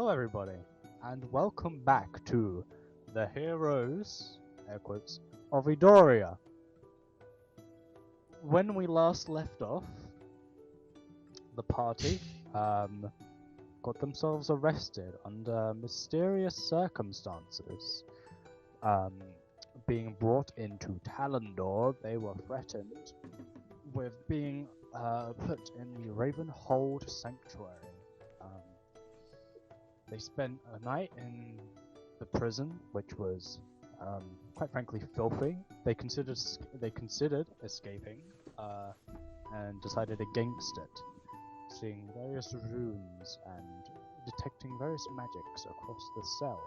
Hello everybody, and welcome back to the heroes, air quotes, of Edorea. When we last left off, the party got themselves arrested under mysterious circumstances. Being brought into Talendore, they were threatened with being put in the Ravenhold Sanctuary. They spent a night in the prison, which was, quite frankly, filthy. They considered escaping, and decided against it, seeing various runes and detecting various magics across the cell.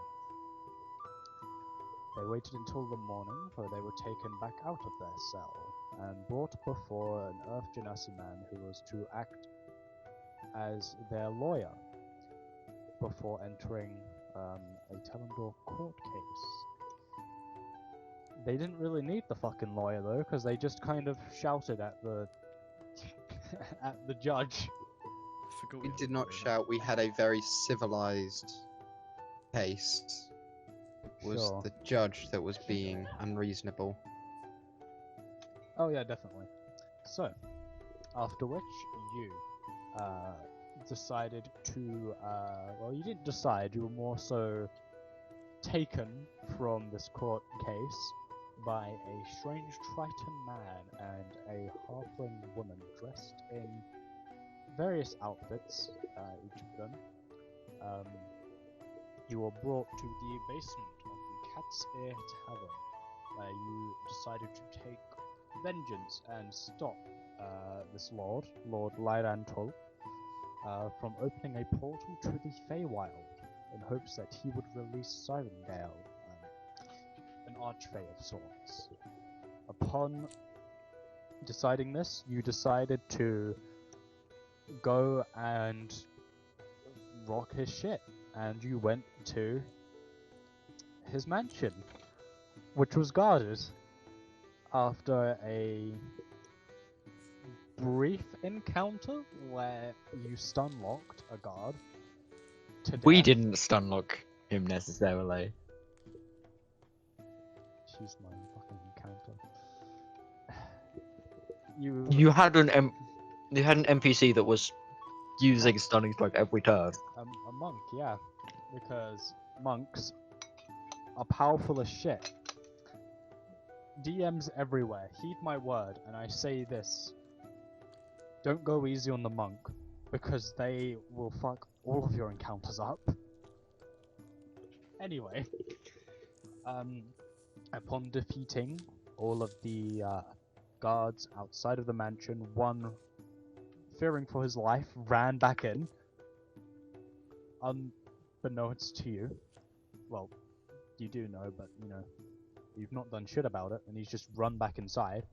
They waited until the morning, where they were taken back out of their cell and brought before an Earth Genasi man who was to act as their lawyer before entering a Talendore court case. They didn't really need the fucking lawyer though, because they just kind of shouted at the at the judge. We did not shout. We had a very civilized case. It was Sure. the judge that was being unreasonable. Oh yeah, definitely. So, after which you decided to, well, you didn't decide, you were more so taken from this court case by a strange Triton man and a halfling woman dressed in various outfits, each of them. You were brought to the basement of the Cat's Ear Tavern, where you decided to take vengeance and stop this Lord Lyrantol, from opening a portal to the Feywild in hopes that he would release Sirengale, an archfey of sorts. Upon deciding this, you decided to go and rock his shit, and you went to his mansion, which was guarded after a brief encounter where you stun-locked a guard to death. We didn't stunlock him necessarily. Jeez, my fucking encounter. You had an NPC that was using stunning strike every turn. A monk, yeah, because monks are powerful as shit. DMs everywhere, heed my word, and I say this. Don't go easy on the monk, because they will fuck all of your encounters up. Anyway, upon defeating all of the guards outside of the mansion, one, fearing for his life, ran back in, unbeknownst to you. Well, you do know, but, you know, you've not done shit about it, and he's just run back inside.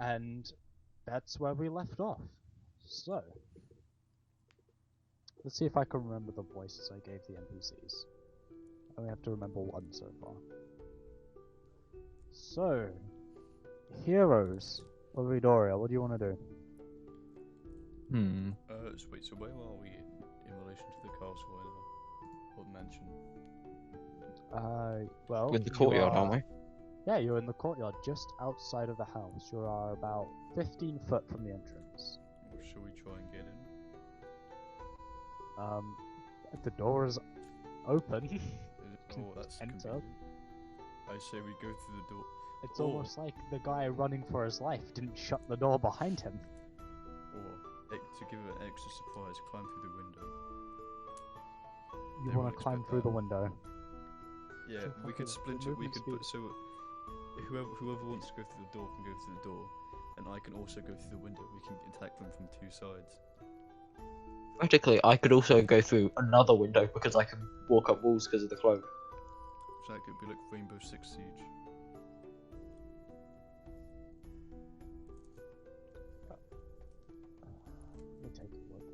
And that's where we left off. So, let's see if I can remember the voices I gave the NPCs. I only have to remember one so far. So, heroes of Edorea, what do you want to do? So wait, so where are we in relation to the castle or the mansion? Well, With the courtyard, aren't we? Yeah, you're in the courtyard, just outside of the house. You are about 15 foot from the entrance. Or shall we try and get in? The door is open. Oh, that's Enter. convenient. I say we go through the door. It's almost like the guy running for his life didn't shut the door behind him. Or, to give it an extra surprise, climb through the window. You They want won't to climb expect through that. the window. Yeah, So we could fucking splinter. We movement could put so whoever wants to go through the door can go through the door, and I can also go through the window. We can attack them from two sides. Practically, I could also go through another window because I can walk up walls because of the cloak. So that could be like Rainbow Six Siege. Let me take a look.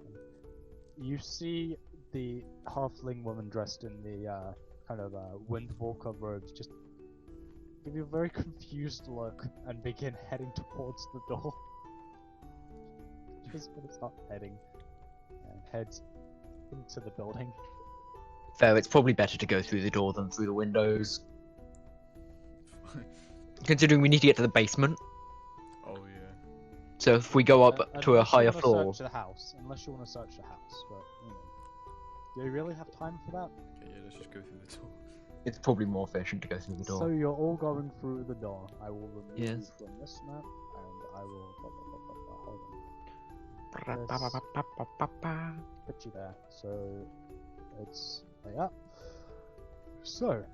You see the halfling woman dressed in the kind of windwalker robes just give you a very confused look and begin heading towards the door. Just gonna start heading and heads into the building. Fair, it's probably better to go through the door than through the windows. Considering we need to get to the basement. Oh yeah. So if we go up to a Unless you higher wanna floor. Search the house, unless you want to search the house, but you know, do you really have time for that? Okay, yeah, let's just go through the door. It's probably more efficient to go through the door. So you're all going through the door. I will remove you Yes. from this map, and I will hold on. Put you there. So it's yeah. So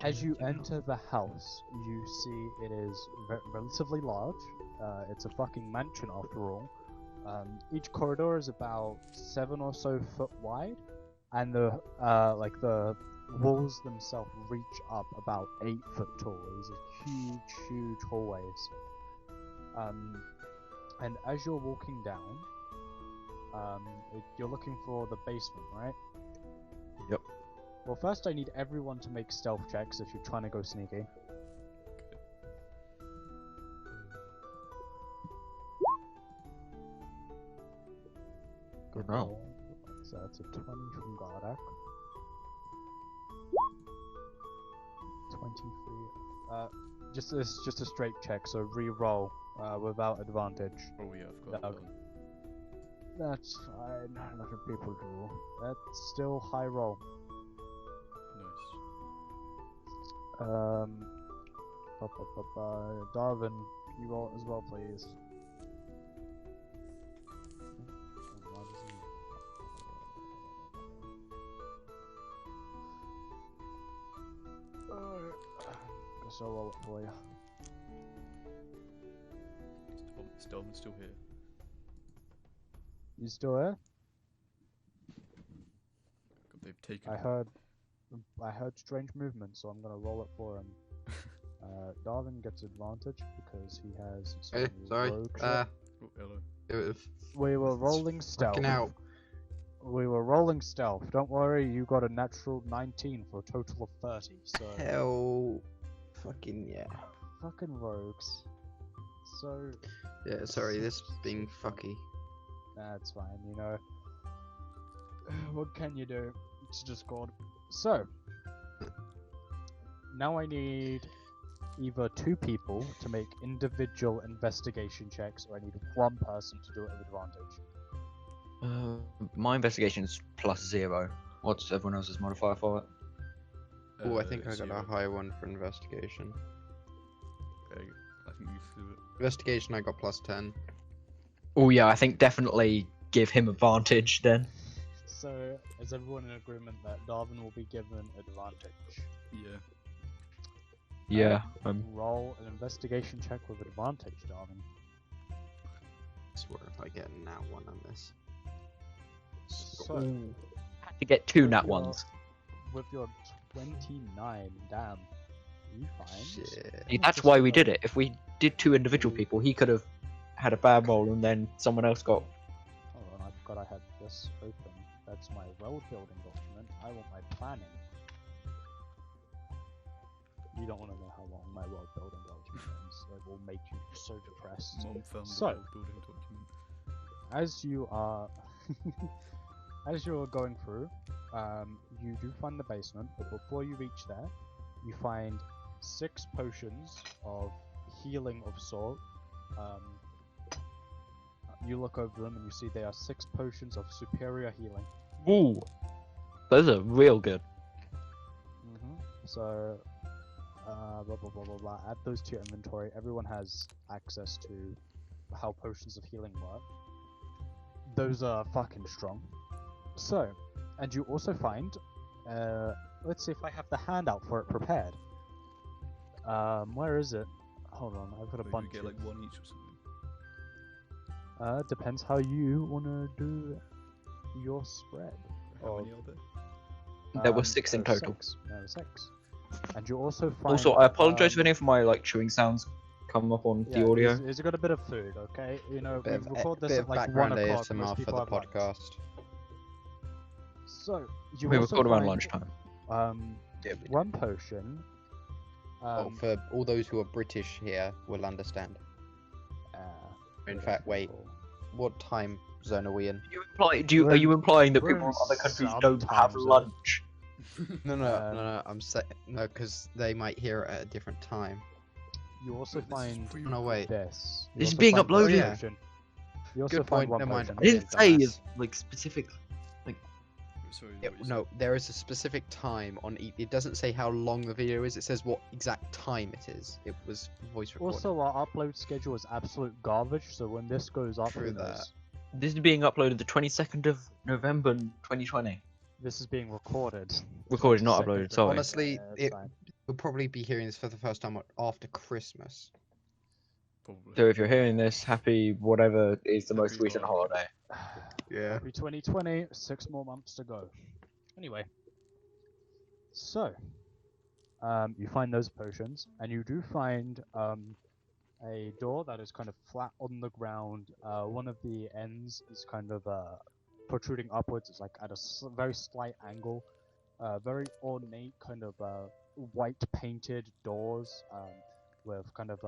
as you enter the house, you see it is relatively large. It's a fucking mansion after all. Each corridor is about 7 or so foot wide, and the walls themselves reach up about 8 foot tall. These are huge hallways. And as you're walking down, you're looking for the basement, right? Yep. Well, first I need everyone to make stealth checks if you're trying to go sneaky. Good roll. So that's a 20 from Gardak. 23. Just a straight check, so re-roll without advantage. Oh yeah, I've got Okay. one. That's fine. A lot of people do. That's still high roll. Nice. Darwin, you roll as well, please. Guess I'll roll it for you. Stillman's still here. You still here? They've taken. I heard strange movement, so I'm gonna roll it for him. Darwin gets advantage because he has some Hey, sorry. rogue shit. Oh, hello. We were rolling stealth. Fucking out. We were rolling stealth. Don't worry, you got a natural 19 for a total of 30. So Hell. Fucking yeah. fucking rogues. So Yeah, sorry, this being fucky. that's fine, you know. What can you do? It's just God. So now I need either 2 people to make individual investigation checks, or I need 1 person to do it with advantage. My investigation's +0. What's everyone else's modifier for it? Oh, I think I got a 0. higher one for investigation. Okay, I think you flew it. Investigation, I got +10. Oh yeah, I think definitely give him advantage then. So is everyone in agreement that Darwin will be given advantage? Yeah. Yeah. Roll an investigation check with advantage, Darwin. I swear if I get a nat 1 on this. So Had to get 2 With nat your- ones. with your 29, damn, you find. Shit. See, that's why we did it. If we did 2 individual people, he could have had a bad roll and then someone else got. Hold on, I forgot I had this open. That's my world building document. I want my planning. You don't want to know how long my world building document is. It will make you so depressed. Mom found So- the building document. As you are, as you are going through, you do find the basement, but before you reach there, you find 6 potions of healing of sort. You look over them and you see they are 6 potions of superior healing. Ooh, those are real good. So, blah blah blah blah blah. Add those to your inventory. Everyone has access to how potions of healing work. Those are fucking strong. So, and you also find, let's see if I have the handout for it prepared. Where is it? Hold on, I've got a Maybe bunch. we get like of- 1 each or something. Depends how you wanna do your spread. How of- many are there? There were 6 in there were total. 6. There were 6. And you also find. Also, I apologize for any of my like chewing sounds come up on the audio. He's got a bit of food, okay? You know, we Bit of, record this bit at of like 1 background o'clock. ASMR Most for people the have lunch. podcast. So, you We also record around find, lunchtime. Yeah, we do. 1 potion. Oh, for all those who are British here will understand. In fact, wait. What time zone are we in? Are you implying that we're people in in other countries some don't have time zone. lunch? No. I'm saying no, because they might hear it at a different time. You also Wait, this is find No, wait. this. You This is also being find one uploaded. potion. You also Good find point, one never mind. potion. I didn't say dumbass. like specific. Sorry, Yeah, what you no, there is a specific time on it doesn't say how long the video is, it says what exact time it is. It was voice recorded. Also, our upload schedule is absolute garbage, so when this goes up, True who that. knows? This is being uploaded the 22nd of November 2020. This is being recorded. Recorded, not 22nd uploaded. of- Sorry. Honestly, that's it fine. we'll probably be hearing this for the first time after Christmas. Probably. So if you're hearing this, happy whatever is the most Happy recent holiday. holiday. Yeah. Happy 2020, 6 more months to go. Anyway, so you find those potions, and you do find a door that is kind of flat on the ground. One of the ends is kind of protruding upwards. It's like at a very slight angle. Very ornate, kind of white painted doors with kind of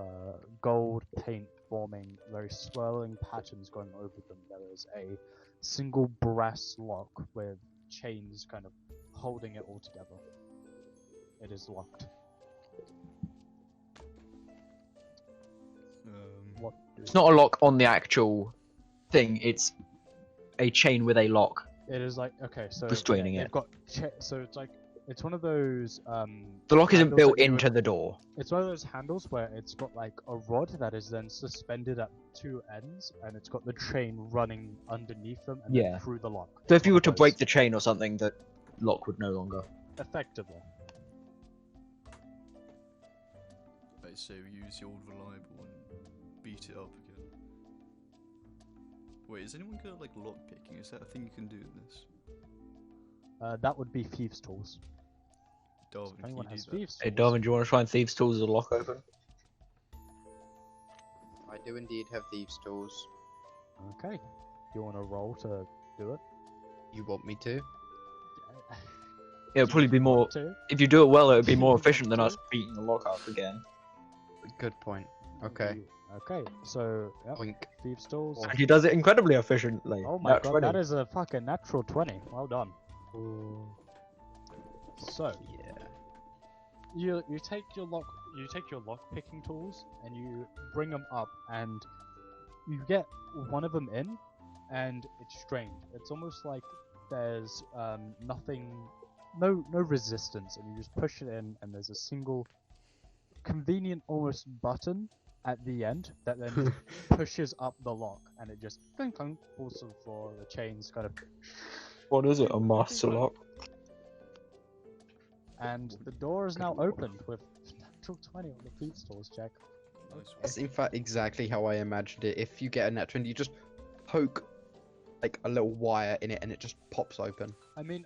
gold paint forming very swirling patterns going over them. There is a single brass lock with chains kind of holding it all together. It is locked. What do It's not a lock on the actual thing. It's a chain with a lock. It is like, okay, so Restraining they've it. got so it's like it's one of those The lock isn't handles built that you into would- the door. It's one of those handles where it's got like a rod that is then suspended at two ends, and it's got the chain running underneath them and Yeah. then through the lock. So It's if you one were of to those. break the chain or something, the lock would no longer. Effectively. Right, so use the old reliable and beat it up again. Wait, is anyone good at like lock picking? Is that a thing you can do in this? That would be thieves' tools. Darwin, If can anyone you has do that? thieves' Hey, tools, Darwin, do you want to try and thieves' tools as a lock open? I do indeed have thieves' tools. okay. Do you want to roll to do it? You want me to? It'll probably be more. To? If you do it well, it would be more You efficient than want us beating the lock up again. Good point. Okay. Okay. So, yep. Oink. Thieves' tools. And he does it incredibly efficiently. Oh my Nat god, 20. that is a fucking natural 20. Well done. So, Yeah. you take your lock picking tools and you bring them up, and you get one of them in, and it's strained. It's almost like there's no resistance, and you just push it in, and there's a single convenient almost button at the end that then just pushes up the lock, and it just clunk clunk falls to the floor. The chains kind of, What is it? A master lock? and the door is now opened with natural 20 on the thieves' tools check. Nice one. That's in fact exactly how I imagined it. If you get a nat 20, you just poke like a little wire in it and it just pops open. I mean,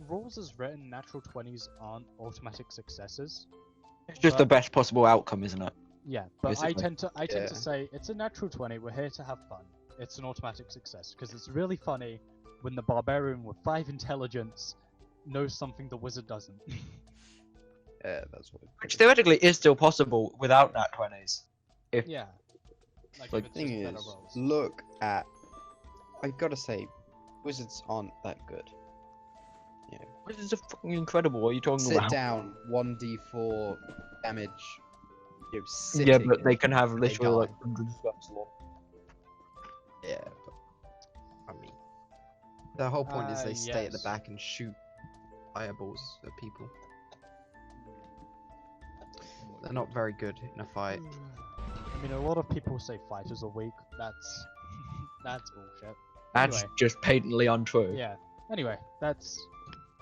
rules as written, natural 20s aren't automatic successes. It's just the But- best possible outcome, isn't it? Yeah, but I Basically. tend to Yeah. say it's a natural 20. We're here to have fun. It's an automatic success because it's really funny when the barbarian with 5 intelligence knows something the wizard doesn't. Yeah, that's what. Which theoretically is still possible without nat 20s. yeah. Like, Like, if it's Thing just better is, rolls. look at. I gotta say, wizards aren't that good. This is fucking incredible. What are you talking Sit about? down, 1d4 damage. You know, Yeah, sitting but they in- can have literally like die. hundreds of steps long. Yeah, but I mean, the whole point is they stay at the Yes. back and shoot fireballs at people. Oh my They're not very good in a fight. I mean, a lot of people say fighters are weak. That's that's bullshit. That's Anyway. just patently untrue. Yeah. Anyway,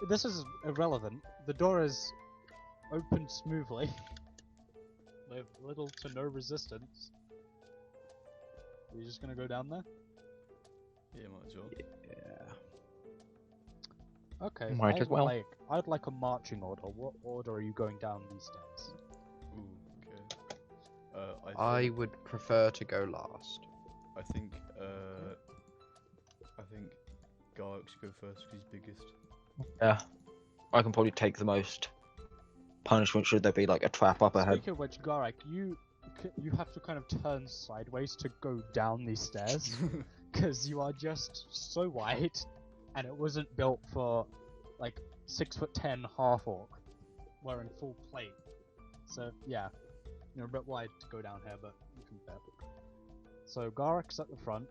this is irrelevant. The door is opened smoothly with little to no resistance. Are you just gonna go down there? Yeah, might as well. Yeah. Okay. Might as well. I'd like a marching order. What order are you going down these stairs? Ooh, okay. I would prefer to go last. I think Garlic should go first because he's biggest. Yeah. I can probably take the most punishment should there be like a trap up ahead. Speaking of which, Garak, you have to kind of turn sideways to go down these stairs. because you are just so wide, and it wasn't built for like 6'10" half orc wearing full plate. So yeah, you're a bit wide to go down here, but you can bet. So Garak's at the front,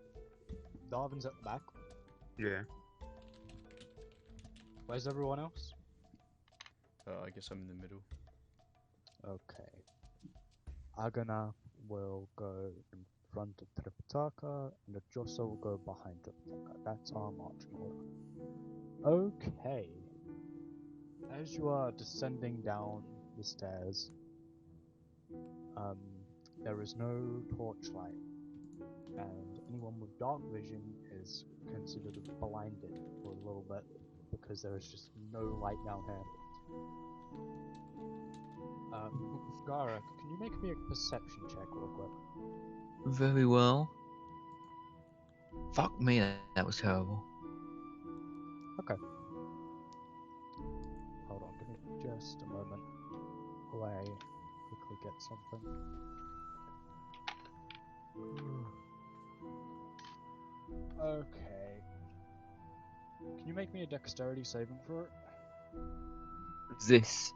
Darwin's at the back. Yeah. Where's everyone else? I guess I'm in the middle. Okay. Agana will go in front of Tripitaka, and the Jossa will go behind Tripitaka. That's our marching order. Okay. As you are descending down the stairs, there is no torchlight, and anyone with dark vision is considered blinded for a little bit because there is just no light down here. Gara, can you make me a perception check real quick? Very well. Fuck me, that was terrible. Okay. Hold on, give me just a moment while I quickly get something. Okay. Can you make me a dexterity saving throw? Is this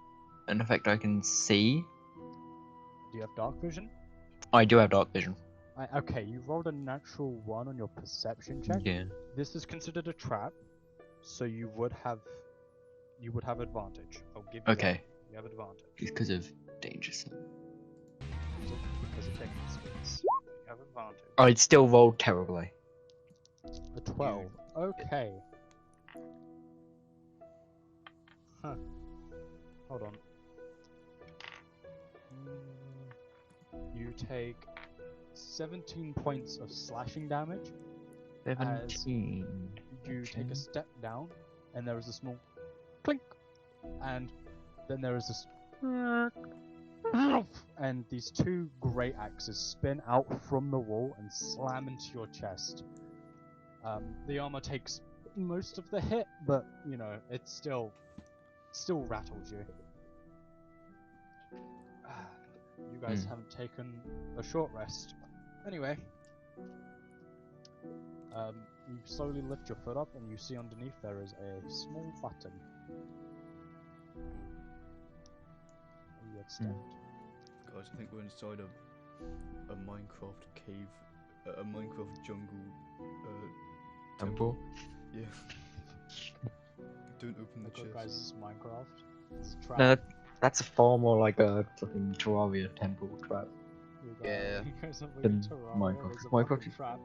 an effect I can see? Do you have dark vision? I do have dark vision. Okay, you rolled a natural 1 on your perception check. Yeah. This is considered a trap, so you would have advantage. I'll give you Okay. that. You have advantage. It's because of danger zone. Because of danger space. You have advantage. I'd still roll terribly. A 12. Okay. Huh. Hold on. You take 17 points of slashing damage. 17. You take a step down, and there is a small clink, and then there is this, and these two great axes spin out from the wall and slam into your chest. The armor takes most of the hit, but you know it still rattles you. You guys haven't taken a short rest. Anyway, you slowly lift your foot up, and you see underneath there is a small button. You get stabbed. Guys, I think we're inside a Minecraft cave, a Minecraft jungle. Temple? Yeah. Don't open the Okay, chest. guys, this is Minecraft. This is a trap. No, that's far more like a fucking Terraria temple trap. You guys are Than looking Terraria, Minecraft. there's a Minecraft fucking is- trap.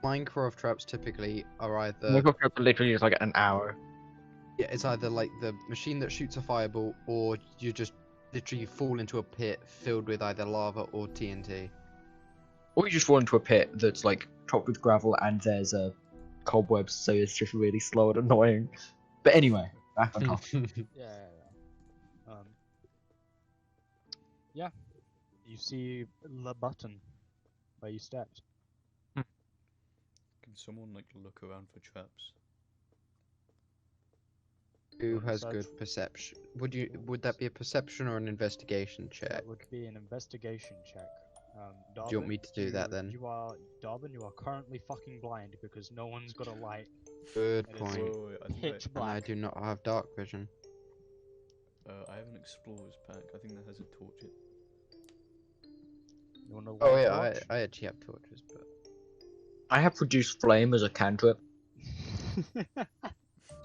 Minecraft traps typically are either Minecraft trap literally is like an hour. yeah, it's either like the machine that shoots a fireball, or you just literally fall into a pit filled with either lava or TNT. Or you just fall into a pit that's like topped with gravel and there's cobwebs, so it's just really slow and annoying. But anyway, back on topic. Yeah. You see the button where you stepped. Can someone like look around for traps? Who Wanna has search? good perception? Would that be a perception or an investigation check? That would be an investigation check. Do you want me to do that then? Darwin, you are currently fucking blind because no one's got a light. Good It is point. Wait, I think Pitch And I black. do not have dark vision. I have an explorer's pack. I think that has a torch. You want a light Oh yeah, torch? I actually have torches, but I have produced flame as a cantrip. Do you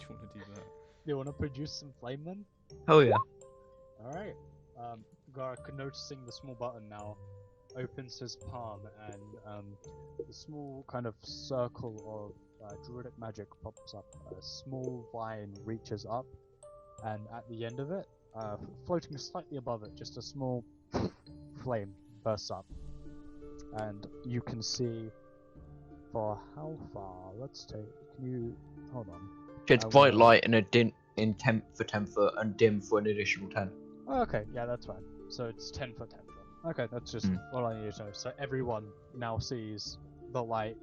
want to do that? You want to produce some flame then? Oh yeah. Alright. Garak, noticing the small button now, opens his palm, and the small kind of circle of druidic magic pops up. A small vine reaches up, and at the end of it, floating slightly above it, just a small flame bursts up. And you can see for how far? Can you... hold on. It's I bright will- light and a in temp for 10 foot and dim for an additional 10. Oh, okay, yeah, that's fine. So it's 10 foot, 10 foot. Okay, that's just all I need to know. So everyone now sees the light.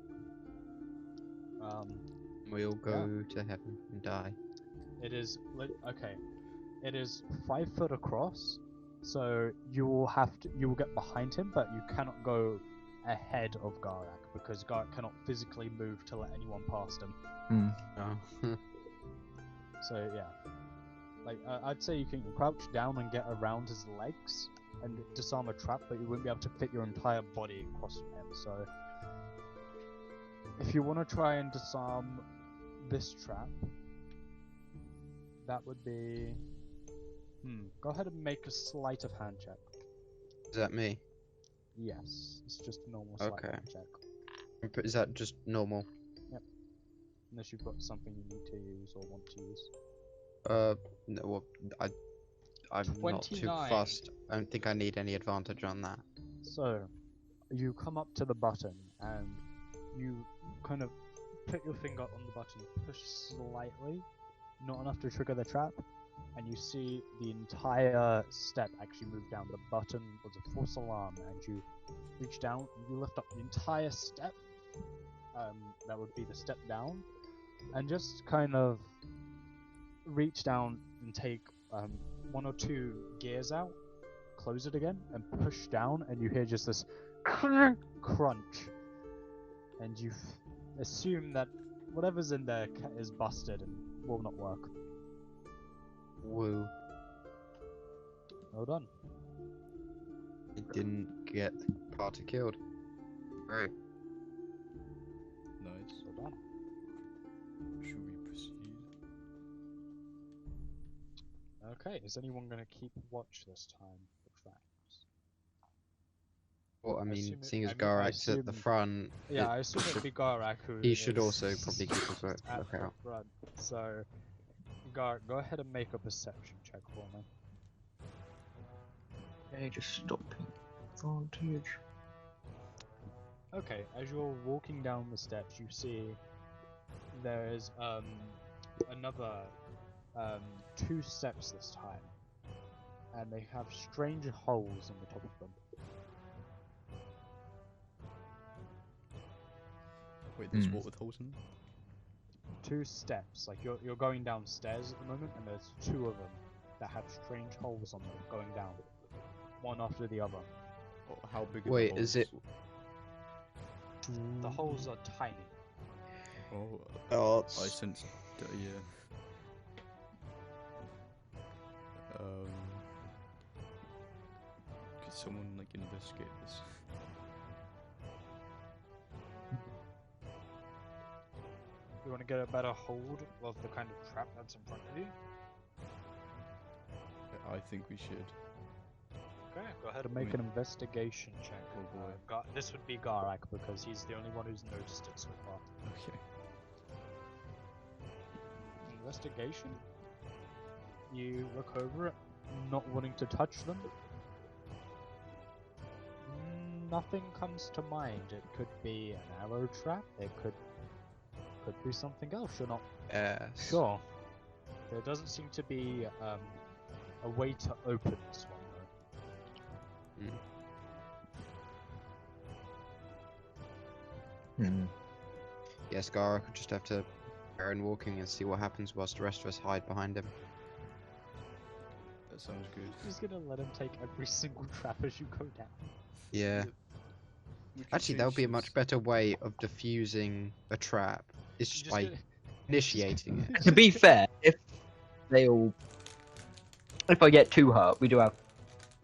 we all go to heaven and die. It is okay. It is 5 foot across, so you will get behind him, but you cannot go ahead of Garak because Garak cannot physically move to let anyone past him. Hmm. Oh. So yeah, like I'd say you can crouch down and get around his legs and disarm a trap, but you wouldn't be able to fit your entire body across from him. So if you want to try and disarm this trap, that would be. Go ahead and make a sleight of hand check. Is that me? Yes, it's just a normal sleight Okay. of hand check. Is that just normal? Unless you've got something you need to use or want to use. No, well, I'm not too 29. fussed. I don't think I need any advantage on that. So, you come up to the button and you kind of put your finger on the button, push slightly, not enough to trigger the trap, and you see the entire step actually move down. The button was a false alarm, and you reach down, you lift up the entire step. That would be the step down, and just kind of reach down and take one or two gears out, close it again, and push down, and you hear just this crunch, and you assume that whatever's in there is busted and will not work. Woo. Well done. It didn't get party killed. Right. Nice. Well done. Should we proceed? Okay, is anyone going to keep watch this time for traps? Well, I mean, assume it- seeing as I Garak's at the assume- front, Yeah, I assume it'd be Garak who he should is also probably keep his at the lookout. front. So, Garak, go ahead and make a perception check for me. Okay, just stopping. Advantage. Okay, as you're walking down the steps, you see there is another two steps this time, and they have strange holes in the top of them. Wait, there's Hmm. what with holes in them? Two steps, like you're going downstairs at the moment, and there's two of them that have strange holes on them going down, one after the other. Oh, how big are Wait, the is it? holes? The holes are tiny. Oh, Oh, I sense. Yeah. Could someone like investigate this? You want to get a better hold of the kind of trap that's in front of you? I think we should. Okay, go ahead and make an investigation check. Oh boy. This would be Garak because he's the only one who's noticed it so far. Okay. Investigation? You look over it, not wanting to touch them. Nothing comes to mind. It could be an arrow trap. It could be something else. You're not yes. sure. There doesn't seem to be a way to open this one though. Hmm. Yes, Garak would just have to carry on walking and see what happens whilst the rest of us hide behind him. That sounds good. Just gonna let him take every single trap as you go down. Yeah. We could Actually, that would be a change much this. better way of diffusing a trap. It's just Just by gonna- initiating it. To be fair, if I get too hurt, we do have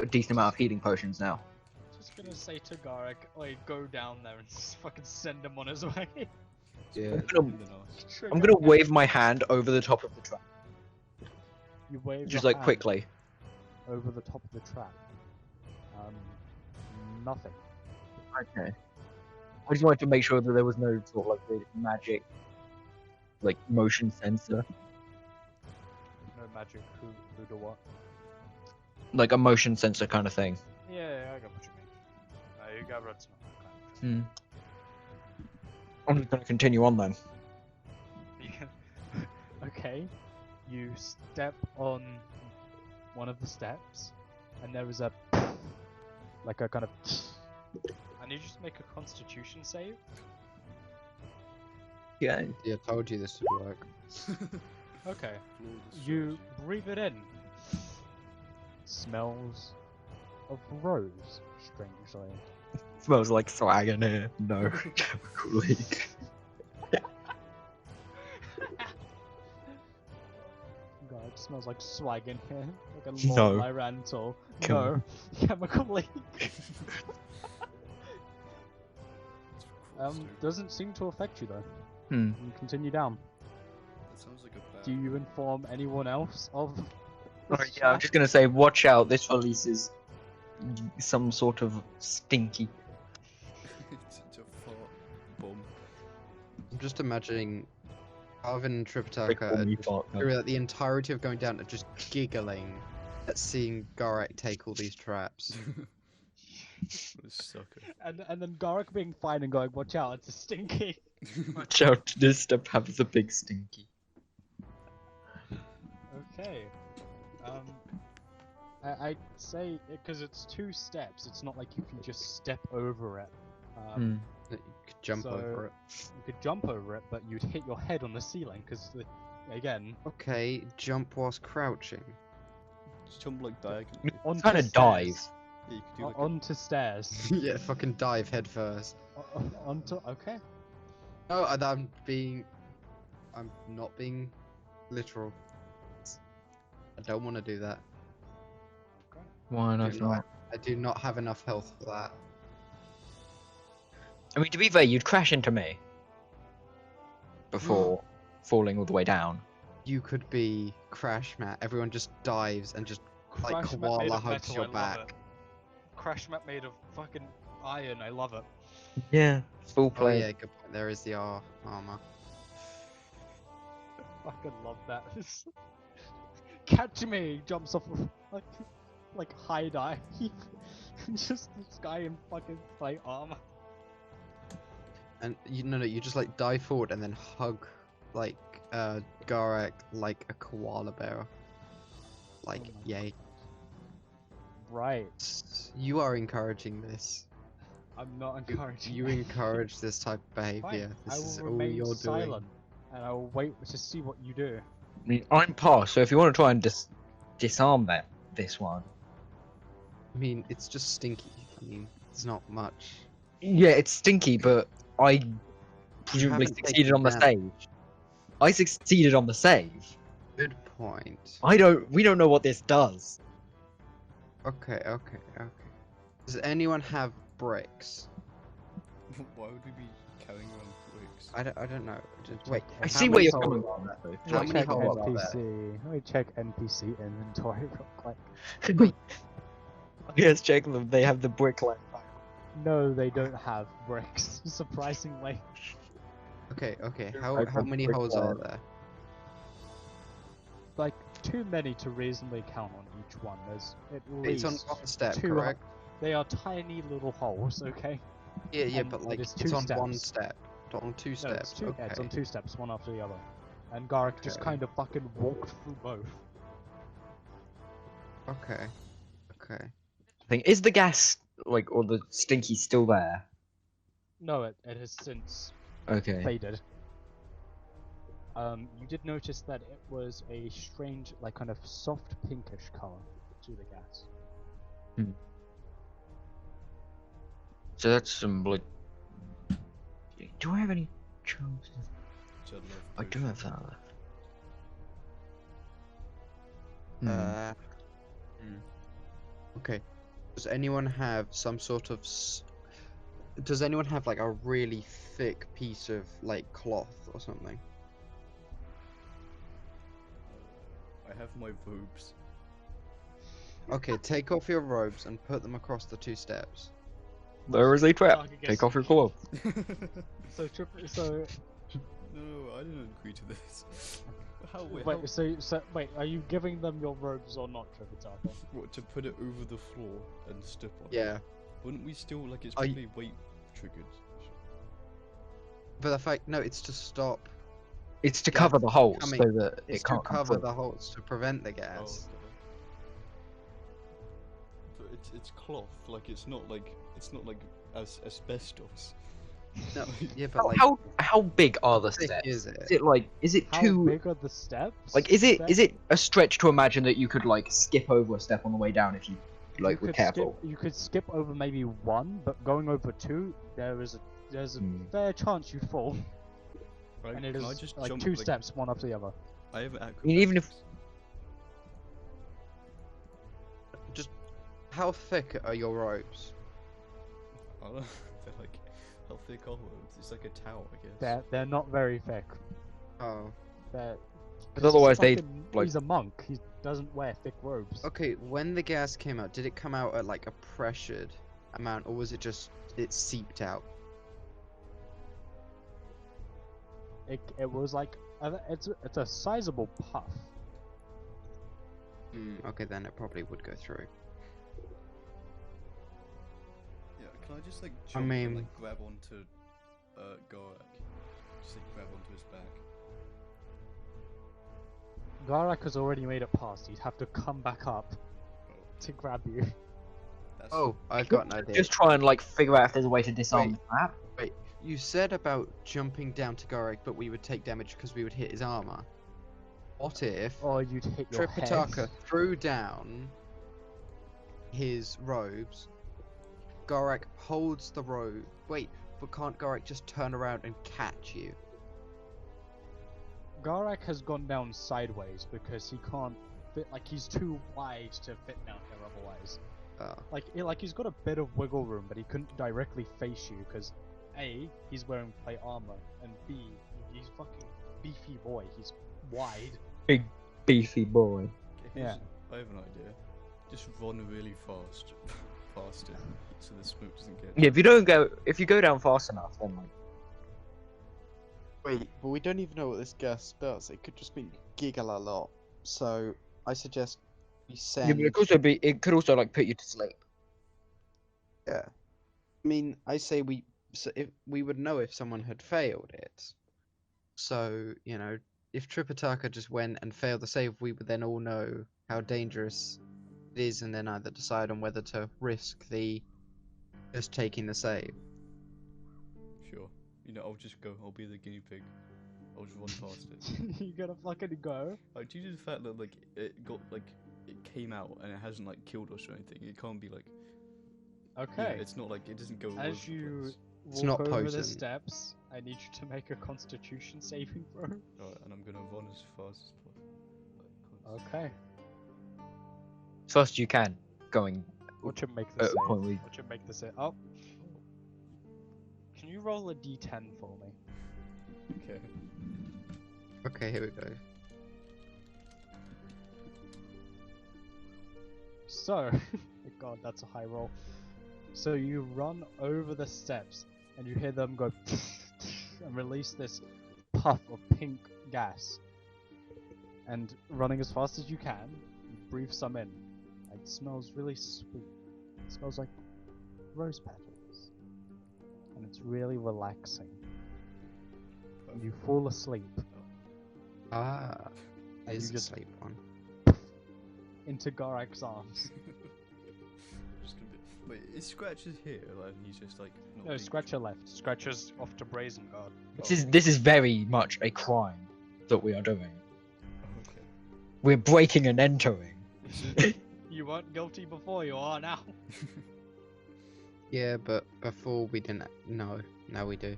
a decent amount of healing potions now. Just gonna say to Garak, like, go down there and fucking send him on his way. Yeah. Better gonna- than us. I'm gonna wave my hand over the top of the trap, You wave just your like hand quickly. over the top of the trap. Nothing. Okay. I just wanted to make sure that there was no sort of like weird magic, like motion sensor, No magic. Who do what? like a motion sensor kind of thing. Yeah, I got what you mean. You got Red's not that kind of I'm just gonna continue on then. trip. Okay. You step on one of the steps, and there is a like a kind of. I need you to make a Constitution save. Yeah. Yeah, I told you this would work. Okay. Flawless You strategy. breathe it in. Smells of rose, strangely. Smells like swag in here. No, chemical leak. God, it smells like swag in here. Like a Lord No. Lyrantal. Come No. Chemical leak. Doesn't seem to affect you though. Hmm. You continue down. That sounds like a bad. Do you inform anyone else of Oh, this yeah, I'm fact? just gonna say, watch out. This releases some sort of stinky. It's a fart bomb. I'm just imagining Arvin and Brick Tripitaka bomb you fart, no. throughout the entirety of going down are just giggling at seeing Garak take all these traps. What a sucker. And then Garak being fine and going, watch out, it's a stinky. Watch out, this step have the big stinky. Okay. I'd say, because it's 2 steps, it's not like you can just step over it. Hmm. You could jump So- over it. You could jump over it, but you'd hit your head on the ceiling, because, again, Okay, jump whilst crouching. Just jump like diagonally. onto Kinda stairs. dive. Yeah, you could do like Onto stairs. Yeah, fucking dive head first. Onto, okay. No, I'm not being literal. I don't want to do that. Why I not? do not, I do not have enough health for that. I mean, to be fair, you'd crash into me before falling all the way down. You could be Crash Mat. Everyone just dives and just like Crash mat made koala of hugs metal, your I love back. it. Crash mat made of fucking iron, I love it. Yeah, full Oh play. yeah, good point. There is the armor. Fucking love that. Catch me! Jumps off of, like high dive. Just this guy in fucking plate armor. And you just like dive forward and then hug like Garak like a koala bear. Like Oh my yay. Right. You are encouraging this. I'm not encouraging You that. encourage this type of behavior. Fine. This I is will all remain you're silent, and I will wait to see what you do. I mean, I'm past, so if you want to try and disarm this one. doing. I mean, it's just stinky. I mean, it's not much. Yeah, it's stinky, but I presumably haven't succeeded taken on the damage. save. I succeeded on the save. Good point. We don't know what this does. Okay. Does anyone have bricks? Why would we be carrying around bricks? I don't know. Just wait. I how see many where you're holes- coming from. How Let me many check holes are there? NPC. Let me check NPC inventory real quick. Wait. Yes, check them. They have the brick line. No, they don't have bricks, surprisingly. Okay. I How got many brick holes are wall. there? Like, too many to reasonably count on each one. There's at It's least on one step, 2 correct? They are tiny little holes, okay? Yeah, and but it like is it's 2 on one steps. step, not on 2 No, steps. it's 2, Okay. yeah, it's on 2 steps, one after the other. And Garak just Okay. kind of fucking walked through both. Okay. Thing is the gas or the stinky still there? No, it has since Okay. faded. You did notice that it was a strange, like, kind of soft pinkish color to the gas. So that's some Do I have any chosen? Which I love. I do have that left. Okay. Does anyone have some sort of? Does anyone have like a really thick piece of like cloth or something? I have my robes. Okay, take off your robes and put them across the 2 steps. There is a trap. Target gets- Take off your clothes. So, No, I didn't agree to this. How? Wait, wait, wait, are you giving them your robes or not, Tripitaka? what, to put it over the floor and step on it? Yeah, Wouldn't we still like it's Are you- probably weight triggered? but the fact it's to stop. It's to Gas cover the holes coming- so that It's it to can't come cover through. the holes to prevent the Oh, gas. okay. But it's cloth, like it's not like asbestos. No, yeah, but like How big are the thick steps? is it? Is it How too big are the steps? is it a stretch to imagine that you could like skip over a step on the way down if you like we're careful. You could skip over maybe one, but going over two, there's a fair chance you'd fall. Right, And it can I is just like jump, two steps, one after the other. I have an I mean, even if Just how thick are your ropes? I don't know, they're like, how thick are they? It's like a tower, I guess. They're not very thick. Oh. They're because otherwise they like. He's a monk. He doesn't wear thick robes. Okay, when the gas came out, did it come out at like a pressured amount, or was it just it seeped out? It was like it's a sizable puff. Okay, then it probably would go through. Yeah, can I just like I jump and mean- like grab onto Gorak? Just like grab onto his back. Garak has already made it past. He'd have to come back up to grab you. That's Oh, I've got an idea. Just try and like figure out if there's a way to disarm Wait. the map. You said about jumping down to Gorak, but we would take damage because we would hit his armor. What if Or you'd hit your head. Tripitaka threw down his robes, Gorak holds the robe. Wait, but can't Gorak just turn around and catch you? Garak has gone down sideways because he can't fit. Like he's too wide to fit down here otherwise. Like he's got a bit of wiggle room, but he couldn't directly face you because A, he's wearing plate armor, and B, he's fucking beefy boy. He's wide. Big beefy boy. Okay, Yeah. I have an idea. Just run really fast, past it, so the smoke doesn't get. Yeah, if you go down fast enough, then like. Wait, but we don't even know what this gas does. It could just be giggle a lot. So I suggest we Yeah, send. but it could also like put you to sleep. Yeah. I mean, I say if we would know if someone had failed it. So, you know, if Tripitaka just went and failed the save, we would then all know how dangerous it is and then either decide on whether to risk just taking the save. Sure. You know, I'll just go. I'll be the guinea pig. I'll just run past it. You gotta fucking go. Like, due to the fact that like it came out and it hasn't like killed us or anything, it can't be like. Okay. Yeah, it's not like it doesn't go. all As over the you place. It's walk not over the potent. steps, I need you to make a Constitution saving throw. Alright, and I'm gonna run as fast as possible. Okay. As fast as you can, going What should make at this a point where What should make this it? Oh. Can you roll a d10 for me? Okay. Okay, here we go. So, God, that's a high roll. So you run over the steps, and you hear them go and release this puff of pink gas. And running as fast as you can, you breathe some in. It smells really sweet. It smells like rose petals. And it's really relaxing. And you fall asleep Ah, And is you a just- sleep one. into Garak's arms. Just gonna be... Wait, is Scratches here? Like he's just like. Not No, being Scratcher left. Scratcher's off to Brazengard. this is very much a crime that we are doing. Okay. We're breaking and entering. Is it... You weren't guilty before, you are now. Yeah, but before we didn't know. Now we do.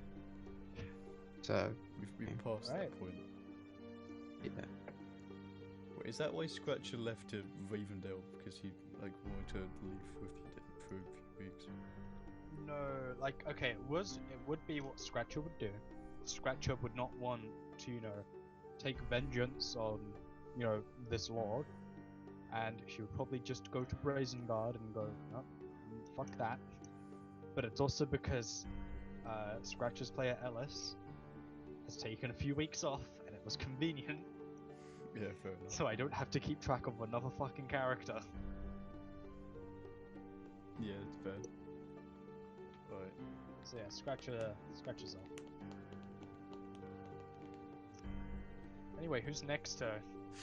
So, We've passed Right. that point. yeah. Wait, is that why Scratcher left to Ravendale? Because he like wanted to leave with you for a few weeks. No, like, okay, it would be what Scratcher would do. Scratcher would not want to, take vengeance on, this lord. And she would probably just go to Brazengard and go, no, fuck that. But it's also because Scratcher's player Ellis has taken a few weeks off, and it was convenient, Yeah, fair enough. so I don't have to keep track of another fucking character. Yeah, it's fair. Right. So yeah, Scratcher's off. Anyway, who's next to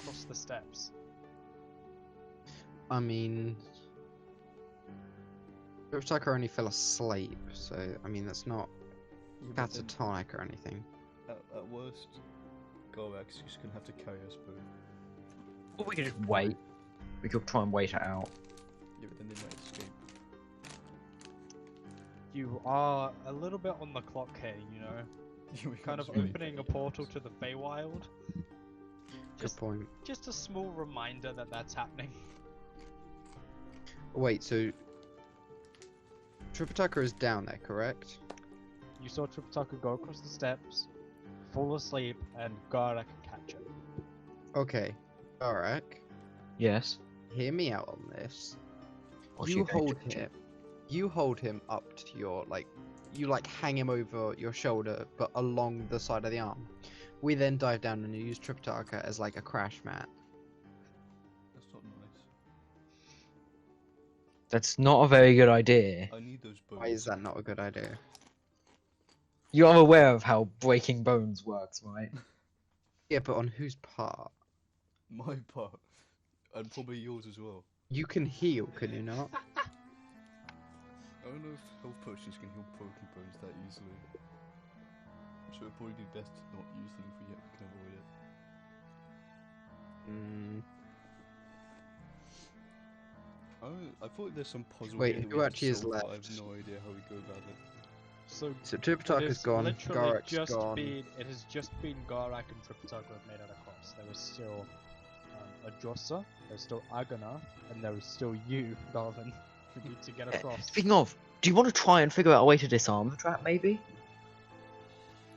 cross the steps? I mean, Riptaka only fell asleep, so I mean that's not Yeah, but then, catatonic or anything. at worst, Gorak's just gonna have to carry us both. Or we could just wait. We could try and wait it out. Yeah, but then they might escape. You are a little bit on the clock here, you know. Kind of opening a portal to the Feywild. Good point. Just a small reminder that that's happening. Wait, so Tripitaka is down there, correct? You saw Tripitaka go across the steps, fall asleep, and Garak can catch him. Okay, Garak, Yes. hear me out on this. What's You your hold gadget? him. You hold him up to your you hang him over your shoulder, but along the side of the arm. We then dive down and use Tripitaka as like a crash mat. That's not nice. That's not a very good idea. I need those bones. Why is that not a good idea? You are aware of how breaking bones works, right? Yeah, but on whose part? My part. And probably yours as well. You can heal, can you not? I don't know if health potions can heal broken bones that easily. So it'd probably be best to not use them if we can avoid it. I thought there's some puzzle Wait, here that who we have to actually is solve, but I left? have no idea how we go about it. So So it Tripitaka's has gone, literally Garak's just gone. been. It has just been Garak and Tripitaka have made it across. There is still Ajossa, there's still Agana, and there is still you, Darwin, who need to get across. Speaking of, do you want to try and figure out a way to disarm the trap, maybe?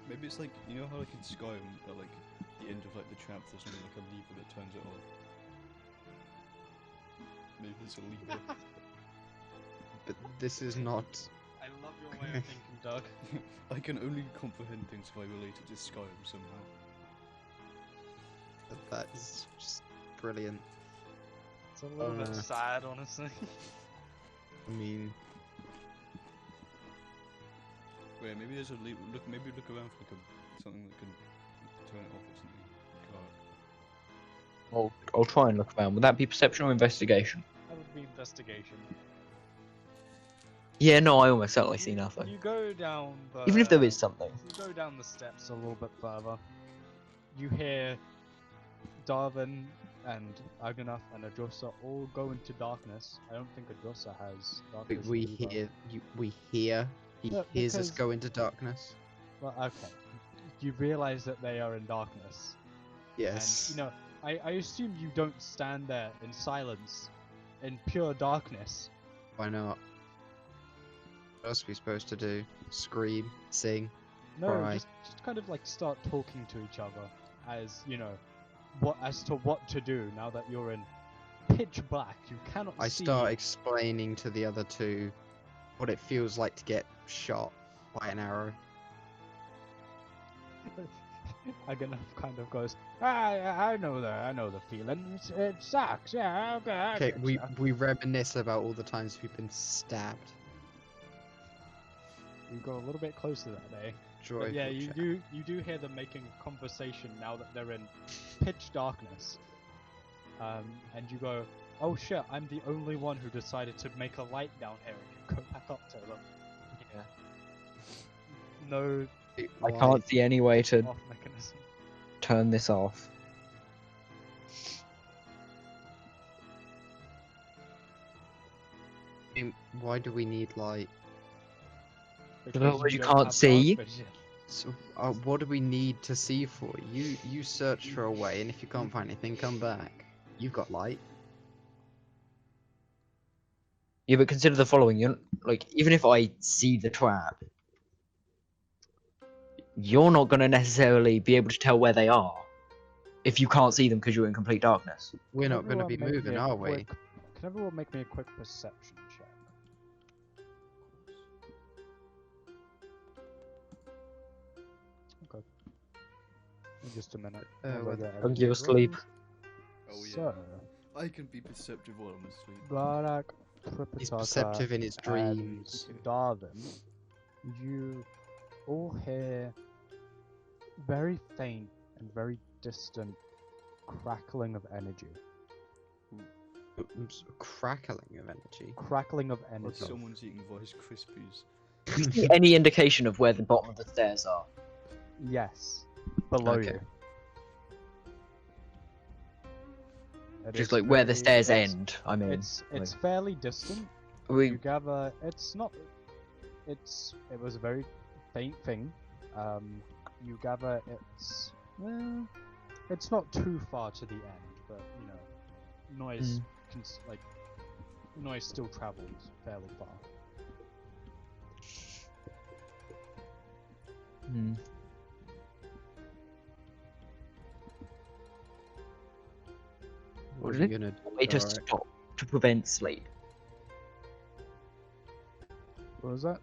Maybe it's like, you know how like in Skyrim, at like the end of like the trap there's something like a lever that turns it off. Maybe it's a lever. But this is not. I love your way of thinking, Doug. I can only comprehend things if I relate it to Skyrim somehow. That is just brilliant. It's a little bit sad, honestly. I mean, Wait, maybe there's a lever. Maybe look around for like something that can turn it off or something. I'll try and look around. Would that be perception or investigation? That would be investigation. Yeah, no, I almost certainly see nothing. You go down the. Even if there is something. You go down the steps a little bit further. You hear Darwin and Aganath and Ajossa all go into darkness. I don't think Ajossa has darkness. we either. hear you. We hear. He Yeah, hears us because- go into darkness. Well, okay. You realize that they are in darkness. Yes. And, I assume you don't stand there in silence, in pure darkness. Why not? What else are we supposed to do? Scream, sing. No, Right. just kind of like start talking to each other as as to what to do now that you're in pitch black. You cannot I see. start explaining to the other two what it feels like to get shot by an arrow. Aganath kind of goes, I know the feeling. It sucks. Yeah, okay. I Okay, get we ya." we reminisce about all the times we've been stabbed. You go a little bit closer to that, eh? Joyful But yeah, chat. you do hear them making conversation now that they're in pitch darkness. And you go, oh shit, I'm the only one who decided to make a light down here. And you go back up to them. Yeah. No I Why? can't see any way to off mechanism. turn this off. I mean, why do we need light? otherwise you don't can't have see. dark vision. So, what do we need to see for? You search for a way, and if you can't find anything, come back. You've got light. Yeah, but consider the following. You're like, even if I see the trap, you're not going to necessarily be able to tell where they are if you can't see them because you're in complete darkness. We're Can not going to everyone be make me moving, a are we? quick- Can everyone make me a quick perception check? Okay. In just a minute. while I well, get Don't give everything us sleep. rolled. Oh yeah. So, I can be perceptive while I'm asleep. Garak, He's Tripitaka, perceptive in his and dreams. Darwin, you all hear very faint and very distant crackling of energy. Crackling of energy. Crackling of Like energy. someone's eating Rice Krispies. See any indication of where the bottom of the stairs are? Yes, below Okay. you. It Just is like where the very- stairs it's- end. I mean, It's fairly distant. we You gather it's not. It was a very faint thing. You gather it's not too far to the end, but you know, noise noise still travels fairly far. Hmm. What Is are it? you gonna do? way to Alright. stop to prevent sleep. What was that?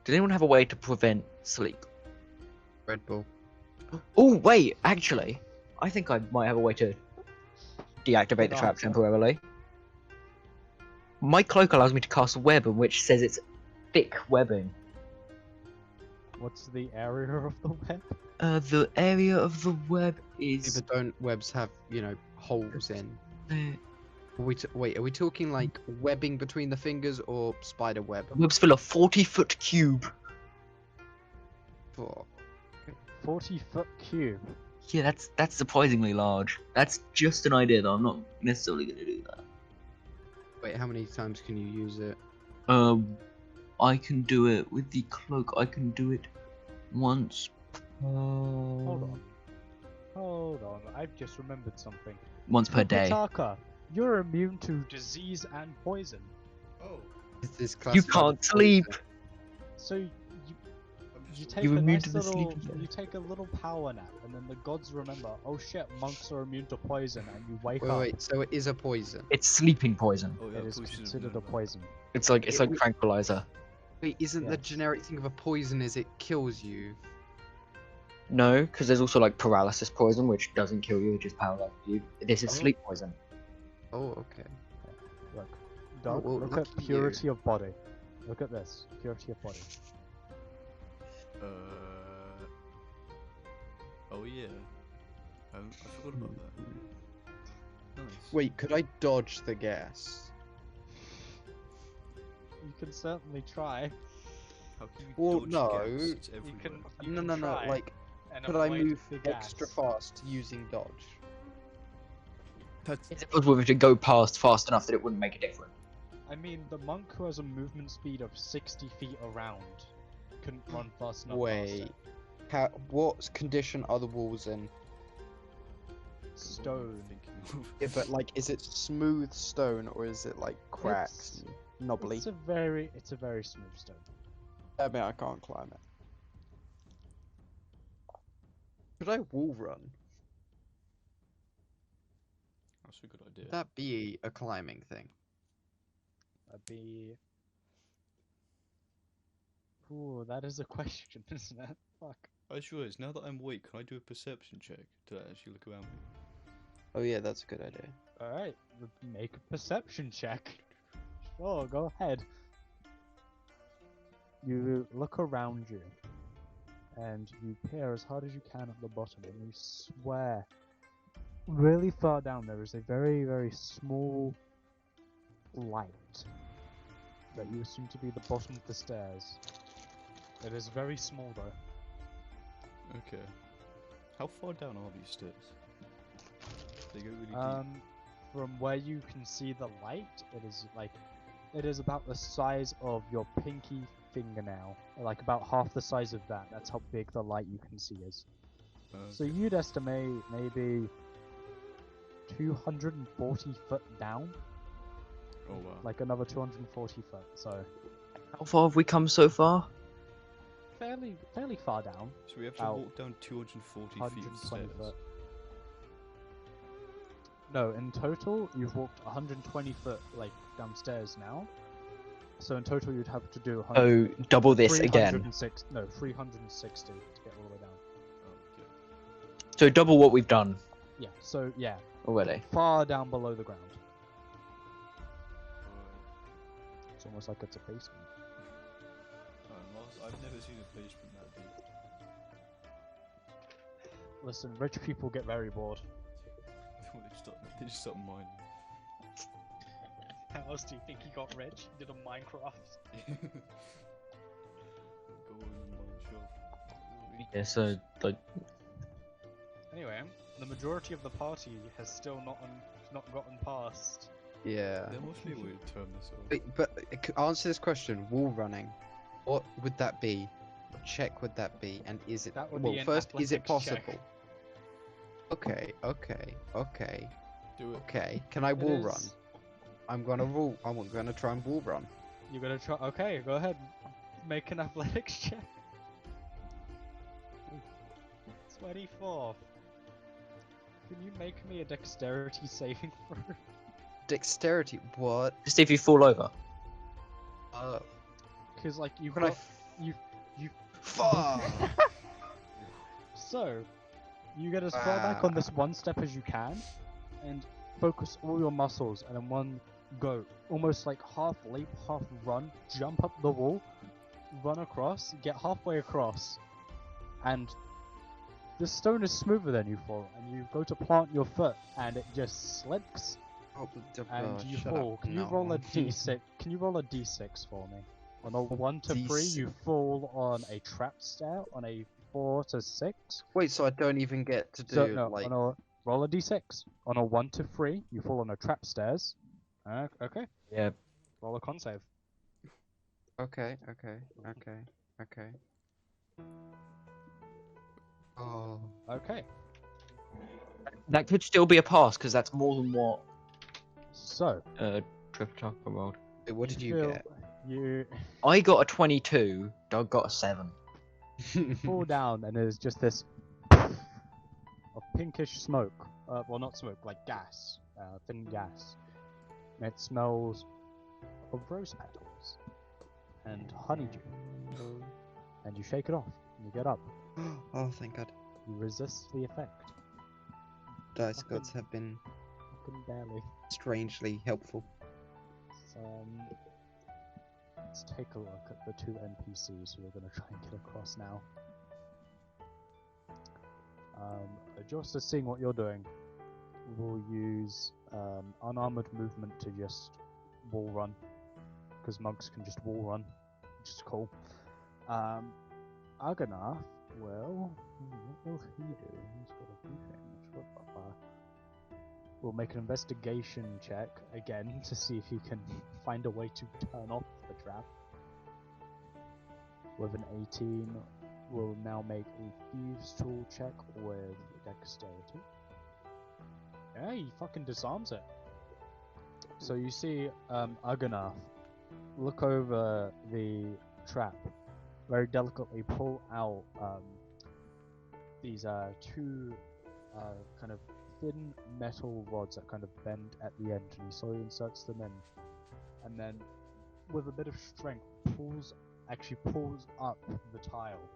Does anyone have a way to prevent sleep? Red Bull. Oh wait, actually, I think I might have a way to deactivate Good the trap answer. temporarily. My cloak allows me to cast a web, which says it's thick webbing. What's the area of the web? The area of the web is. Either don't webs have, you know, holes in? The Wait, are we talking like webbing between the fingers or spider web? web's full of 40-foot cube. For 40-foot cube. Yeah, that's surprisingly large. That's just an idea, though. I'm not necessarily gonna do that. wait, how many times can you use it? I can do it with the cloak. I can do it once. Hold on. I've just remembered something. Once per day. Pitaka, you're immune to disease and poison. Oh, Is this You classified can't as sleep. poison? So I'm you just. take You're a immune nice to the little, sleeping gas. you take a little power nap, and then the gods remember. Oh shit, monks are immune to poison, and you wake Wait, up. wait, so it is a poison. It's sleeping poison. Oh yeah, It is probably should've considered a known that. poison. It's like It- tranquilizer. Wait, isn't the Yes. generic thing of a poison is it kills you? No, because there's also like paralysis poison, which doesn't kill you, it just paralyzes you. This is Oh. sleep poison. Oh, okay. Look, Doug, well, look look at at you. purity of body. Look at this, purity of body. Oh yeah. I forgot about that. Nice. Wait, could I dodge the gas? You can certainly try. How can you Well, dodge no. gas? It's You everywhere. can. No, can no, no. try Like, and could I avoid move the gas. extra fast using dodge? That's Is it possible to go past fast enough that it wouldn't make a difference? I mean, the monk who has a movement speed of 60 feet around couldn't run fast enough. Wait. What condition are the walls in? Stone. thinking of. Yeah, but like, is it smooth stone or is it like cracks, and knobbly? It's a very smooth stone. I mean, I can't climb it. Could I wall run? That's a good idea. Would that be a climbing thing? That'd be. Ooh, that is a question, isn't it? Fuck. I just realised, now that I'm awake, can I do a perception check to actually look around me? Oh yeah, that's a good idea. Alright, make a perception check. Sure, go ahead. You look around you, and you peer as hard as you can at the bottom, and you swear, really far down there is a very, very small light that you assume to be the bottom of the stairs. It is very small though. Okay. How far down are these stairs? They go really deep. From where you can see the light, it is about the size of your pinky fingernail, like about half the size of that. That's how big the light you can see is. So Okay. you'd estimate maybe 240 foot down, Oh wow. like another 240 foot. So How far have we come so far? fairly far down, So we have to about walk down 240 feet of 120 stairs. foot. No, in total you've walked 120 foot like downstairs now. So in total you'd have to do 100. Oh, double this again. 306 No, 360 to get all the way down. Oh, okay. So double what we've done Yeah, so yeah, already. far down below the ground. Alright. It's almost like it's a basement. I've never seen a basement that deep. Listen, rich people get very bored. They just start mining. How else do you think he got rich? He did a Minecraft. Go on the mine shaft. Yeah, so like Anyway, the majority of the party has still not not gotten past. Yeah. There must be a way to turn this off. But answer this question: wall running. What would that be? What check would that be? And is it? That would well, be an first, is it athletics check. possible? Okay. Do it. Okay. Can I It wall run? is- I'm gonna try and wall run. You're gonna try. Okay, go ahead. Make an athletics check. 24. Can you make me a dexterity saving throw? Dexterity. What? Just if you fall over. Because like you've Can I? got you. Fuck. So, you get as far back on this one step as you can, and focus all your muscles, and in one go, almost like half leap, half run, jump up the wall, run across, get halfway across, and the stone is smoother than you fall, and you go to plant your foot, and it just slips, and you shut fall. up. Can you No. roll a d6? Can you roll a d6 for me? On a 1 to 3, you D6. fall on a trap stair. On a 4 to 6, Wait, so I don't even get to do so no, like. on a roll a d6. On a 1 to 3, you fall on a trap stairs. Okay, Yeah. roll a con save. Okay. Oh. Okay, That could still be a pass because that's more than what so Tripitaka rolled. Wait, what did you feel- get? You I got a 22. Doug got a 7. fall down, and there's just this of pinkish smoke. Well, not smoke, like gas, thin gas. And it smells of rose petals and honeydew. And you shake it off, and you get up. Oh, thank God. You resist the effect. Dice gods have been Fucking barely. strangely helpful. Let's take a look at the two NPCs who we're going to try and get across now. Just to seeing what you're doing, we'll use unarmored movement to just wall run, because monks can just wall run, which is cool. Aganath, well, what will he do? He's got a few things. We'll make an investigation check again to see if he can find a way to turn off the trap. With an 18, we'll now make a thieves tool check with dexterity. Yeah, he fucking disarms it. So you see Aganath look over the trap, very delicately pull out these two kind of thin metal rods that kind of bend at the end, and he slowly inserts them in, and then with a bit of strength pulls up the tile,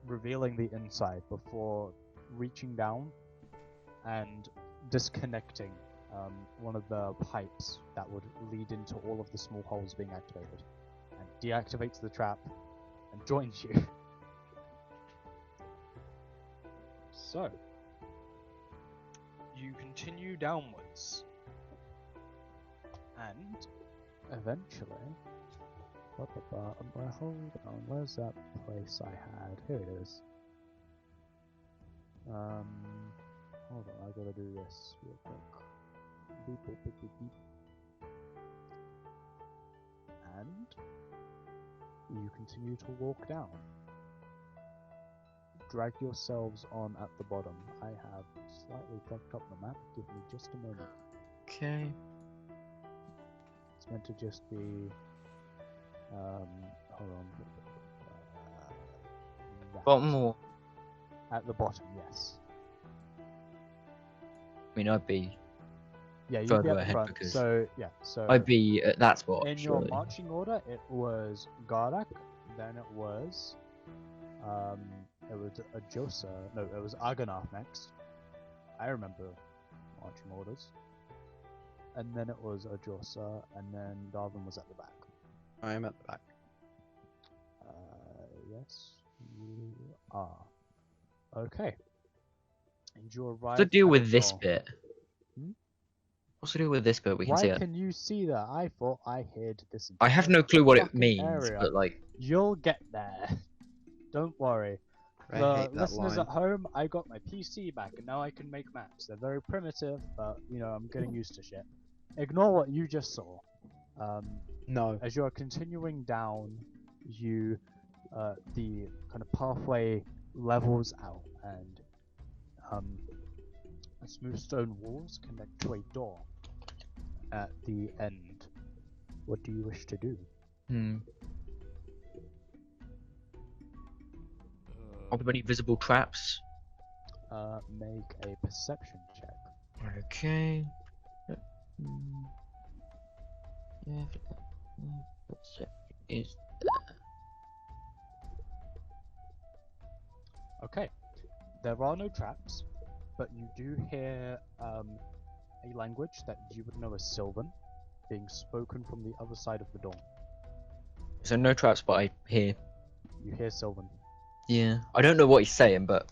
revealing the inside before reaching down and disconnecting one of the pipes that would lead into all of the small holes being activated, and deactivates the trap and joins you. So, you continue downwards, and eventually, hold on, where's that place I had? Here it is. Hold on, I gotta do this real quick. Beep, boop, beep, beep, beep. And you continue to walk down. Drag yourselves on at the bottom. I have slightly fucked up the map. Give me just a moment. Okay. It's meant to just be. Hold on. That. Bottom or? At the bottom, yes. I mean, I'd be. Yeah, you'd Further be at the ahead front. because So yeah, so I'd be at that spot. in surely. your marching order, it was Gardak, then it was Ajosa. No, it was Aganath next. I remember marching orders. And then it was Ajosa, and then Darwin was at the back. I am at the back. Yes, you are. Okay. And you arrive. What's the deal at with this your- bit? Hmm? What's the deal with this bit? We can Why see it. can you see that? I thought I hid this. I have no entire clue what it fucking means, area. but like, You'll get there. Don't worry. I The hate that listeners line. at home, I got my PC back and now I can make maps. They're very primitive, but you know, I'm getting used to shit. Ignore what you just saw. No. As you're continuing down, the kind of pathway levels out and smooth stone walls connect to a door at the end. What do you wish to do? Are there any visible traps? Make a perception check. Okay. Yeah. Perception is Okay. There are no traps, but you do hear a language that you would know as Sylvan being spoken from the other side of the door. so no traps, but I hear. You hear Sylvan. Yeah. I don't know what he's saying, but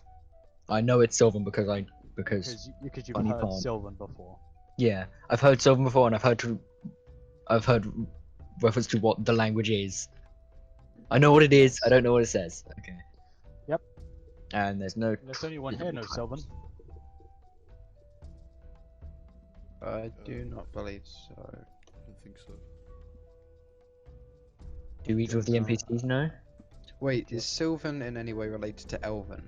I know it's Sylvan because Because you've Funny heard part. Sylvan before. yeah, I've heard Sylvan before, and I've heard reference to what the language is. I know what it is. I don't know what it says. Okay. Yep. And there's no. There's only one here, no traps. Sylvan. I do not believe so. I don't think so. Do either of the NPCs know? Wait, is Sylvan in any way related to Elven?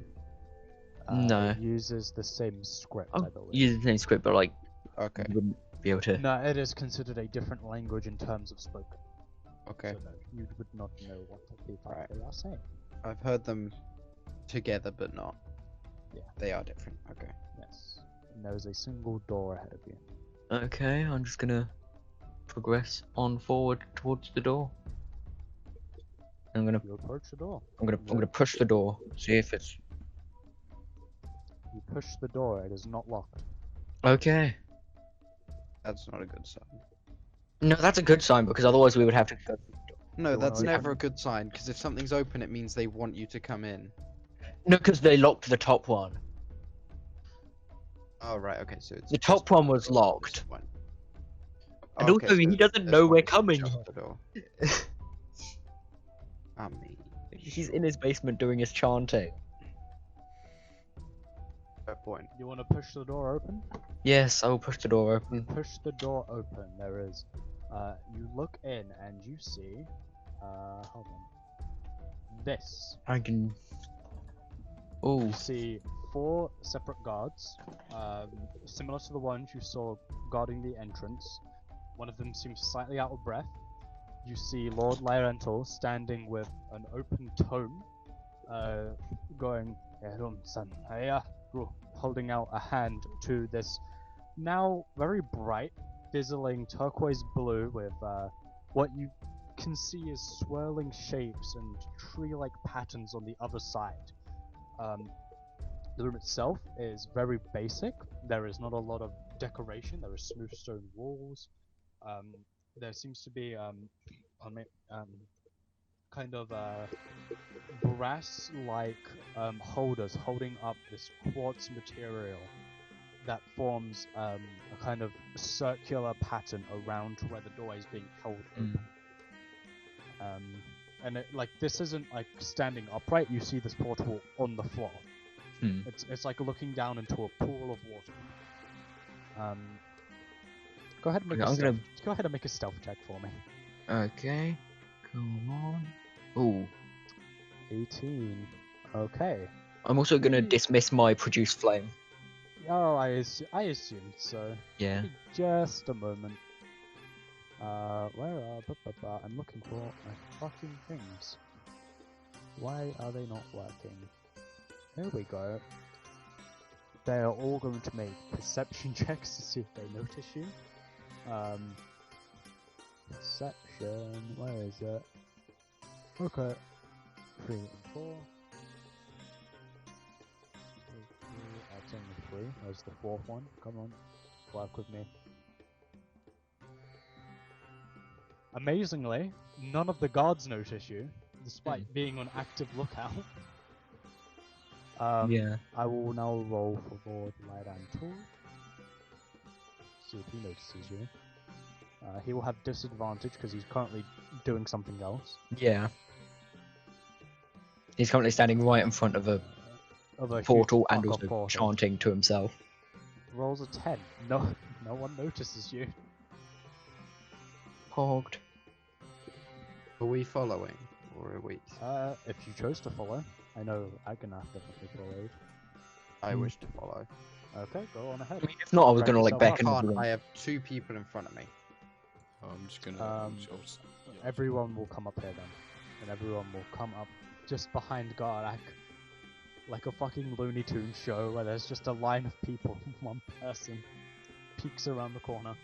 No. It uses the same script, I Oh, believe. use the same script, but like Okay, you wouldn't be able to. No, it is considered a different language in terms of spoken. okay. So no, you would not know what the fuck Right. they are saying. I've heard them together, but not. Yeah. They are different. Okay. Yes. And there's a single door ahead of you. Okay, I'm just gonna progress on forward towards the door. I'm gonna You approach the door. I'm gonna push the door. See if it's You push the door, it is not locked. okay. That's not a good sign. No, that's a good sign because otherwise we would have to go. No, You that's wanna- never a good sign, because if something's open, it means they want you to come in. No, because they locked the top one. Oh, right, okay, so it's The top one was locked. this one. And Okay, also, so he doesn't this know one we're is coming. shut the door. I mean, He's in his basement doing his chanting. fair point. You want to push the door open? Yes, I will push the door open. Push the door open. There is. You look in and you see. Hold on. This. I can. Oh, You see 4 separate guards, similar to the ones you saw guarding the entrance. One of them seems slightly out of breath. You see Lord Lyrantel standing with an open tome, going, "San, holding out a hand to this now very bright, fizzling turquoise blue with what you can see as swirling shapes and tree-like patterns on the other side. The room itself is very basic. There is not a lot of decoration. There are smooth stone walls. There seems to be kind of brass-like holders holding up this quartz material that forms a kind of circular pattern around where the door is being held open. And this isn't like standing upright. You see this portal on the floor. It's like looking down into a pool of water. Go ahead and make Go ahead and make a stealth check for me. okay. Come on. Oh, 18. Okay. I'm also gonna dismiss my produce flame. Oh, I assumed so. Yeah. Give me just a moment. Where are... I'm looking for my fucking things. Why are they not working? There we go. They are all going to make perception checks to see if they notice you. Perception, where is it? Okay. 3 and 4. That's only 3. There's the 4th one. Come on. Work with me. Amazingly, none of the guards notice you, despite being on active lookout. Yeah. I will now roll for Lord Lyrantul. See if he notices you. He will have disadvantage because he's currently doing something else. Yeah. He's currently standing right in front of a Of a huge portal and fuck-off also portal. chanting to himself. Rolls a 10. No, no one notices you. Hogged. Are we following, or are we? If you chose to follow. I know Aganath definitely followed. I wish to follow. Okay, go on ahead. I mean, if not, I was Drag gonna like yourself beckon up. Can't. everyone. I have 2 people in front of me. I'm just gonna. Yeah. Everyone will come up here then. And everyone will come up just behind Garak. Like a fucking Looney Tunes show where there's just a line of people. One person peeks around the corner.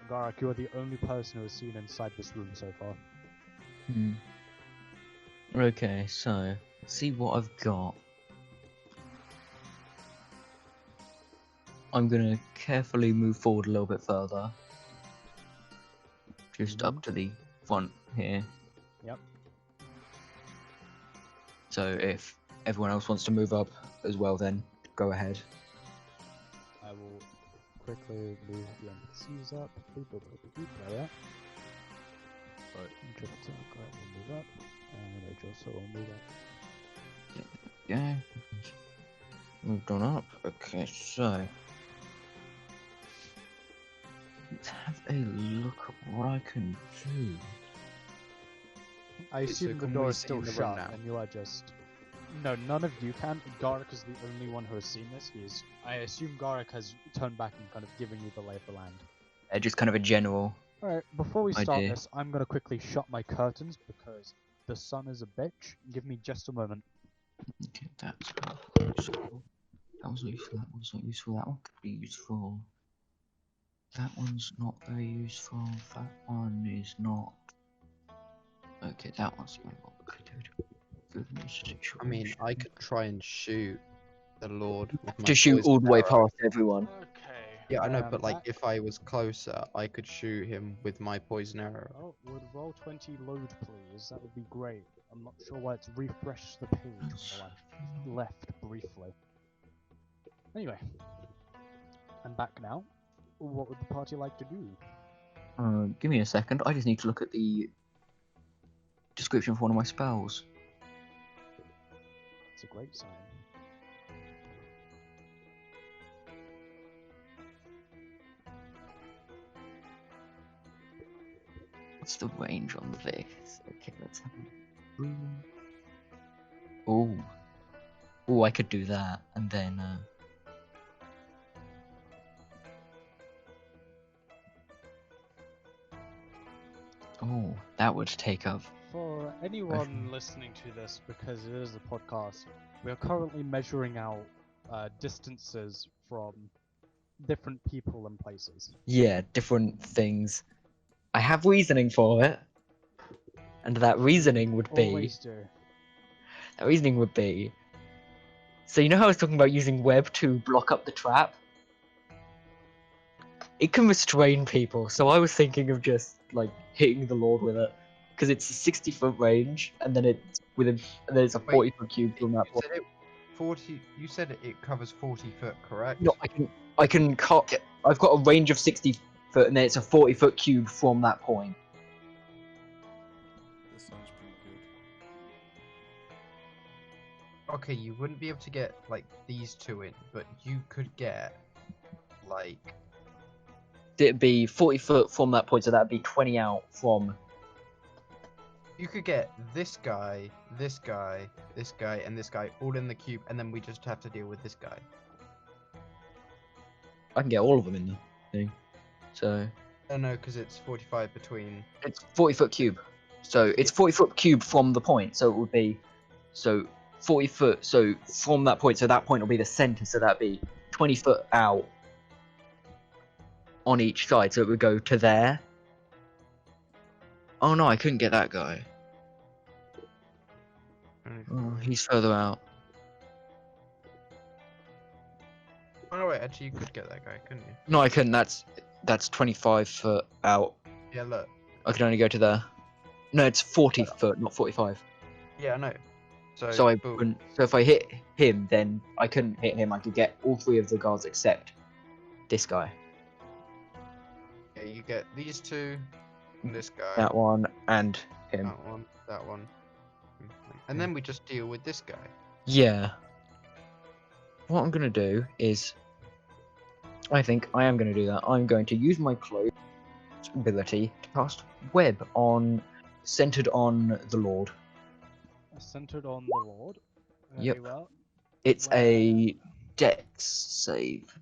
Garak, you're the only person who has seen inside this room so far. Okay, so see what I've got. I'm gonna carefully move forward a little bit further. Just up to the front here. Yep. So if everyone else wants to move up as well, then go ahead. I will quickly move the NPCs up. Boop, boop, boop, boop, boop, there we are. Right. Triple will move up. And Ajosa will move up. Yeah. Moved on up. Okay, so let's have a look at what I can do. I Okay, so assume the can door we is see still in the room shut, now? and you are just. No, none of you can. Garak is the only one who has seen this. I assume Garak has turned back and kind of given you the lay of the land. Just kind of a general. Alright, before we start idea. this, I'm gonna quickly shut my curtains because the sun is a bitch. Give me just a moment. Okay, that's useful. That was useful. That one's not useful. That one could be useful. That one's not very useful. That one is not. Okay, that one's not what we could do. Goodness, I mean, I could try and shoot the Lord with my to shoot poison all the way arrow. past everyone. Okay. Yeah, I know, but like if I was closer, I could shoot him with my poison arrow. Oh, would roll 20 load, please? That would be great. I'm not sure why it's refreshed the page while I left briefly. Anyway, I'm back now. What would the party like to do? Give me a second. I just need to look at the description for one of my spells. It's a great sign. What's the range on this? Okay, let's have a look. Oh. Oh, I could do that, and then oh, that would take up. For anyone listening to this, because it is a podcast, we are currently measuring out distances from different people and places. Yeah, different things. I have reasoning for it, and that reasoning would be. Always do. That reasoning would be. So you know how I was talking about using web to block up the trap? It can restrain people, so I was thinking of just like hitting the Lord with it, because it's a 60-foot range, and then it's within, and then it's a 40-foot cube from that You point. said it 40. You said it covers 40 foot, correct? No, I can cut. I've got a range of 60 foot, and then it's a 40-foot cube from that point. That sounds pretty good. Okay, you wouldn't be able to get like these 2 in, but you could get like. It'd be 40 foot from that point, so that'd be 20 out from. You could get this guy, this guy, this guy, and this guy all in the cube, and then we just have to deal with this guy. I can get all of them in the thing. So No, because it's 45 between. it's 40-foot cube. So it's 40-foot cube from the point. So it would be 40 foot. So from that point, so that point will be the center. So that'd be 20 foot out on each side. So it would go to there. Oh no, I couldn't get that guy. Oh, he's further out. Oh no, wait, actually, you could get that guy, couldn't you? No, I couldn't. That's 25 foot out. Yeah, look. I could only go to there. No, it's 40 foot, not 45. Yeah, I know. So I boom. couldn't. So if I hit him, then I couldn't hit him. I could get all 3 of the guards except this guy. Yeah, you get these 2, and this guy. That one and him. That one, that one. And then we just deal with this guy. Yeah. What I'm gonna do is, I think I am gonna do that. I'm going to use my clothes ability to cast web centered on the Lord. Centered on the Lord. Very Yep. well. It's Where- a Dex save,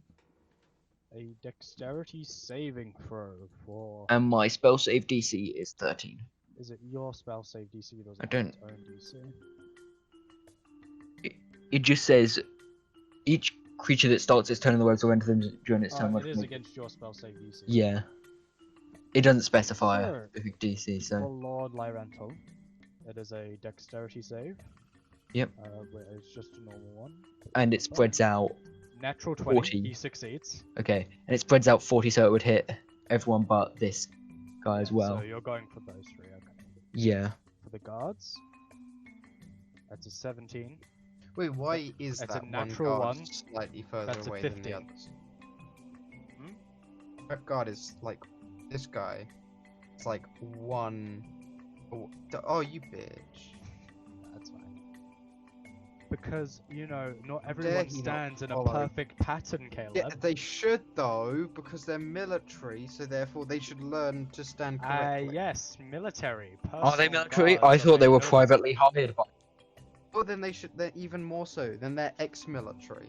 A dexterity saving throw for. and my spell save DC is 13. Is it your spell save DC? Or does it I have don't- its own DC? It just says each creature that starts its turn in the web will enter them during its turn. It is against your spell save DC. Yeah. It doesn't specify Sure. a specific DC, For so Lord Lyrantel, it is a dexterity save. Yep. Where it's just a normal one. and it spreads out. Natural 20. 40. He succeeds. Okay, and it spreads out 40, so it would hit everyone but this guy as well. So you're going for those three. Okay. Yeah. For the guards, that's a 17. Wait, why is That's that a one natural guard one. slightly further That's a away than the 15. others? Hmm? That guard is like this guy. It's like one. Oh, you bitch! That's fine. Because, you know, not dare everyone he not stands in a follow? perfect pattern, Caleb. Yeah, they should though, because they're military, so therefore they should learn to stand correctly. Yes, military. Are they personal military? guards I are thought they made were military. privately hired by. Well, then they're even more so. Then they're ex-military.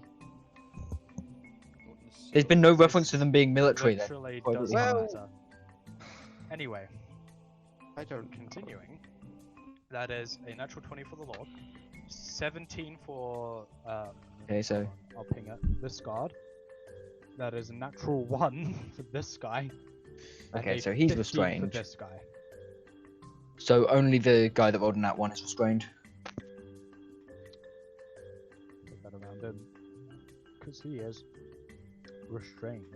There's been no reference to them being military then. Literally Privately doesn't hired. matter. Anyway, I don't know. continuing. That is a natural 20 for the Lord. 17 for Okay, so I'll ping it. This guard. That is a natural 1 for this guy. and Okay, a so he's 15 restrained. For this guy. so only the guy that rolled in that one is restrained. Put that around him. Because he is restrained.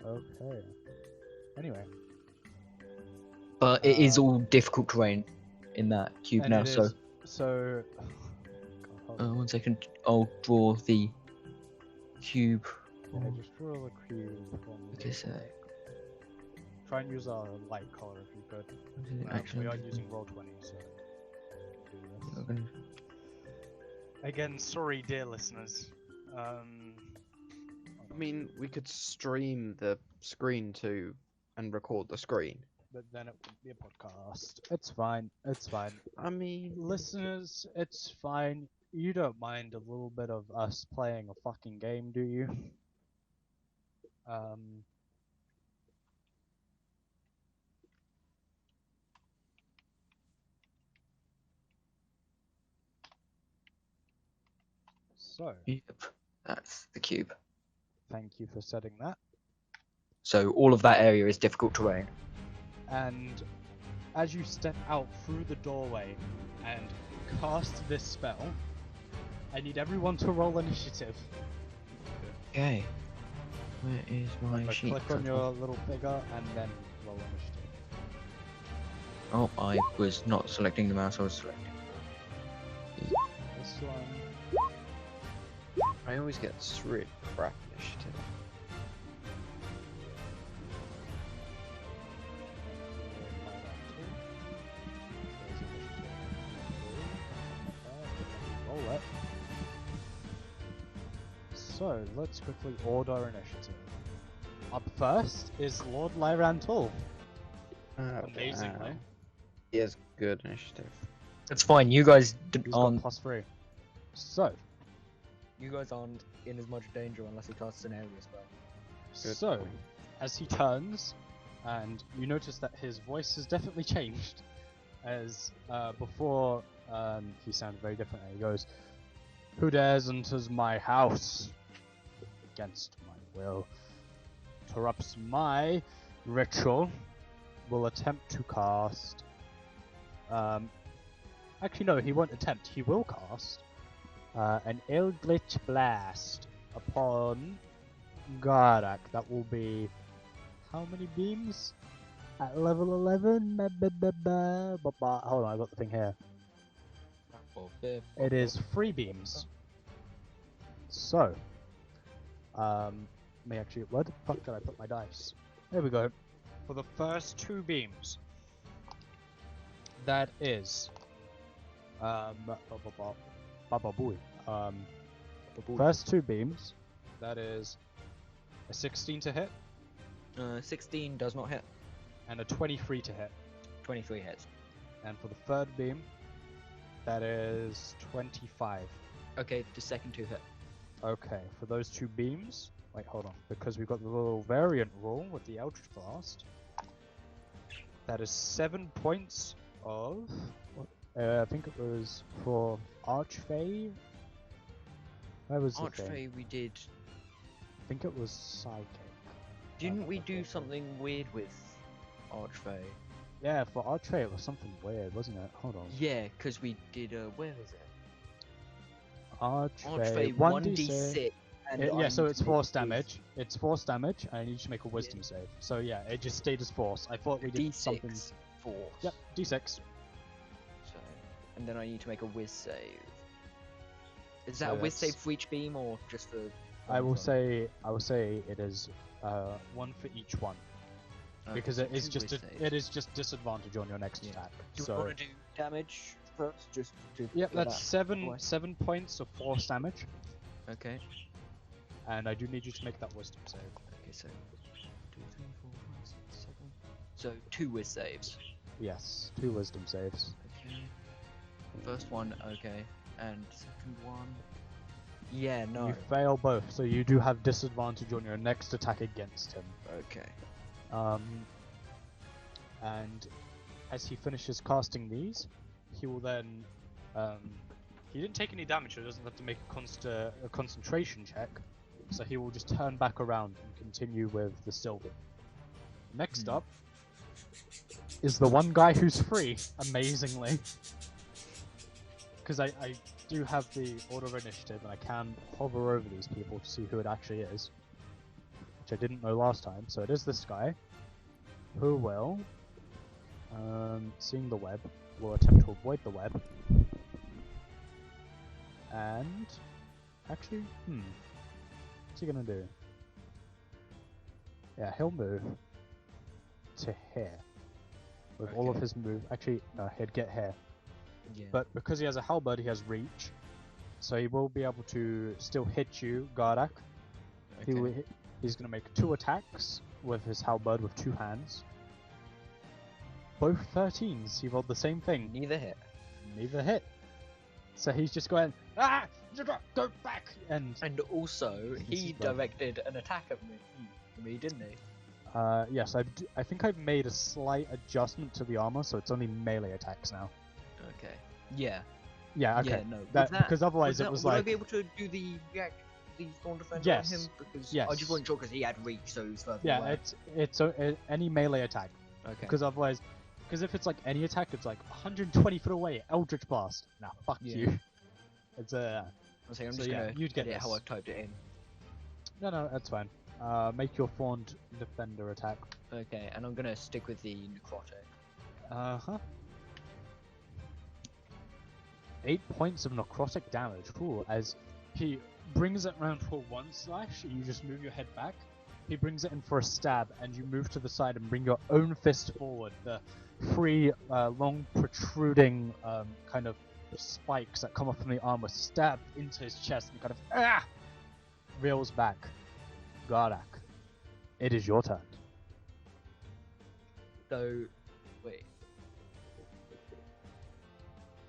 Okay. Anyway. But it is all difficult terrain in that cube and now, it so is- So. God, hold on. 1 second. I'll draw the cube. Yeah, just draw a cube from What is it? Try and use our light color if you could. What is it We actually? are using roll 20, so. do this. I'm gonna- Again, sorry, dear listeners. I mean, we could stream the screen too and record the screen. But then it would be a podcast. It's fine. It's fine. I mean, Listeners, it's fine. You don't mind a little bit of us playing a fucking game, do you? So, Yep, that's the cube. thank you for setting that. So all of that area is difficult terrain. And as you step out through the doorway and cast this spell, I need everyone to roll initiative. Okay. Where is my So sheet? click on your little figure and then roll initiative. Oh, I was not selecting the mouse, I was selecting. This one. I always get really crap initiative. Roll it. So let's quickly order initiative. Up first is Lord Lyrantul. Amazingly. He has good initiative. That's fine, you guys He's got aren't. +3. So, You guys aren't in as much danger unless he casts an area spell. Good so point. as he turns, and you notice that his voice has definitely changed. As before, he sounded very different. He goes, "Who dares enters my house against my will, interrupts my ritual, will attempt to cast." Actually, no, he won't attempt. He will cast an Eldritch Blast upon Gardak. That will be how many beams? At level 11? Hold on, I got the thing here. It is 3 beams. So, me actually, where the fuck did I put my dice? There we go. For the first 2 beams, that is Baba Booey. First two beams, that is a 16 to hit 16 does not hit. and a 23 to hit. 23 hits. And for the third beam, that is 25. Okay, the second two hit. Okay, for those two beams, wait, hold on, because we've got the little variant rule with the Eldritch Blast. That is 7 points of, I think it was for Archfey. Where was the thing? Archfey we did. I think it was Psychic. Didn't we Okay, do okay. something weird with Archfey? Yeah, for Archfey it was something weird, wasn't it? Hold on. Yeah, because we did, where is it? Archfey, Archfey 1d6. 1d6. And Yeah, I so need it's to make force a damage. It's force damage, and I need to make a wisdom save. So yeah, it just stayed as force. I thought we did D6 something. force. Yep, d6. So, and then I need to make a whiz save. Is So that a whiz that's- save for each beam or just for? I will one? say it is one for each one Okay, because so it is two just whiz saves. it is just disadvantage on your next Yeah. attack. Do we So want to do damage first, just to? yep, get that's that seven away? 7 points of force damage, Okay. and I do need you to make that wisdom save. Okay, so 2, 3, 4, 5, 6, 7. So 2 whiz saves. Yes, 2 wisdom saves. Okay. First one, okay, and second one. Yeah, no. You fail both, so you do have disadvantage on your next attack against him. Okay. And as he finishes casting these, he will then. He didn't take any damage, so he doesn't have to make a concentration check. So he will just turn back around and continue with the silver. Next up is the one guy who's free, amazingly. Because I do have the order of initiative, and I can hover over these people to see who it actually is. Which I didn't know last time, so it is this guy. Who will, seeing the web, will attempt to avoid the web. And, actually, what's he gonna do? Yeah, he'll move to here. With all of Okay. his move, actually, no, he'd get here. Yeah. But because he has a halberd, he has reach. So he will be able to still hit you, Gardak. Okay. He's going to make 2 attacks with his halberd with 2 hands. Both 13s. He rolled the same thing. Neither hit. Neither hit. So he's just going, ah, go back, and And also, This he is bad. directed an attack at me, didn't he? yes, I think I've made a slight adjustment to the armor, so it's only melee attacks now. Okay. Yeah. Yeah, okay. Yeah, no. Because otherwise it was would I like, be able to do the Thorn Defender Yes. on him? Because I Yes. just wasn't sure because he had reach, so he was further yeah, away. it's any melee attack. Okay. Because otherwise, because if it's like any attack, it's like 120 foot away, Eldritch Blast. Nah, fuck Yeah. you. It's a I'm saying, I'm so just yeah, gonna you'd get edit how this. I've typed it in. no, that's fine. Make your Thorn Defender attack. Okay, and I'm gonna stick with the necrotic. Uh-huh. 8 points of necrotic damage. Cool. As he brings it round for 1 slash, you just move your head back. He brings it in for a stab, and you move to the side and bring your own fist forward. The 3 long protruding kind of spikes that come up from the armor stab into his chest and kind of reels back. Gardak, it is your turn. So, wait.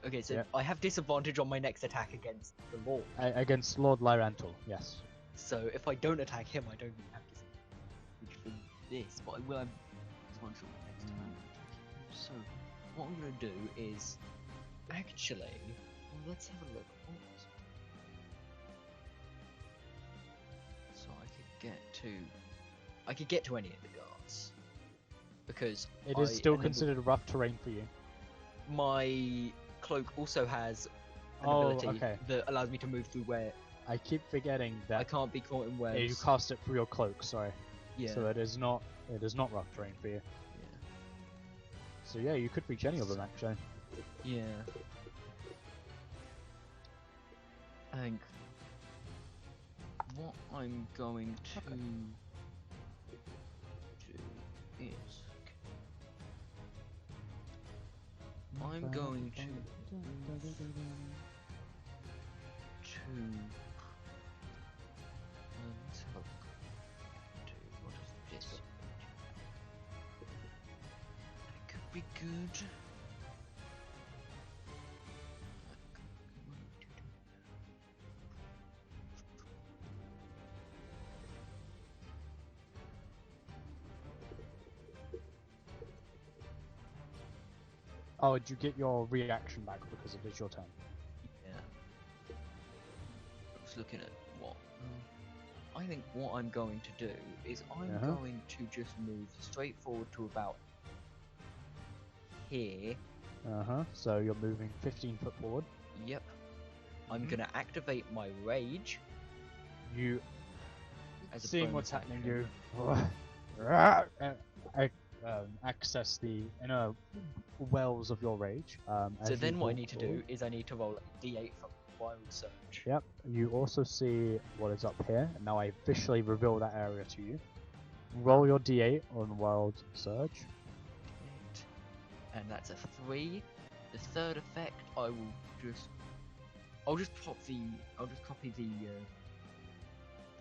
Okay, so Yeah. I have disadvantage on my next attack against the Lord. Against Lord Lyrantul, yes. So if I don't attack him, I don't have disadvantage for this, but I will have disadvantage on my next time. So what I'm gonna do is actually, well, let's have a look. So I could get to any of the guards because It is I still enabled- considered rough terrain for you. My cloak also has an Oh, ability okay. that allows me to move through where I keep forgetting I that can't be caught in webs. you cast it through your cloak, sorry. Yeah. So it is not rough terrain for you. Yeah. So yeah, you could reach any of them actually. Yeah. I think what I'm going to do is I'm going to let's have a look. What is this? That could be good. Oh, did you get your reaction back because it is your turn? Yeah. I was looking at what. I think what I'm going to do is I'm going to just move straight forward to about here. So you're moving 15 foot forward. Yep. I'm gonna activate my rage. You As a seeing what's bonus happening, action. you access the inner wells of your rage. So as then you what I walk need to forward. do is I need to roll a d8 for wild search. Yep. You also see what is up here. Now I officially reveal that area to you. Roll your d8 on wild search. And that's a 3. The third effect, I'll just copy the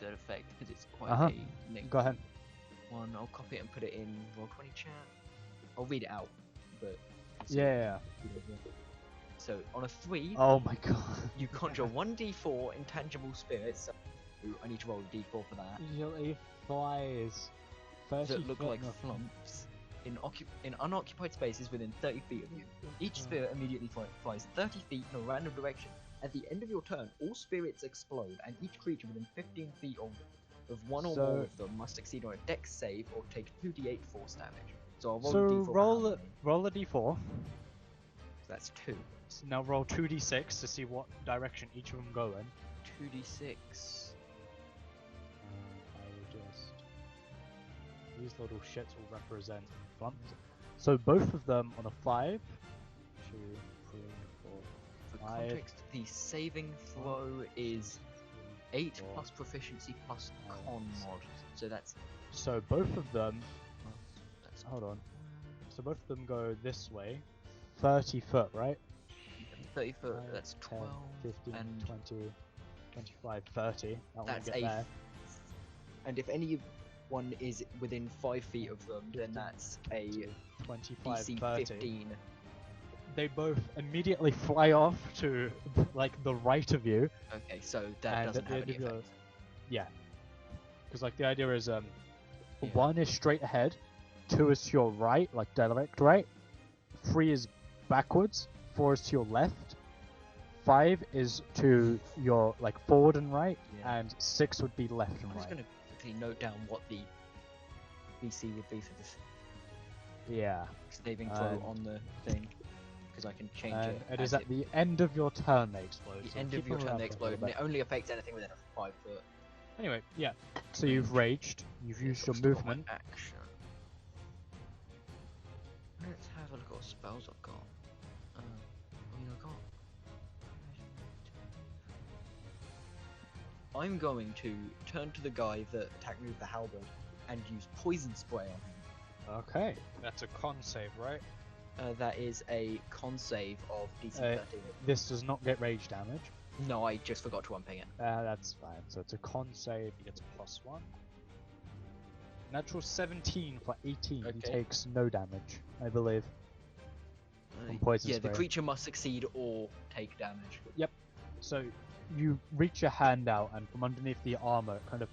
third effect because it's quite a lengthy Go ahead. one. I'll copy it and put it in Roll20 chat. I'll read it out, but Yeah. So on a 3, Oh my god. you conjure 1d4 intangible spirits. So I need to roll a d4 for that. Usually flies 30 That look foot like in a- flumps in unoccupied spaces within 30 feet of you. Each spirit immediately flies 30 feet in a random direction. At the end of your turn, all spirits explode, and each creature within 15 feet of one or more of them must succeed on a dex save or take 2d8 force damage. So I'll roll a d4 for how many. roll a d4. So that's 2. So now roll 2d6 to see what direction each of them go in. 2d6. I will just... These little shits will represent flumps. So both of them on a 5. 2, 3, 4, For 5. context, the saving throw is 8 4, plus proficiency plus 5, con 6. mod. So that's So both of them... that's Hold on. So both of them go this way. 30 foot, right? 30 foot. 5, That's 10, 12 15, and 20, 25, 30. That won't that's get a. there. And if anyone is within 5 feet of them, then that's a 25, DC 30. 15. They both immediately fly off to like the right of you. Okay, so that And doesn't at the have end any of your- effect. Yeah. Because like the idea is Yeah. 1 is straight ahead, 2 is to your right, like direct right, 3 is backwards, 4 is to your left, 5 is to your like forward and right, Yeah. and 6 would be left and I'm just right. gonna quickly note down what the DC would be for this Yeah. saving throw And- on the thing, because I can change And it. it is as at the end of your turn they explode. the so end keep of your them turn around they for a little explode, and bit. it only affects anything within a 5 foot. Anyway, yeah. So you've raged, you've used your Still got my movement. action. Let's have a look at what spells I've got. I've got. I'm going to turn to the guy that attacked me with the halberd and use poison spray on him. Okay. That's a con save, right? That is a con save of DC Uh, 13. This does not get rage damage. No, I just forgot to unping it. That's fine. So it's a con save, he gets a +1. Natural 17 for 18. He Okay. takes no damage, I believe. From poison Yeah, spray. the creature must succeed or take damage. So you reach your hand out, and from underneath the armor, it kind of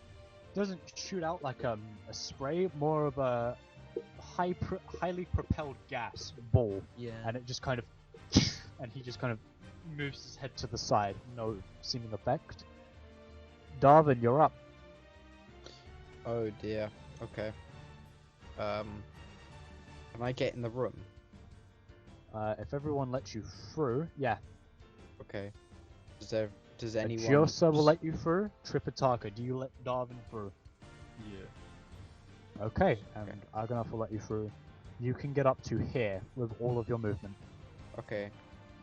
doesn't shoot out like a spray, more of a highly propelled gas ball, Yeah. and it just kind of, and he just kind of moves his head to the side, no seeming effect. Darwin, you're up. Oh dear. Okay. Can I get in the room? If everyone lets you through, yeah. Okay. Does anyone? Josa will let you through. Tripitaka, do you let Darwin through? Yeah. Okay, and Argonath will let you through. You can get up to here with all of your movement. Okay.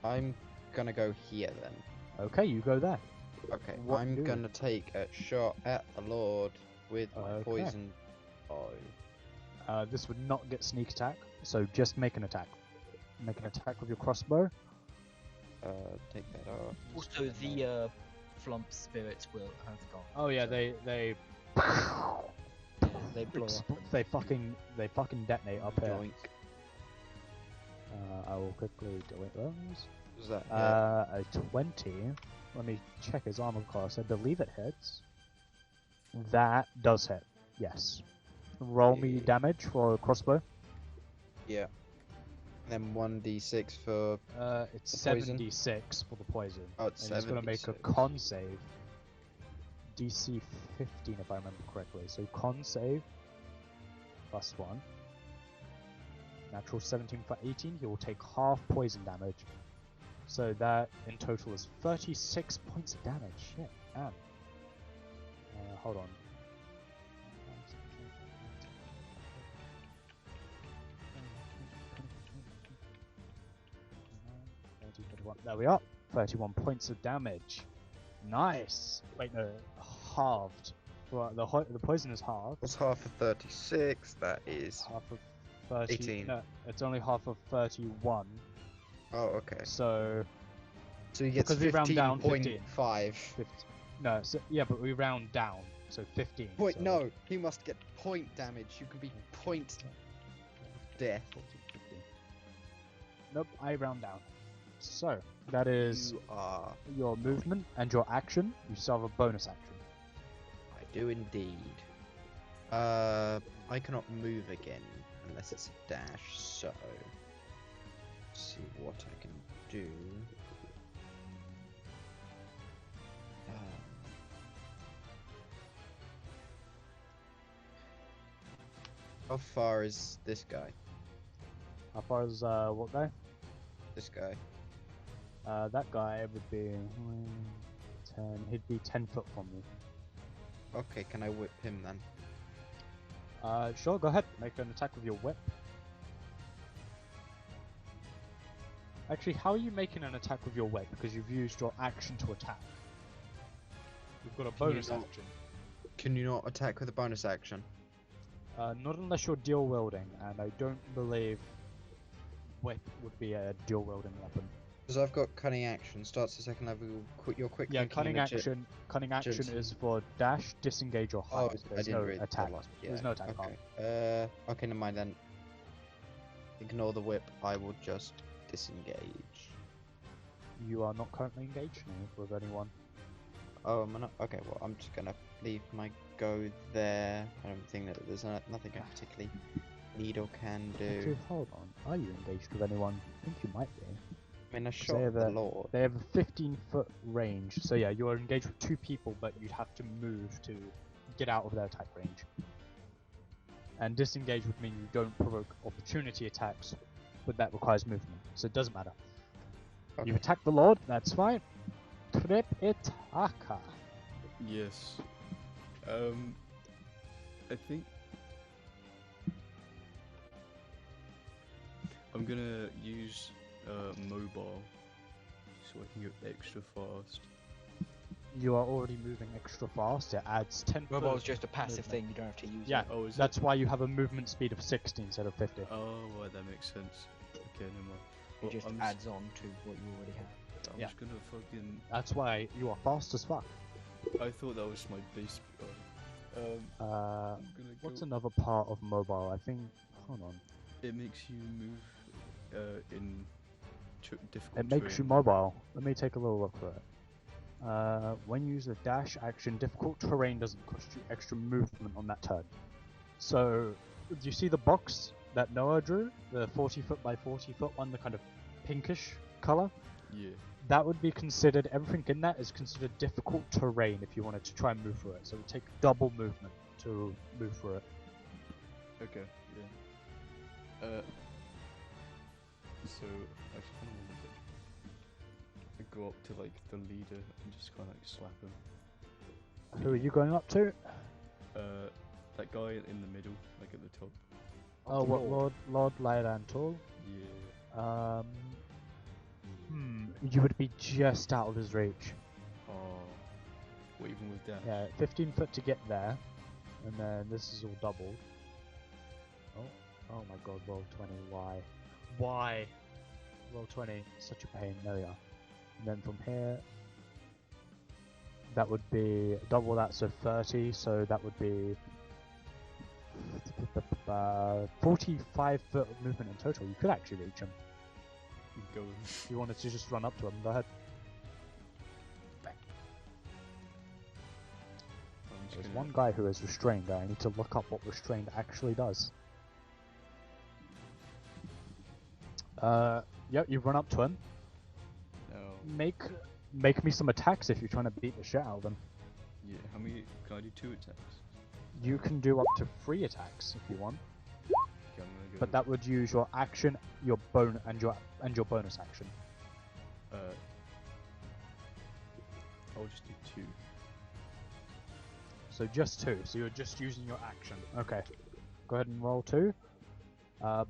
I'm gonna go here then. Okay, you go there. Okay. What I'm do? gonna take a shot at the Lord with my Okay. poison bow. This would not get sneak attack, so just make an attack. Make an attack with your crossbow. Take that off. Also, the flump spirits will have gone. Oh yeah, so they they blow up. they fucking detonate up here. Doink. I will quickly delete those. Was that A 20. Let me check his armor class. I believe it hits. That does hit. Yes. Roll me Yeah. damage for a crossbow. Yeah. Then 1d6 for. It's The poison? 7d6 for the poison. Oh, it's And he's gonna make a 7d6. con save. DC 15 if I remember correctly. So con save +1. Natural 17 for 18. He will take half poison damage. So that in total is 36 points of damage. Shit, damn. Hold on. There we are. 31 points of damage. Nice. Wait, no, halved. Well, the poison is halved. What's half of 36? That is. Half of 30. 18. No, it's only half of 31. Oh, okay. So So he gets because we round down 15.5. 50. No, so, yeah, but we round down, so 15. Point. so No, he must get point damage. You can be point death. 14, 15. Nope, I round down. So that is You are. your movement and your action. You still have a bonus action. I do indeed. I cannot move again unless it's a dash. So, let's see what I can do. How far is this guy? How far is what guy? This guy. That guy would be 10. He'd be 10 foot from me. Okay, can I whip him then? Sure. Go ahead. Make an attack with your whip. Actually, how are you making an attack with your whip? Because you've used your action to attack. You've got a Can you bonus not- action. Can you not attack with a bonus action? Not unless you're dual wielding, and I don't believe whip would be a dual wielding weapon. Because I've got cunning action. Starts the second level. Your quick Yeah, thinking cunning and action. Cunning action agility. is for dash, disengage, or Oh, hide. I There's didn't no read the attack. last. Yeah, There's no attack. okay. Okay, never mind then. Ignore the whip. I will just disengage. You are not currently engaged with anyone. Oh, am I not? Okay, well, I'm just gonna leave my go there. I don't think that there's nothing I particularly need or can Actually, do. hold on. Are you engaged with anyone? I think you might be. I mean, I they shot have the a- Lord. They have a 15-foot range, so yeah, you are engaged with 2 people, but you'd have to move to get out of their attack range. And disengage would mean you don't provoke opportunity attacks, but that requires movement, so it doesn't matter. Okay. You attack the Lord, that's fine. Tripitaka. Yes. I think I'm gonna use mobile so I can go extra fast. You are already moving extra fast, it adds 10 Mobile foot is just a passive movement. thing, you don't have to use Yeah, it. Oh, is that's why you have a movement speed of 60 instead of 50. Oh, right, that makes sense. Okay, never mind. It Well, just I'm adds on to what you already have. I'm yeah. just gonna fucking. That's why you are fast as fuck. I thought that was my base. I'm gonna What's go. another part of mobile? I think. Hold on. It makes you move in difficult. It makes you terrain. mobile. Let me take a little look for it. When you use the dash action, difficult terrain doesn't cost you extra movement on that turn. So, do you see the box that Noah drew? The 40 foot by 40 foot one, the kind of pinkish color? Yeah. That would be considered, everything in that is considered difficult terrain if you wanted to try and move through it. So it would take double movement to move through it. Okay. Yeah. So I just kind of wanted to go up to like the leader and just kind of like slap him. Who are you going up to? That guy in the middle, like at the top. Oh, what, Lord Lyrantor? Yeah. You would be just out of his reach. Oh. What, even with dash? Yeah, 15 foot to get there, and then this is all doubled. Oh my god, roll 20, why? Why? roll 20, such a pain, there we are. And then from here, that would be double that, so 30, so that would be 45 foot of movement in total. You could actually reach him. Go. If you wanted to just run up to him, go ahead. I'm just There's gonna- one guy who is restrained. I need to look up what restrained actually does. Yep, you run up to him. No. Make me some attacks if you're trying to beat the shit out of him. Yeah. How many? Can I do 2 attacks? You can do up to 3 attacks if you want, Okay, I'm gonna go. but that would use your action, your your bonus action. I'll just do 2. So just 2. So you're just using your action. Okay. Go ahead and roll 2.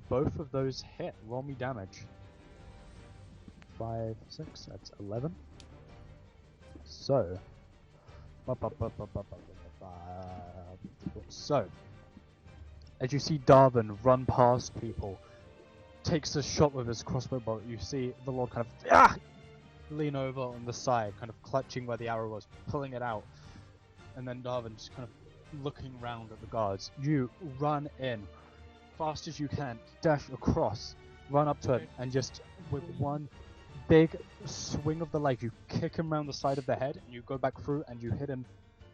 Both of those hit. Roll me damage. 5, 6. That's 11. So. So. As you see Darwin run past people, takes a shot with his crossbow bolt. You see the Lord kind of lean over on the side, kind of clutching where the arrow was, pulling it out. And then Darwin just kind of looking around at the guards. You run in, fast as you can, dash across, run up to it, and just with one big swing of the leg, you kick him round the side of the head, and you go back through, and you hit him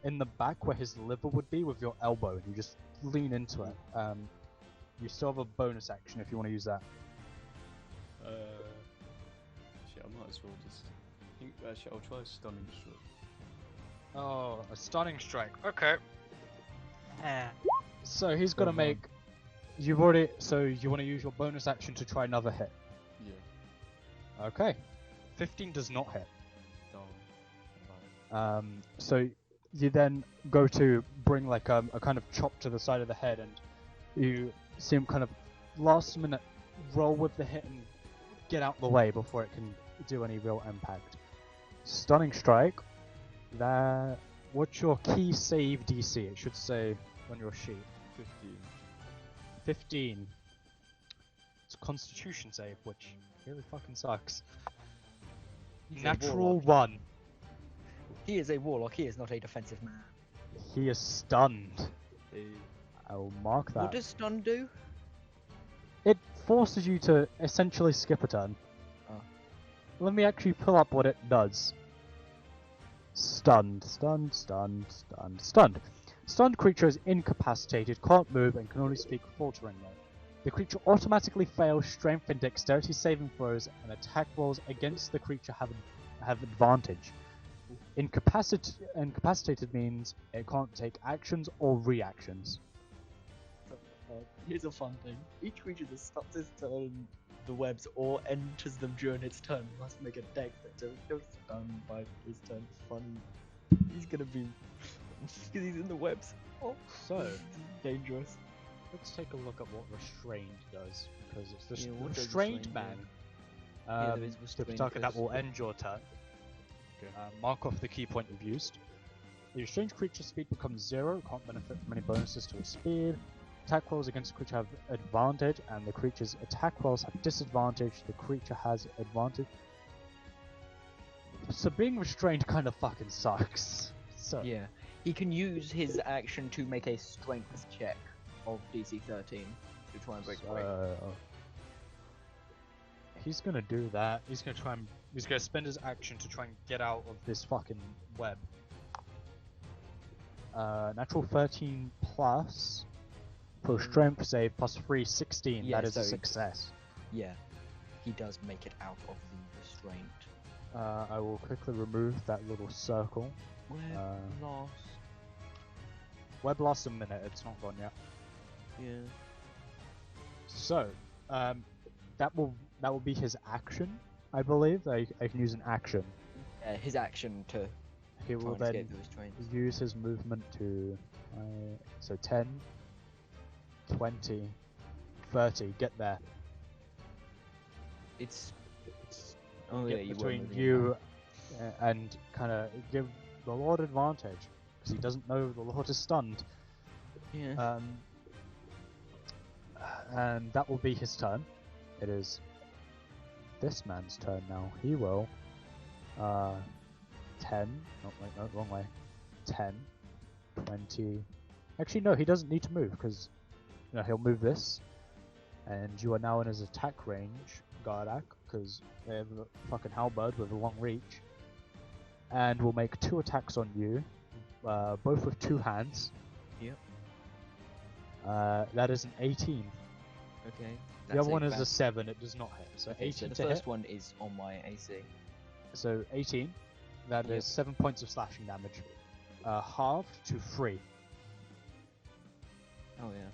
in the back where his liver would be with your elbow, and you just lean into it. You still have a bonus action if you want to use that. Shit, I might as well just. Actually, I'll try a stunning strike. Oh, a stunning strike. Okay. So he's gonna make. You've already. So you want to use your bonus action to try another hit. Yeah. Okay. 15 does not hit. Darn. So you then go to bring like a kind of chop to the side of the head, and you see him kind of last minute roll with the hit and get out the way before it can do any real impact. Stunning strike. That. What's your key save DC? It should say on your sheet. 15. 15. It's a Constitution save, which really fucking sucks. He's a Natural warlock. 1. He is a warlock, he is not a defensive man. He is stunned. Hey. I will mark that. What does stun do? It forces you to essentially skip a turn. Oh. Let me actually pull up what it does. Stunned, stunned, stunned, stunned, stunned. Stunned creature is incapacitated, can't move, and can only speak falteringly. The creature automatically fails strength and dexterity saving throws, and attack rolls against the creature have advantage. Incapacitated means it can't take actions or reactions. Here's a fun thing. Each creature that stops its turn in the webs or enters them during its turn must make a dex that goes stunned by his turn. Funny. He's gonna be... because he's in the webs. Oh, So, this is dangerous. let's take a look at what restrained does, because it's the Yeah, what does restrained restrained man. do? Yeah, there is So restrained Pitaka, that curse. will end your turn. Okay. Mark off the key point you've used. The restrained creature's speed becomes 0, can't benefit from any bonuses to its speed. Attack rolls against the creature have advantage, and the creature's attack rolls have disadvantage. The creature has advantage. So being restrained kind of fucking sucks. So Yeah. He can use his action to make a strength check of DC 13 to try and break free. He's gonna do that. He's gonna spend his action to try and get out of this fucking web. Natural 13 plus for strength save plus 3, 16. Yeah, that is a so- success. Yeah. He does make it out of the restraint. I will quickly remove that little circle. Web loss. Web lasts a minute. It's not gone yet. Yeah. So, that will be his action, I believe. I can use an action. His action to He try will and then escape the restraints. use his movement to so 10, 20, 30. Get there. It's... Oh Get yeah, you between were moving you and kind of give the Lord advantage because he doesn't know the Lord is stunned. around. Yeah. And that will be his turn. It is this man's turn now. He will 10. Oh, wait, no, wrong way. 10, 20. Actually, no, he doesn't need to move because he'll move this, and you are now in his attack range, Gardak, because they have a fucking halberd with a long reach, and will make 2 attacks on you, both with 2 hands. Yep. That is an 18. Okay. The other one is a 7. It does not hit. So Okay, 18 so the to first hit. one is on my AC. So 18. That Yep. is 7 points of slashing damage. Halved to 3. Oh yeah.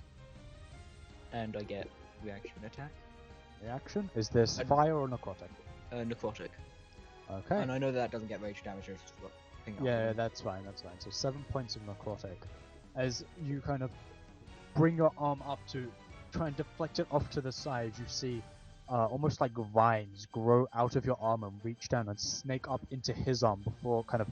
And I get reaction attack. Reaction. Is this And- fire or necrotic? Necrotic. Okay. And I know that doesn't get rage damage. I just forgot. I think Yeah, that's fine, that's fine. So 7 points of necrotic. As you kind of bring your arm up to try and deflect it off to the side, you see almost like vines grow out of your arm and reach down and snake up into his arm before kind of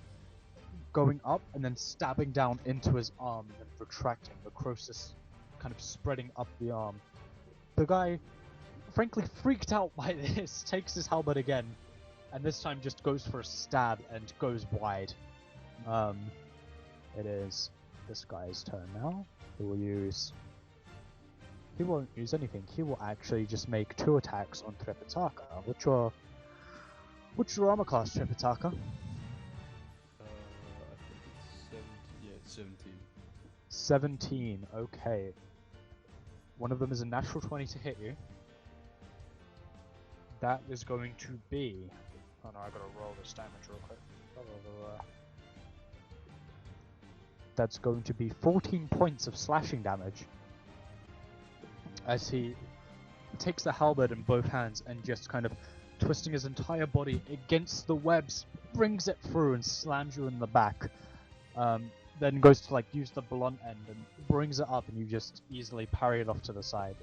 going up and then stabbing down into his arm and then retracting, the crosis kind of spreading up the arm. The guy, frankly freaked out by this, takes his halberd again, and this time just goes for a stab and goes wide. It is this guy's turn now. He will use... He won't use anything. He will actually just make 2 attacks on Tripitaka. What's your armor class, Tripitaka? I think it's 17. Yeah, 17. 17. Okay. One of them is a natural 20 to hit you. That is going to be... Oh no, I gotta roll this damage real quick. Blah, blah, blah. That's going to be 14 points of slashing damage. As he takes the halberd in both hands and just kind of twisting his entire body against the webs, brings it through and slams you in the back. Then goes to use the blunt end and brings it up, and you just easily parry it off to the side.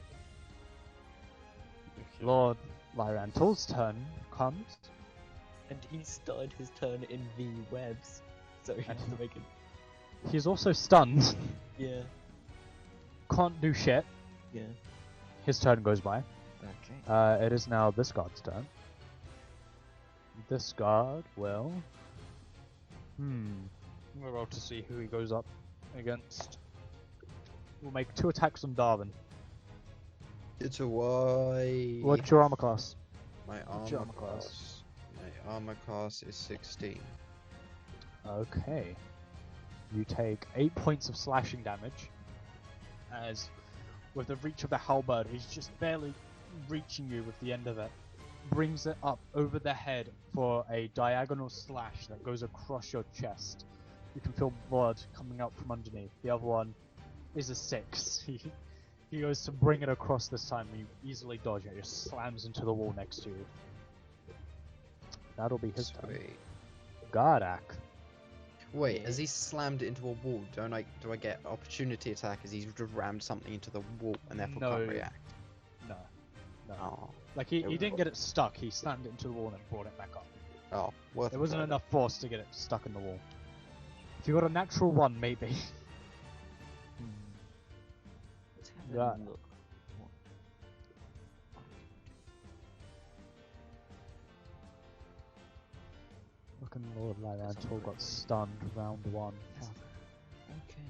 Okay. Lord Lyrantul's turn comes. And he started his turn in the webs, so he has to make it. He's also stunned. Yeah. Can't do shit. Yeah. His turn goes by. Okay. It is now this guard's turn. This guard will... We'll roll to see who he goes up against. We'll make 2 attacks on Darwin. It's a Y. What's your armor class? My What's your armor armor class? class. My armor class is 16. Okay. You take 8 points of slashing damage. As with the reach of the halberd, he's just barely reaching you with the end of it. Brings it up over the head for a diagonal slash that goes across your chest. You can feel blood coming out from underneath. The other one is a 6. He goes to bring it across this time, and you easily dodge it. It just slams into the wall next to you. That'll be his turn. Sweet. Gardak. Wait, as he slammed it into a wall, do I get opportunity attack as he's just rammed something into the wall and therefore No. can't react? No. No. Oh. He didn't get it stuck, he slammed it into the wall and then brought it back up. Oh, worth There a wasn't try. enough force to get it stuck in the wall. If you got a natural 1, maybe. Let's have a Yeah. look. Fucking Lord Lyrantul got stunned round 1. Fuck. Okay.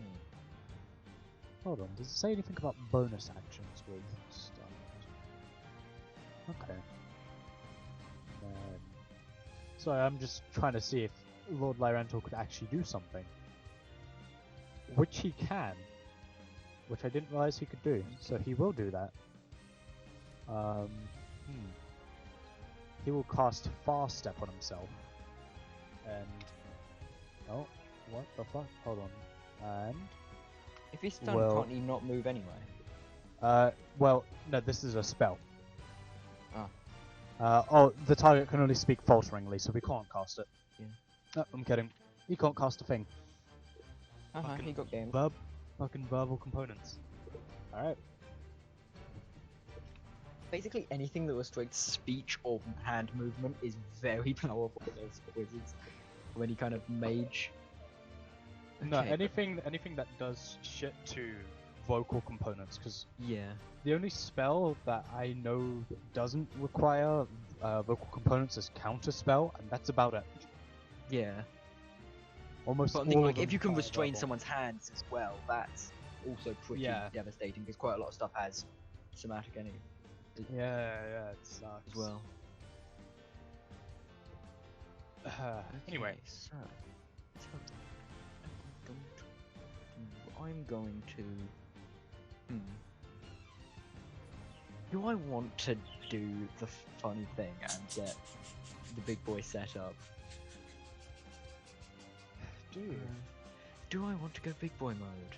Hold on, does it say anything about bonus actions with stunned? Okay. Sorry, I'm just trying to see if Lord Lyrantul could actually do something. Which he can. Which I didn't realize he could do, so he will do that. He will cast Fast Step on himself. And... Oh, what the fuck? Hold on. And... If he's stunned, Well- can't he not move anyway? Well, no, this is a spell. Ah. The target can only speak falteringly, so we can't cast it. Yeah. No, I'm kidding. He can't cast a thing. He got gamed. Fucking verbal components. Alright. Basically, anything that restricts speech or hand movement is very powerful against wizards. Or any kind of mage. No, Okay, anything that does shit to vocal components, because Yeah. the only spell that I know that doesn't require vocal components is counter spell, and that's about it. Yeah. Almost But I'm all thinking, of like, them if you can require restrain verbal. someone's hands as well, that's also pretty Yeah. devastating, because quite a lot of stuff has somatic energy Yeah, it sucks. as well. Anyway, Okay, so I'm going to. Do I want to do the funny thing and get the big boy set up? do you? Do I want to go big boy mode?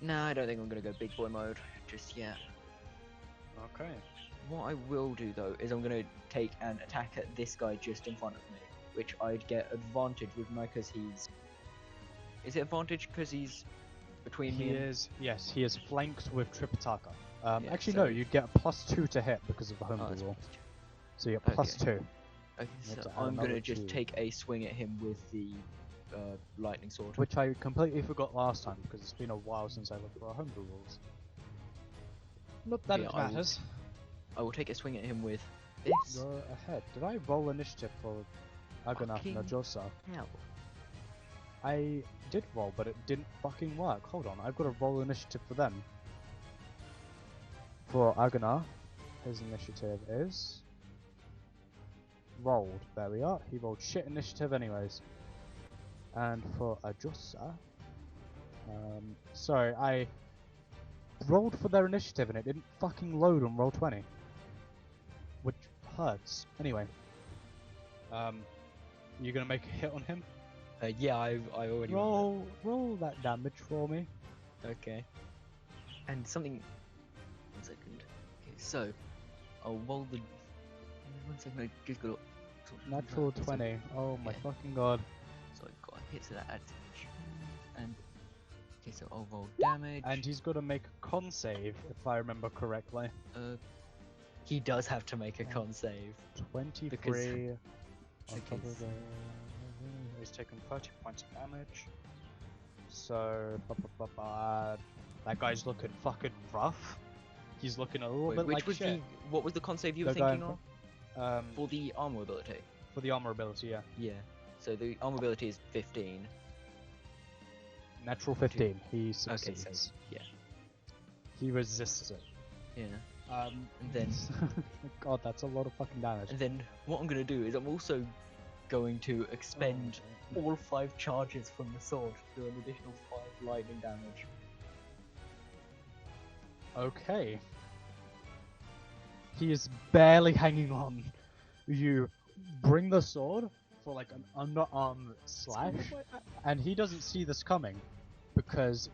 No, I don't think I'm gonna go big boy mode just yet. Okay. What I will do though is I'm gonna take an attack at this guy just in front of me, which I'd get advantage with because he's. Is it advantage because he's between He me and? is, yes, he is flanked with Tripitaka. Yeah, Actually, so- no, you'd get a +2 to hit because of the home Oh, it's rule. +2. So you get Okay. +2. Okay, You so have to add I'm another gonna just 2. take a swing at him with the lightning sword. Which I completely forgot last time because it's been a while since I looked for our homebrew rules. Not that Yeah, it I will- matters. I will take a swing at him with this. You're ahead. Did I roll initiative for Aganath Fucking Najosa? hell. I did roll, but it didn't fucking work. Hold on, I've got to roll initiative for them. For Agana, his initiative is rolled. There we are. He rolled shit initiative anyways. And for Ajosa, sorry, I rolled for their initiative and it didn't fucking load on roll 20, which hurts. Anyway, you gonna make a hit on him? Yeah, I already Roll that damage for me. Okay. And something. 1 second. Okay, so I'll roll the. 1 second. I just got. Natural 20. Oh my Okay. fucking god. So I got a hit, so that adds and. Okay, so I'll roll damage. And he's got to make a con save, if I remember correctly. He does have to make a con save. 23 on top Okay, of the... He's taken 30 points of damage. So... that guy's looking fucking rough. He's looking a little Wait, bit which like was shit. what was the con save you were The guy thinking in of? For the armor ability. for the armor ability, yeah. Yeah. So the armor ability is 15. Natural 15. He Okay, succeeds. so yeah. He resists it. Yeah. And then- God, that's a lot of fucking damage. And then what I'm gonna do is I'm also going to expend all 5 charges from the sword to do an additional 5 lightning damage. Okay. He is barely hanging on. You bring the sword for like an underarm slash, and he doesn't see this coming because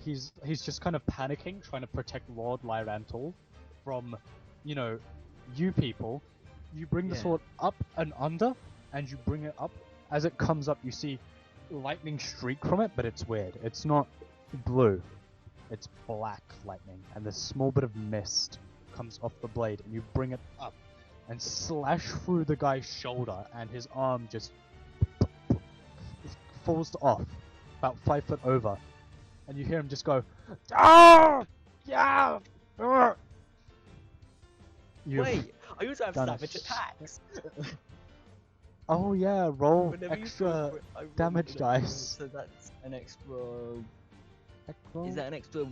he's just kind of panicking, trying to protect Lord Lyrantul from, you people. You bring the Yeah. sword up and under, and you bring it up. As it comes up, you see lightning streak from it, but it's weird. It's not blue. It's black lightning, and this small bit of mist comes off the blade, and you bring it up and slash through the guy's shoulder, and his arm just falls off about 5 foot over, and you hear him just go, "Ah! Yeah!" You've Wait, I also have done a savage attacks. Oh yeah, roll Whenever you extra go for it, I roll damage an extra, dice. So that's an extra. roll. Is that an extra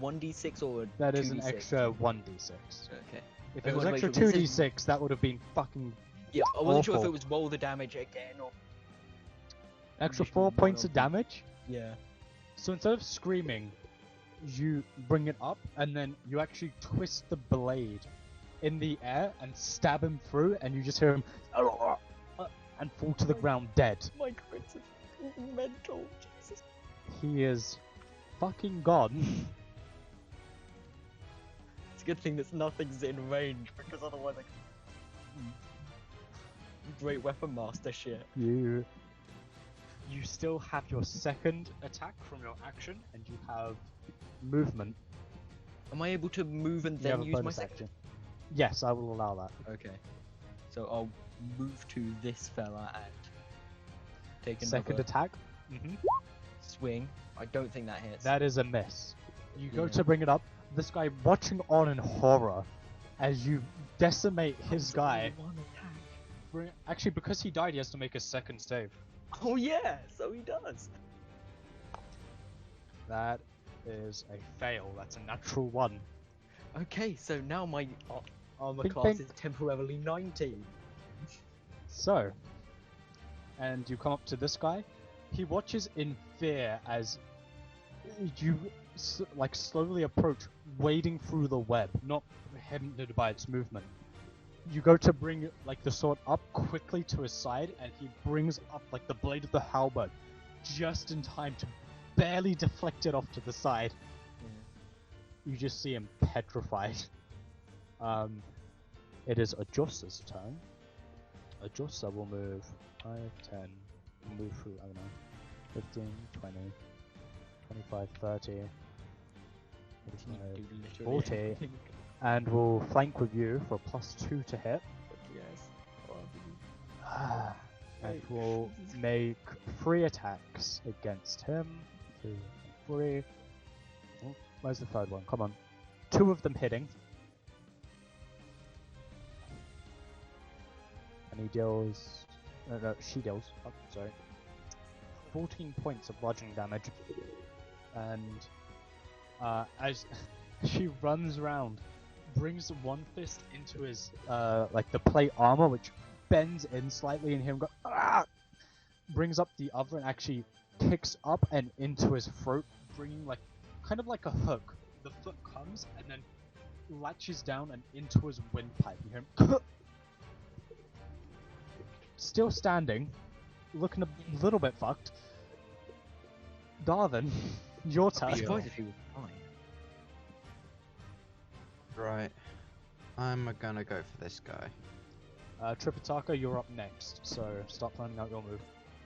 1d6 or a That is 2d6? an extra 1d6. Okay. If I it was wanna make extra sure this is- 2d6, that would have been fucking Yeah, I wasn't sure if awful. it was roll the damage again or. extra Additional 4 points one of on damage. Yeah. So instead of screaming, you bring it up, and then you actually twist the blade in the air and stab him through, and you just hear him and fall to the ground dead. My crits are mental. Jesus. He is fucking gone. It's a good thing that nothing's in range because otherwise I could. Great weapon master shit. You still have your second attack from your action, and you have movement. Am I able to move and You then have a use my bonus second? action. Yes, I will allow that. Okay. So I'll move to this fella and take another. Second attack. Mm-hmm. Swing. I don't think that hits. That is a miss. You go Yeah. to bring it up. This guy watching on in horror as you decimate his That was only guy. one attack. Actually, because he died, he has to make a second save. Oh yeah, so he does. That is a fail. That's a natural 1. Okay, so now my armor Bing, class bing. is temporarily 19. So, and you come up to this guy. He watches in fear as you slowly approach, wading through the web, not hindered by its movement. You go to bring the sword up quickly to his side, and he brings up the blade of the halberd just in time to barely deflect it off to the side. You just see him petrified. It is Ajosa's turn. Ajosa will move 5, 10, move through, I don't know, 15, 20, 25, 30, 35, 40, and will flank with you for +2 to hit. Yes. And will make 3 attacks against him. 2, 3. Oh, where's the third one? Come on. 2 of them hitting. And he deals... No, she deals. Oh, sorry. 14 points of bludgeoning damage. And as she runs around, brings one fist into his the plate armor, which bends in slightly, and him go brings up the other and actually kicks up and into his throat, bringing kind of like a hook. The foot comes and then latches down and into his windpipe. You hear him still standing, looking a little bit fucked. Darwin, your turn. I suppose if he was fine. Right. I'm gonna go for this guy. Tripitaka, you're up next, so start planning out your move.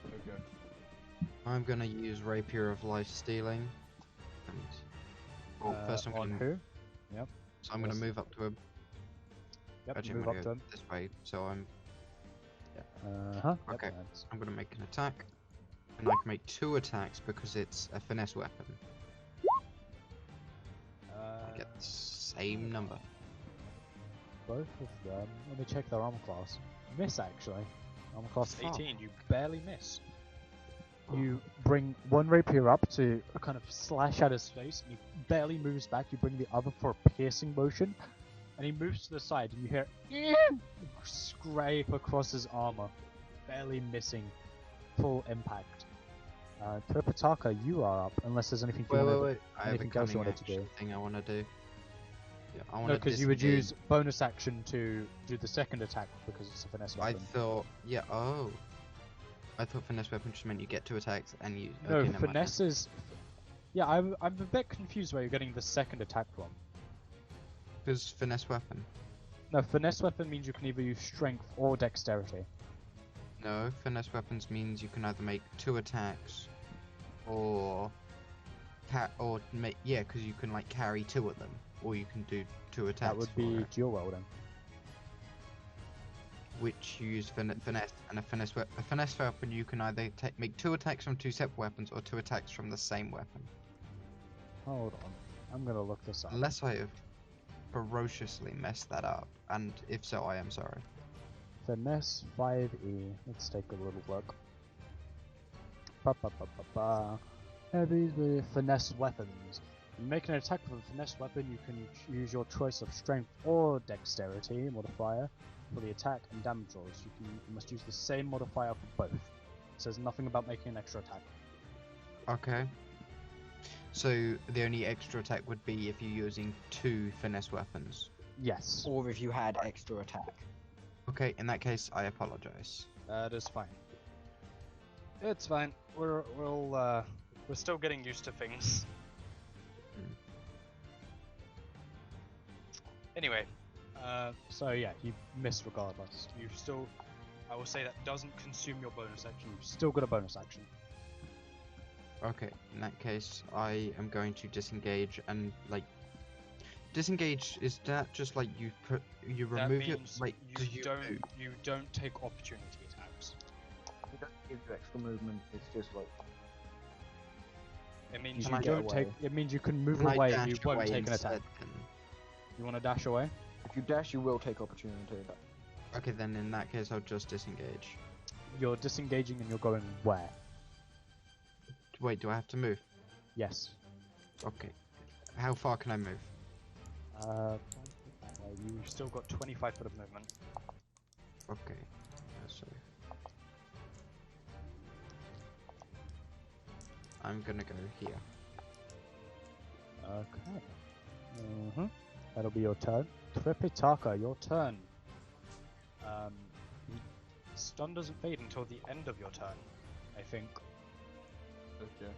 Okay. I'm gonna use Rapier of Life Stealing. And... Well, first I'm on gonna... who? So I'm gonna Yes. move up to him. Yep, Actually, move I'm gonna up go to him. this way, so I'm Yep, Okay. that's- I'm gonna make an attack. And I can make 2 attacks because it's a finesse weapon. I get the same number. Both of them. Let me check their armor class. Miss, actually. Armor class Fuck. 18. You barely miss. You bring one rapier up to kind of slash at his face, and he barely moves back. You bring the other for a piercing motion, and he moves to the side, and you hear scrape across his armor, barely missing full impact. Tripitaka, you are up, unless there's anything you want to Wait. I have a anything else you cunning wanted to action do? thing I wanna do. Yeah, I No, wanna because you would disengage. use bonus action to do the second attack because it's a finesse I weapon. thought... Yeah, oh. I thought finesse weapon just meant you get 2 attacks and you... No, okay, never mind. finesse is... Yeah, I'm a bit confused where you're getting the second attack from. Because finesse weapon. No, finesse weapon means you can either use strength or dexterity. No, finesse weapons means you can either make 2 attacks or because you can carry 2 of them, or you can do 2 attacks. That would for be it, dual wielding. which you use finesse, and a finesse weapon you can either make 2 attacks from 2 separate weapons or 2 attacks from the same weapon. Hold on, I'm gonna look this up. Unless I have ferociously messed that up, and if so, I am sorry. Finesse 5e. Let's take a little look. Ba ba ba ba ba. Heavies with finesse weapons. When you make an attack with a finesse weapon, you can use your choice of strength or dexterity modifier for the attack and damage rolls. You must use the same modifier for both. It says nothing about making an extra attack. Okay. So the only extra attack would be if you're using 2 finesse weapons. Yes, Or if you had extra attack. Okay, in that case, I apologize. that is fine. It's fine. We're still getting used to things. Anyway, so yeah, you missed regardless. You've still, I will say that doesn't consume your bonus action. You've still got a bonus action. Okay, in that case, I am going to disengage and disengage. Is that just you That remove your means does you don't take opportunity attacks. It doesn't give you extra movement, it's just It means Can you I don't get take. away? It means you can move Can I away and you dash won't away take an attack. instead then? You want to dash away? If you dash, you will take opportunity attack. Okay, then in that case, I'll just disengage. You're disengaging and you're going where? Wait, do I have to move? Yes. Okay. How far can I move? You've still got 25 foot of movement. Okay. So I'm gonna go here. Okay. That'll be your turn. Tripitaka, your turn. Stun doesn't fade until the end of your turn, I think. Okay.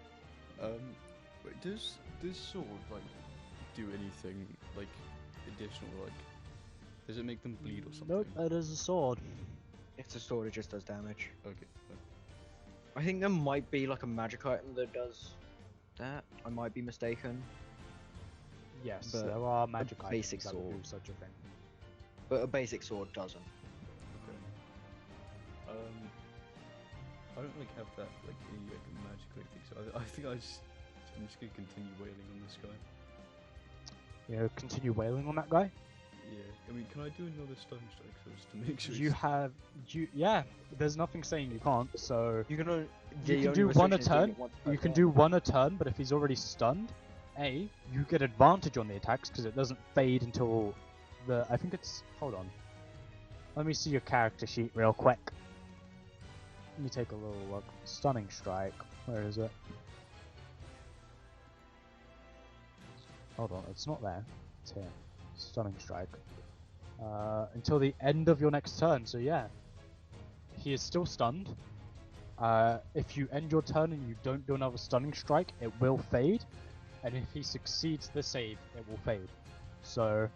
Wait, does this sword like do anything like additional? Like, does it make them bleed or something? Nope, that is a sword. It's a sword, it just does damage. Okay. I think there might be like a magic item that does that. I might be mistaken. Yes, But there are magic items basic that will do sword. such a thing. But a basic sword doesn't. Okay. I don't like have that like any like magic or anything, so I think I'm just gonna continue wailing on this guy. You know, continue wailing on that guy. Yeah. I mean, can I do another stun strike so just to make sure? Yeah. There's nothing saying you can't. So You can you can do one a turn. You can do one a turn, but if he's already stunned, you get advantage on the attacks because it doesn't fade until the. I think it's. Hold on. Let me see your character sheet real quick. Let me take a little look. Stunning strike. Where is it? Hold on, it's not there. It's here. Stunning strike. Until the end of your next turn. So yeah, he is still stunned. If you end your turn and you don't do another stunning strike, it will fade. And if he succeeds the save, it will fade. So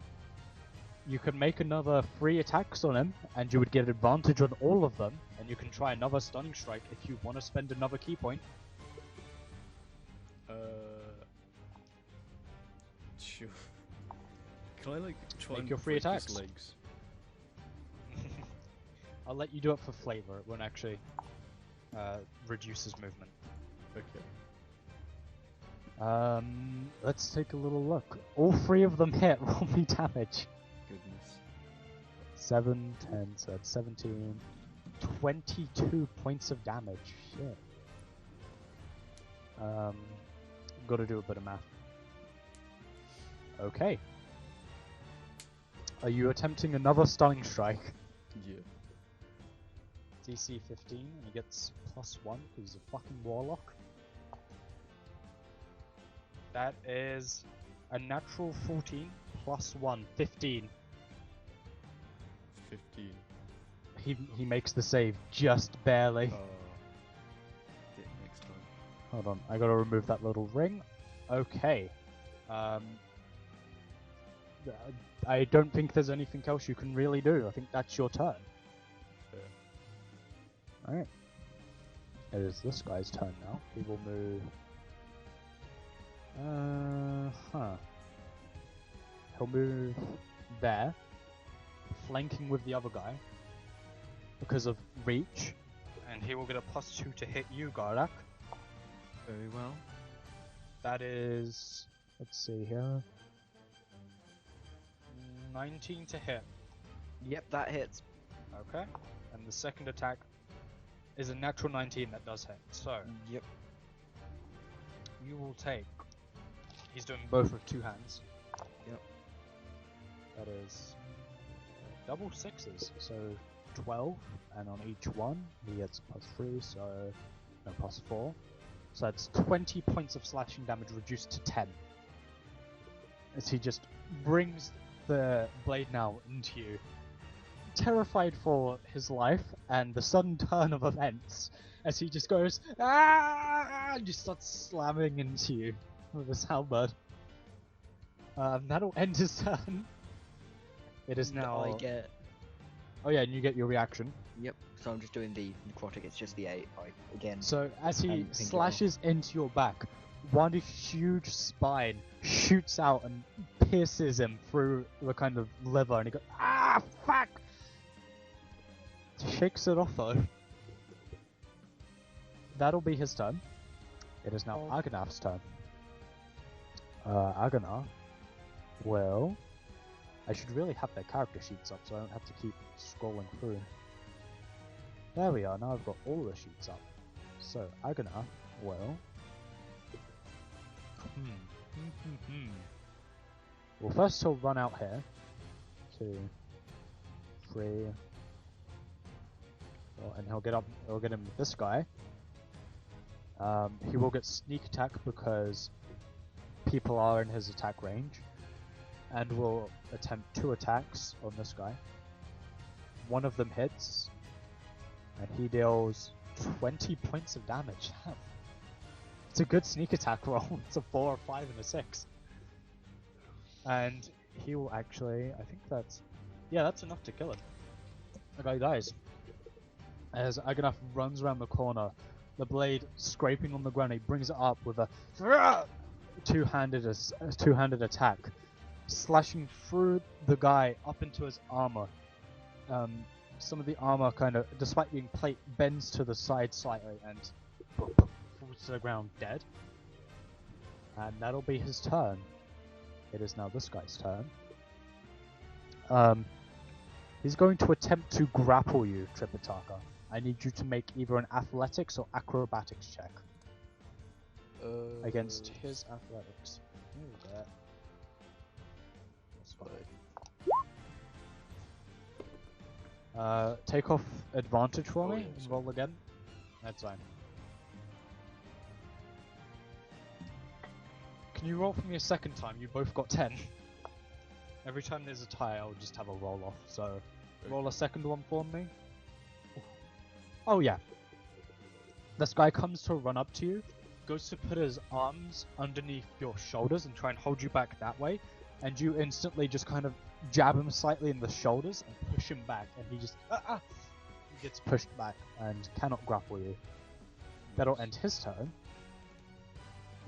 you can make another 3 attacks on him, and you would get advantage on all of them. And you can try another stunning strike if you want to spend another key point. Sure. Can I like try Make and your free break his attacks. legs? I'll let you do it for flavor. It won't actually reduce his movement. Okay. Let's take a little look. All 3 of them hit. Roll me damage. Goodness. 7, 10, so that's 17. 22 points of damage. Shit. Gotta do a bit of math. Okay. Are you attempting another stunning strike? Yeah. DC 15, and he gets +1 because he's a fucking warlock. That is a natural 14 +1, 15. 15. He makes the save just barely. Get next time. Hold on, I gotta remove that little ring. Okay. I don't think there's anything else you can really do. I think that's your turn. Fair. Alright. It is this guy's turn now. He will move. He'll move there, flanking with the other guy because of reach, and he will get a +2 to hit you, Gardak. Very well. That is, let's see here, 19 to hit. Yep, that hits. Okay, and the second attack is a natural 19 that does hit. So Yep. you will take. He's doing both with 2 hands. Yep. That is double 6s, so 12, and on each one he gets +3, so no +4. So that's 20 points of slashing damage reduced to 10. As he just brings the blade now into you, terrified for his life and the sudden turn of events, as he just goes and just starts slamming into you with his halberd. That'll end his turn. It is now. I get. Oh yeah, and you get your reaction. Yep. So I'm just doing the necrotic. It's just the 8. Again. So as he And think slashes into your back, one huge spine shoots out and pierces him through the kind of liver, and he goes, "Ah, fuck!" Shakes it off though. That'll be his turn. It is now Agnar's turn. Agnar will... I should really have their character sheets up so I don't have to keep scrolling through. There we are, now I've got all the sheets up. So, Agnar will... Well, first he'll run out here. 2, 3... and he'll get him with this guy. He will get sneak attack because people are in his attack range, and will attempt 2 attacks on this guy. One of them hits, and he deals 20 points of damage. It's a good sneak attack roll. It's a 4, a 5, and a 6. And he will actually, I think that's, yeah, that's enough to kill him. The guy dies. As Agnaf runs around the corner, the blade scraping on the ground, he brings it up with a two-handed attack, slashing through the guy up into his armor. Some of the armor kind of, despite being plate, bends to the side slightly and falls to the ground dead. And that'll be his turn. It is now this guy's turn. He's going to attempt to grapple you, Tripitaka. I need you to make either an athletics or acrobatics check. Against his athletics. Ooh, that. Take off advantage for me and roll again. That's fine. Can you roll for me a second time? You both got 10. Every time there's a tie, I'll just have a roll off. So, roll a second one for me. Oh yeah. This guy comes to run up to you, goes to put his arms underneath your shoulders and try and hold you back that way, and you instantly just kind of jab him slightly in the shoulders and push him back, and he just he gets pushed back and cannot grapple you. That'll end his turn.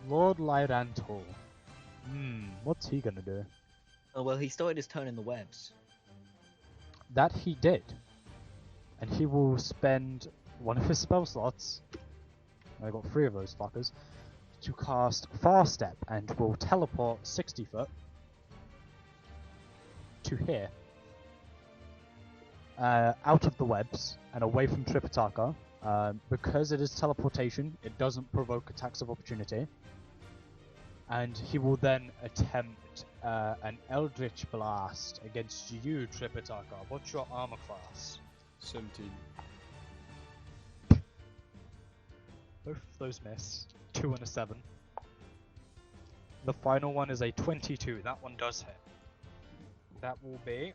Lord Lyrantor. What's he gonna do? Oh well, he started his turn in the webs. That he did. And he will spend one of his spell slots, I got 3 of those fuckers, to cast Far Step, and will teleport 60 foot to here. Out of the webs, and away from Tripitaka. Because it is teleportation, it doesn't provoke attacks of opportunity. And he will then attempt an Eldritch Blast against you, Tripitaka. What's your armor class? 17. Both of those miss. 2 and a 7. The final one is a 22. That one does hit. That will be...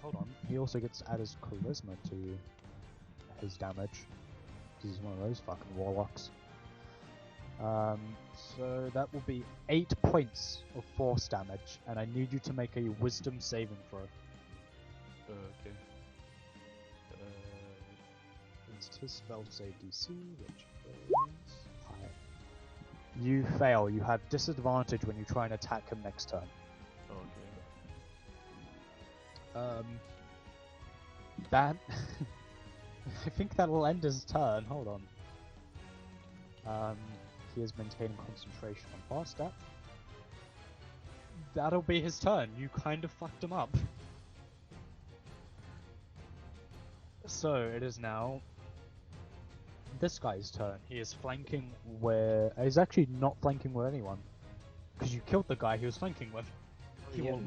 hold on. He also gets to add his charisma to his damage. Because he's one of those fucking warlocks. So that will be 8 points of force damage. And I need you to make a wisdom saving throw. Okay. Against his spell save DC, which is high. You fail. You have disadvantage when you try and attack him next turn. Okay. That... I think that'll end his turn. Hold on. He is maintaining concentration on Fast Step. That'll be his turn. You kind of fucked him up. So, it is now this guy's turn. He is flanking where... He's actually not flanking with anyone. Because you killed the guy he was flanking with. He'll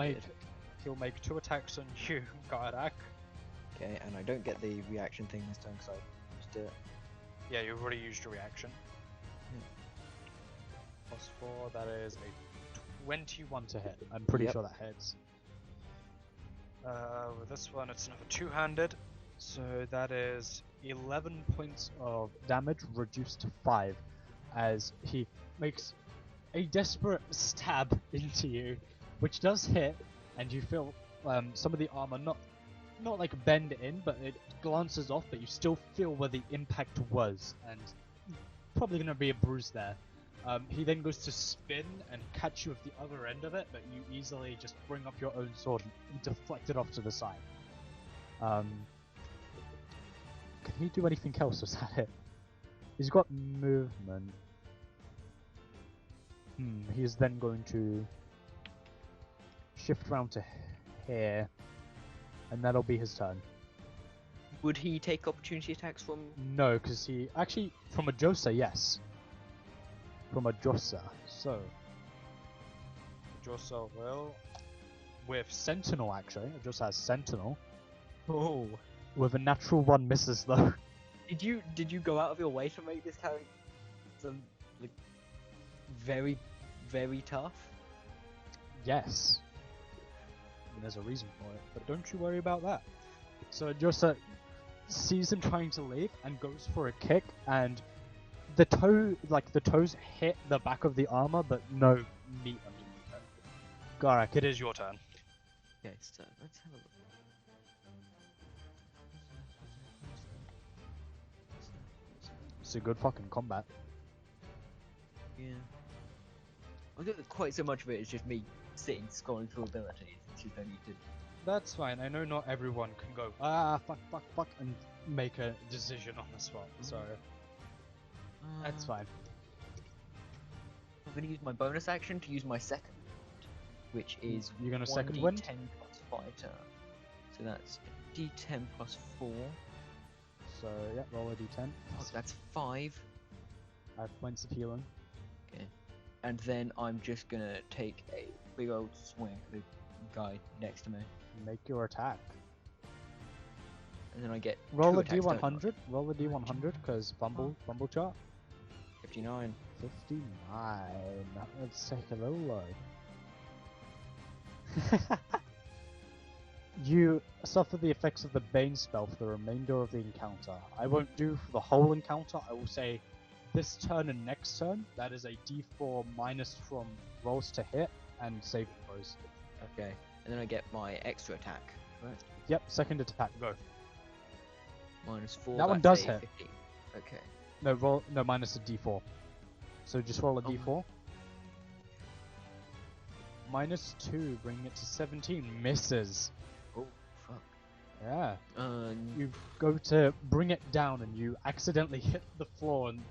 make 2 attacks on you, Gardak. Okay, and I don't get the reaction thing this time because I used it. Yeah, you've already used your reaction. Plus 4, that is a 21 to hit. I'm pretty sure that hits. With this one, it's another 2-handed. So that is 11 points of damage reduced to 5 as he makes a desperate stab into you, which does hit, and you feel some of the armor not like bend in, but it glances off, but you still feel where the impact was, and probably gonna be a bruise there. He then goes to spin and catch you at the other end of it, but you easily just bring up your own sword and deflect it off to the side. Can he do anything else? Was that it? He's got movement. He's then going to shift round to here, and that'll be his turn. Would he take opportunity attacks from? No, because he actually from a Josa, yes. From a Josa, so Josa will with Sentinel actually. It just has Sentinel Oh. with a natural 1 misses though. Did you go out of your way to make this character like very, very tough? Yes. And there's a reason for it, but don't you worry about that. So Josa sees him trying to leave and goes for a kick, and the toes hit the back of the armor, but no meat underneath it. Garak, it is your turn. Okay, so let's have a look. It's a good fucking combat. Yeah. I don't think quite so much of it is just me sitting scrolling through abilities. It's just I need to. That's fine. I know not everyone can go fuck and make a decision on the spot, so that's fine. I'm gonna use my bonus action to use my second, which is You're gonna second 1d10 wind? plus fighter. So that's d10 plus 4. So yeah, roll a d10. Fuck, that's 5. 5 points of healing. Okay. And then I'm just gonna take a big old swing at the guy next to me. Make your attack. And then I get Roll two a attacks, don't I? d100. Roll a d100 because fumble chart. 59. 59. Let's take a little load. You suffer the effects of the Bane spell for the remainder of the encounter. I won't do for the whole encounter. I will say this turn and next turn. That is a d4 minus from rolls to hit and saving throws. Okay. And then I get my extra attack. Right? Yep, second attack, go. Minus 4. That one that's does a hit. 15. Okay. No, minus a d4. So just roll a Oh. d4. Minus 2, bringing it to 17. Misses. Oh, fuck. Yeah. Um, You go to bring it down and you accidentally hit the floor and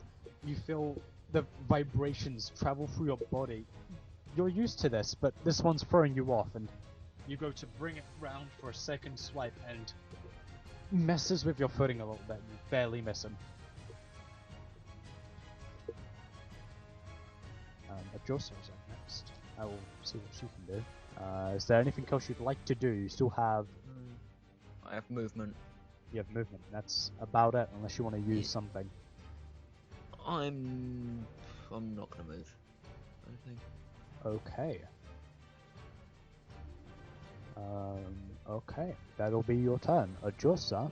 you feel the vibrations travel through your body. You're used to this, but this one's throwing you off, and you go to bring it round for a second swipe and messes with your footing a little bit. You barely miss him. But Josa's up next. I will see what she can do. Is there anything else you'd like to do? You still have I have movement. You have movement. That's about it, unless you want to use Yeah. something. I'm not gonna move. I don't think. Okay. Okay. That'll be your turn. Ajosa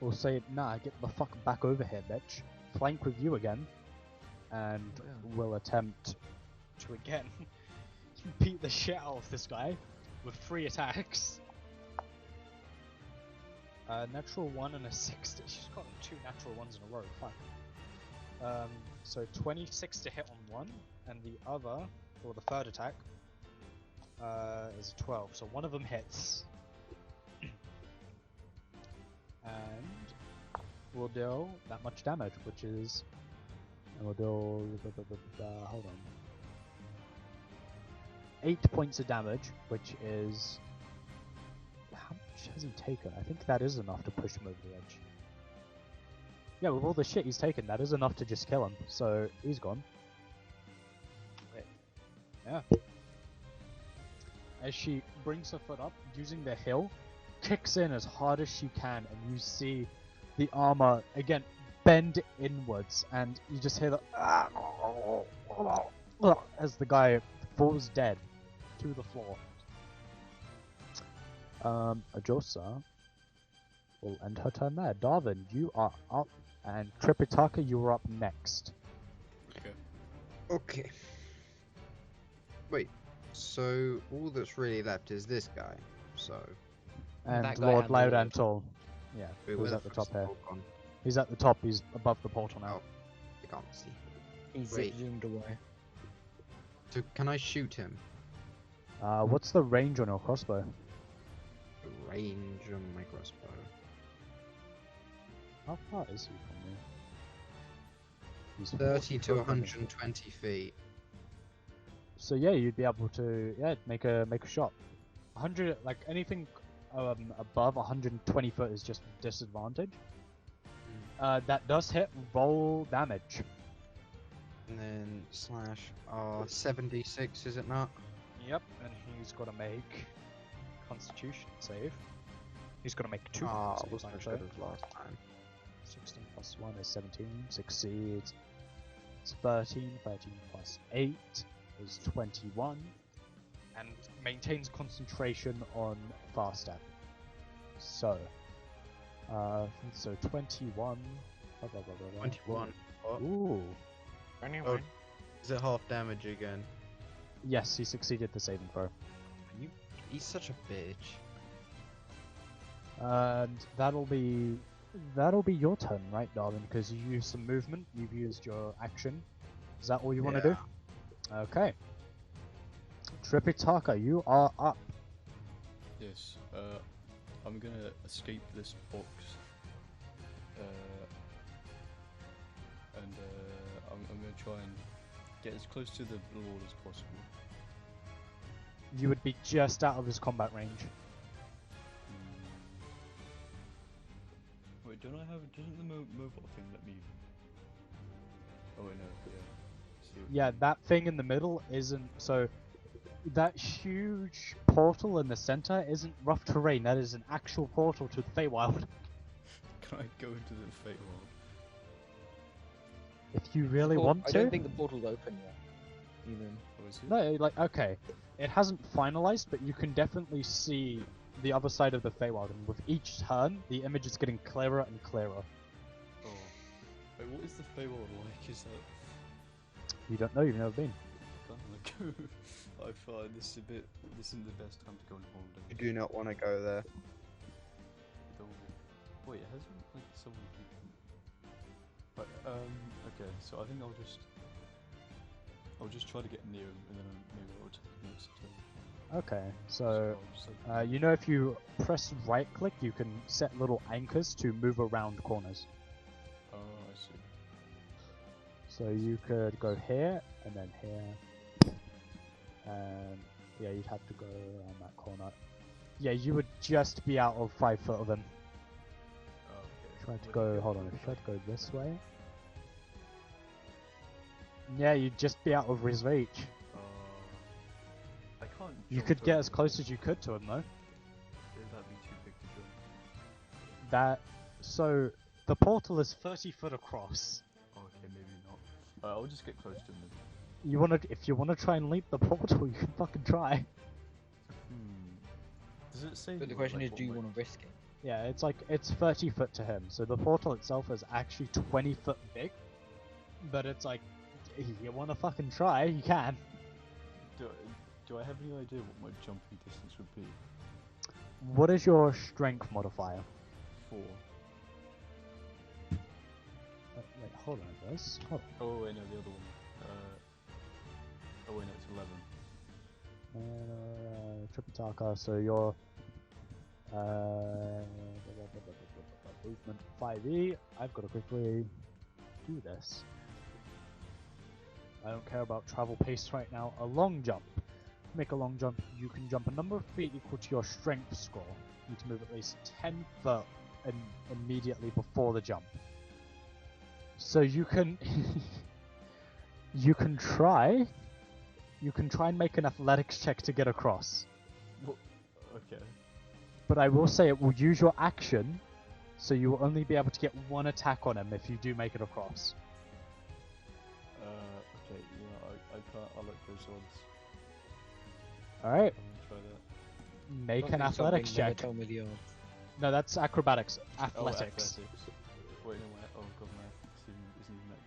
will say, nah, get the fuck back over here, bitch. Flank with you again. And Yeah. will attempt to again beat the shit out of this guy with 3 attacks. Natural 1 and a 60. She's got 2 natural 1s in a row. Fuck. So 26 to hit on one, and the other, or the third attack, is 12. So one of them hits. And will deal that much damage, which is... And will deal... hold on. 8 points of damage, which is... How much has he taken? I think that is enough to push him over the edge. Yeah, with all the shit he's taken, that is enough to just kill him. So, he's gone. Yeah. As she brings her foot up, using the hill, kicks in as hard as she can, and you see the armor, again, bend inwards, and you just hear the... as the guy falls dead to the floor. Ajosa will end her turn there. Darwin, you are up, and Tripitaka, you are up next. Okay. Okay. Wait, so all that's really left is this guy, so... And That guy Lord and the Lord. Laudantal. Yeah, Wait, who's where at the top fuck's here. Paul gone? He's at the top, he's above the portal now. Oh. I can't see. He's Wait. zoomed away. So can I shoot him? What's the range on your crossbow? The range on my crossbow. How far is he from me? He's 30 to 40 foot running. 120 feet. So yeah, you'd be able to make a shot. 100 like anything above 120 foot is just disadvantage. That does hit. Roll damage. And then slash R76, is it not? Yep, and he's got to make Constitution save. He's got to make two. Ah, saves, wasn't as actually. good as last time. 16 plus 1 is 17. Succeeds. It's 13. 13 plus 8 is 21. And maintains concentration on fast step. So, 21. Blah, blah, blah, blah, blah. 21. What? Ooh. Oh, is it half damage again? Yes, he succeeded the saving throw. He's such a bitch. And that'll be your turn, right, darling? Because you used some movement. You've used your action. Is that all you want to do? Okay. Tripitaka, you are up. Yes. I'm gonna escape this box. And I'm gonna try and get as close to the Lord as possible. You would be just out of his combat range. Wait, don't I have? Doesn't the mobile thing let me? Oh wait, no. Yeah. See, Yeah, that thing in the middle isn't so. That huge portal in the center isn't rough terrain. That is an actual portal to the Feywild. Can I go into the Feywild? If you really want I to. don't think the portal's open yet. Even. Oh, is it? No, like okay, it hasn't finalized, but you can definitely see the other side of the Feywild, and with each turn, the image is getting clearer and clearer. Oh. Wait, what is the Feywild like? Is that? You don't know, you've never been. Can't go. I find this isn't the best time to go on holiday. You do not want to go there. Wait, hasn't like someone? But okay. So I think I'll just try to get near him, and then maybe I'll attack next turn. Okay, so I'll just, like, you know if you press right click, you can set little anchors to move around corners. oh, I see. So you could go here, and then here, and yeah, you'd have to go around that corner. Yeah, you would just be out of 5 foot of him. Oh, okay. Try to Would go, it hold go on, if you try like- to go this way. Yeah, you'd just be out of his reach. I can't. You jump could get over as the close wall. as you could to him though. Would that be too big to jump? That, so, the portal is 30 foot across. Oh, okay, maybe not. I'll just get close to him then. You wanna, if you wanna try and leap the portal, you can fucking try. Does it say? But the what, question like, is, what do you my- want to risk it? Yeah, it's 30 foot to him, so the portal itself is actually 20 foot big. But it's like, if you wanna fucking try, you can. Do I have any idea what my jumping distance would be? What is your strength modifier? 4. Wait, hold on, guys. Hold Oh wait, no, the other one. Oh wait, no, it's 11. Tripitaka, so your movement 5e. I've got to quickly do this. I don't care about travel pace right now. A long jump. To make a long jump, you can jump a number of feet equal to your strength score. You need to move at least 10 foot immediately before the jump. So you can you can try and make an athletics check to get across. Okay. But I will say it will use your action, so you will only be able to get one attack on him if you do make it across. Okay, I can't. I'll let those odds. Alright, I'm gonna try that. make Don't an do athletics something, never check. Tell me the odds. No, that's acrobatics. Oh, Athletics. Wait, no, oh god, my athletics isn't even that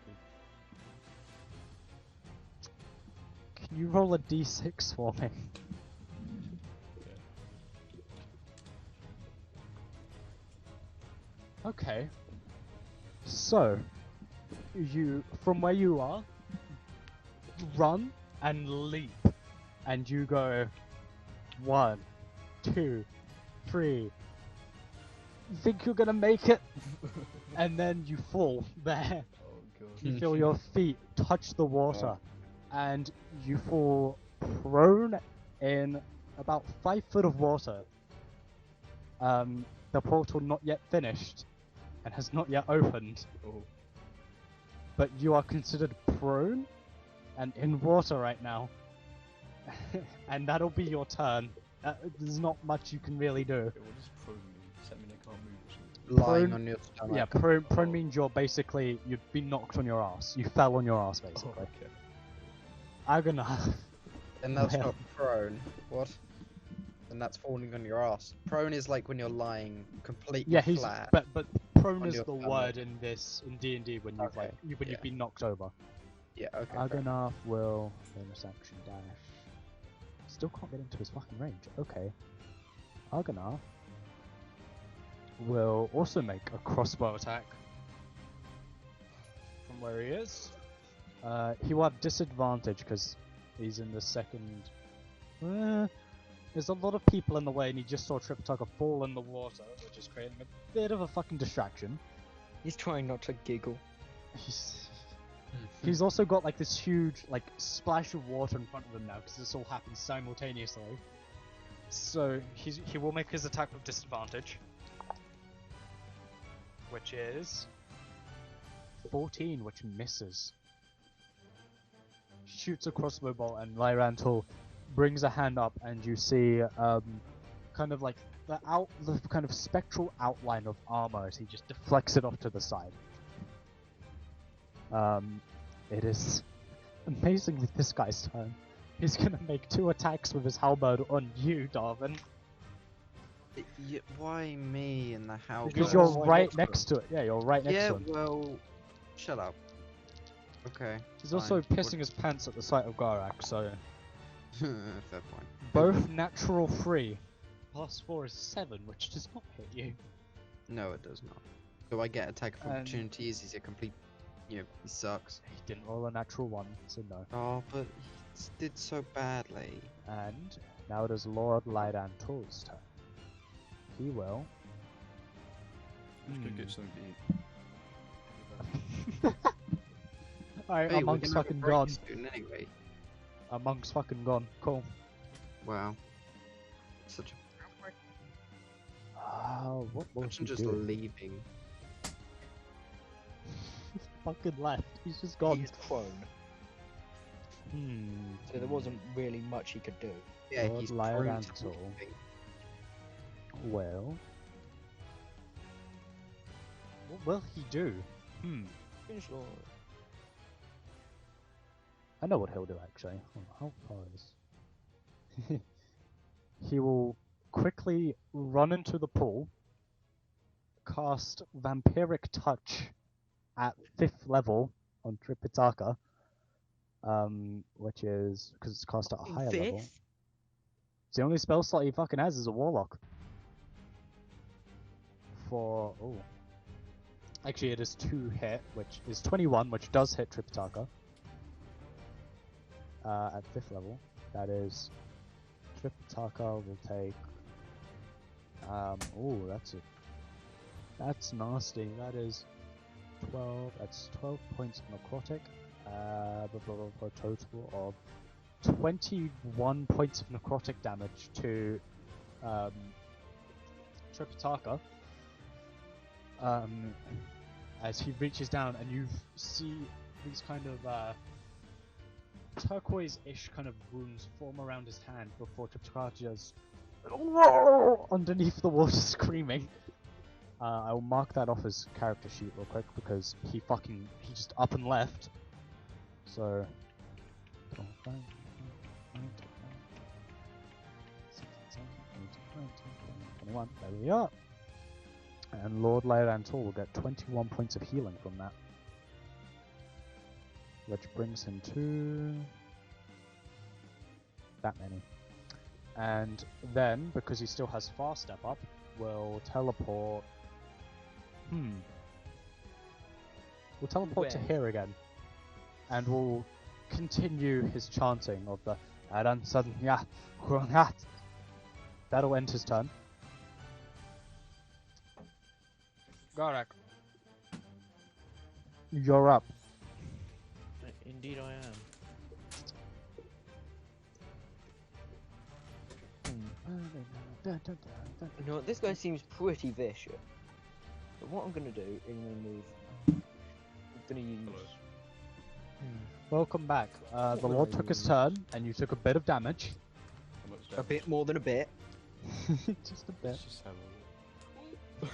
good. Can you roll a d6 for me? Okay. So, you, from where you are, run and leap. And you go 1, 2, 3. You think you're gonna make it? And then you fall there. Oh god. You feel your feet touch the water, and you fall prone in about 5 foot of water. The portal not yet finished, and has not yet opened. Oh. But you are considered prone, and in water right now. And that'll be your turn. There's not much you can really do. Okay, what does prone mean? Does that mean I can't move or something? Lying Prone- on your stomach. Yeah, prone means you're basically, you'd be knocked on your ass. You fell on your ass, Oh, basically. okay. Agana. And that's Well. not prone. What? And that's falling on your ass. Prone is like when you're lying completely Yeah, he's flat. but prone on is your the stomach. word in D&D when you've Okay, like when yeah. you've been knocked over. Yeah, okay. fair. Aganath will bonus action dash. Still can't get into his fucking range. Okay. Aganath will also make a crossbow attack from where he is. He will have disadvantage because he's in the second. There's a lot of people in the way, and he just saw Tripitaka fall in the water, which is creating a bit of a fucking distraction. He's trying not to giggle. He's also got like this huge like splash of water in front of him now because this all happens simultaneously. So he will make his attack with disadvantage, which is 14, which misses. Shoots a crossbow bolt, and Lyrantul brings a hand up, and you see kind of like the kind of spectral outline of armor as he just deflects it off to the side. It is amazingly this guy's turn. He's gonna make 2 attacks with his halberd on you, Darwin. Why me in the house? Because you're you're right right next next to it. Yeah, you're right next Yeah, to him. well, shut up. Okay. He's also fine. pissing his pants at the sight of Garak, so Fair point. both natural 3. +4 is 7, which does not hit you. No, it does not. Do I get attack of And- opportunities? He's a complete, he sucks. He didn't roll a natural 1, so no. Oh, but he did so badly. And now it is Lord Lydantul's turn. He will. I'm just gonna get something to eat. Alright, Hey, a monk's we're gonna have a fucking break gone. soon anyway. A monk's fucking gone. Cool. Wow. Such a. What will Imagine he just do? leaving. Fucking left. He's just gone. He's prone, so there wasn't really much he could do. Yeah, Lord he's Lyrantul. prone to leaving. Well. What will he do? Finish Lord. I know what he'll do actually. How far is. He will quickly run into the pool, cast Vampiric Touch at 5th level on Tripitaka, which is because it's cast at a higher level. It's the only spell slot he fucking has is a Warlock. Actually, it is 2 hit, which is 21, which does hit Tripitaka. At 5th level, that is Tripitaka will take. That's nasty. That is 12. That's 12 points of necrotic. For a total of 21 points of necrotic damage to Tripitaka. As he reaches down, and you see these kind of turquoise-ish kind of wounds form around his hand before Tripitaka just underneath the water screaming. I will mark that off his character sheet real quick because he just up and left. So 21. There we are. And Lord Lyrantul will get 21 points of healing from that. Which brings him to that many. And then, because he still has fast step up, we'll teleport. We'll teleport to Where? here again. And we'll continue his chanting of the Aran Sadnya Hurangat. That'll end his turn. Garak. You're up. Indeed I am. You know what, this guy seems pretty vicious. But what I'm gonna do is I'm gonna move. I'm gonna use. Welcome back. The What Lord will I took his use? turn, and you took a bit of damage. How much A damage? bit more than a bit. Just a bit. Let's just have a look.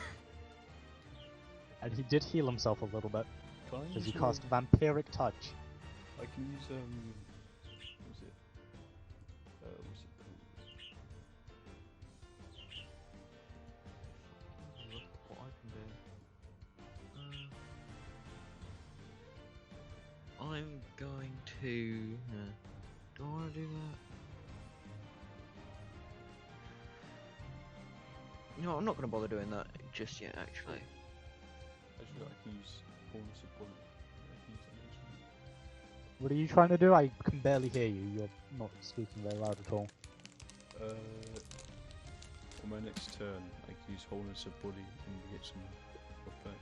And he did heal himself a little bit, Can I because he use cast Vampiric Touch. I can use what was it? What's it called? Look what I can do. I'm going to. Do I want to do that? No, I'm not going to bother doing that just yet, actually. Actually, I can use forcibly. I can use that next one. What are you trying to do? I can barely hear you. You're not speaking very loud at all. On my next turn, I can use wholeness of body and get some buff back.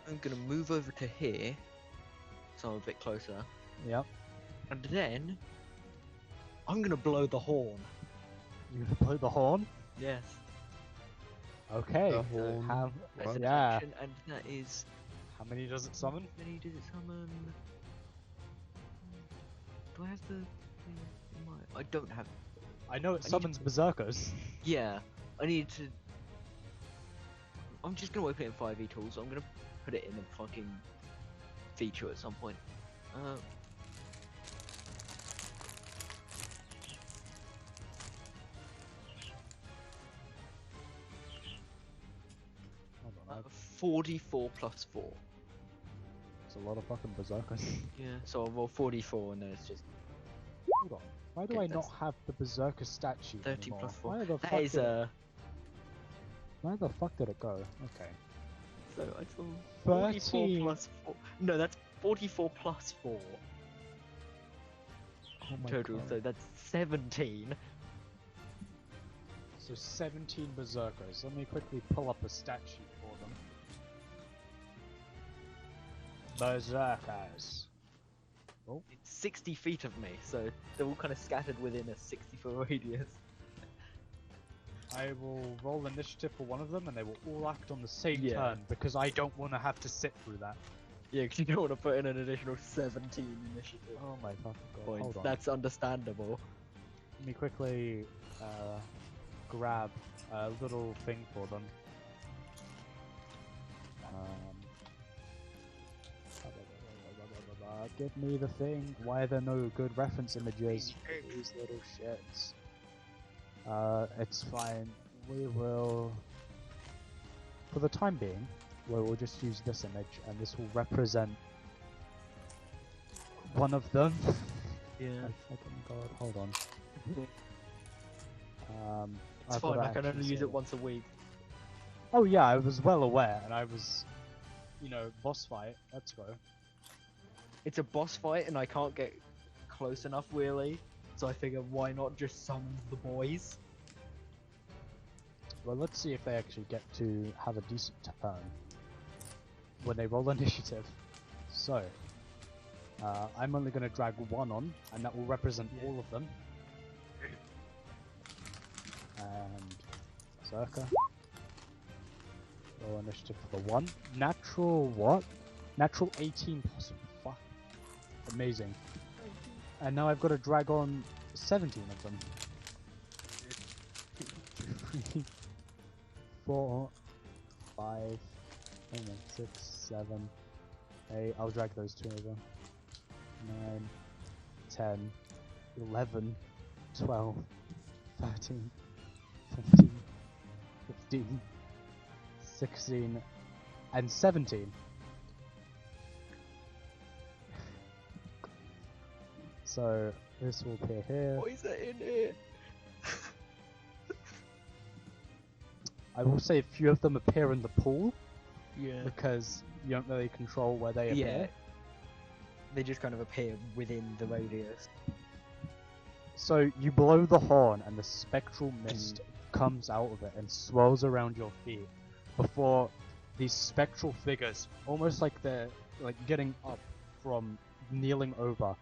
I'm going to move over to here, so I'm a bit closer, Yep. and then I'm going to blow the horn. You're gonna blow the horn? Yes. Okay. The horn. How, That's an yeah. action, and that is. How many does it summon? How many does it summon? Do I have the thing in my? I don't have. I know it need to summons put- berserkers. Yeah, I need to. I'm just gonna open it in 5e tools. I'm gonna put it in a fucking feature at some point. Hold on, 44 plus 4. that's a lot of fucking berserkers. Yeah. So I'll roll 44, and then it's just Hold on. Why do Okay, I not that's have the berserker stat sheet 30 anymore? plus 4. Why the That fuck is did it, a. where the fuck did it go? Okay. So I roll 44 13. plus 4. No, that's 44 plus 4 Oh my total. god. So that's 17. So 17 berserkers. Let me quickly pull up a stat sheet for them. Berserkers. It's 60 feet of me, so they're all kind of scattered within a 60-foot radius. I will roll initiative for one of them, and they will all act on the same Yeah. turn because I don't want to have to sit through that. Yeah, because you don't want to put in an additional 17 initiative Oh my fucking god! points. Hold on. That's understandable. Let me quickly grab a little thing for them. Give me the thing. Why are there no good reference images? These little shits. It's fine. We will, for the time being, we will just use this image, and this will represent one of them. Yeah. Oh fucking god! Hold on. It's I've fine, gotta I can only actually use say it once a week. Oh yeah, I was well aware, and I was, you know, boss fight. Let's go. It's a boss fight, and I can't get close enough, really. So I figure, why not just summon the boys? Well, let's see if they actually get to have a decent turn when they roll initiative. So, I'm only going to drag one on, and that will represent all of them. And Berserker. Roll initiative for the one. Natural what? Natural 18 possible. Fuck. Amazing. And now I've got to drag on 17 of them. 3, 4, 5, 6, 7, 8. I'll drag those two over. 9, 10, 11, 12, 13, 14, 15, 16, and 17. So this will appear here. Boys are in here! I will say a few of them appear in the pool Yeah. because you don't really control where they Yeah. appear. They just kind of appear within the radius. So you blow the horn and the spectral mist comes out of it and swirls around your feet before these spectral figures, almost like they're like getting up from kneeling over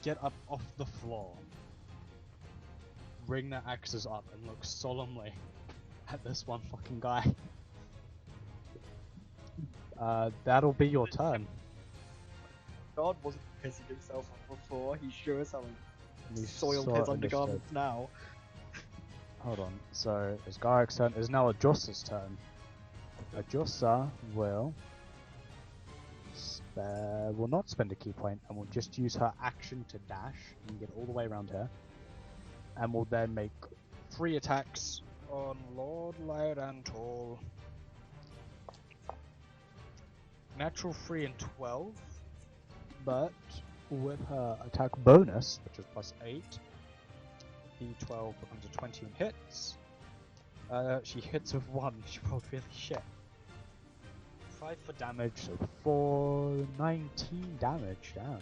get up off the floor, bring their axes up, and look solemnly at this one fucking guy. That'll be your turn. God wasn't pissing himself off before. He sure as hell You soiled saw his initiative. undergarments now. Hold on. So it's Garak's turn. It's now Ajosa's turn. Ajosa will not spend a key point and will just use her action to dash and get all the way around here. And will then make 3 attacks on Lord Lyrantor. Natural 3 and 12, but with her attack bonus, which is +8, the 12 becomes a 20 and hits. She hits with 1. She rolled really shit. 5 for damage, so 19 damage, damn.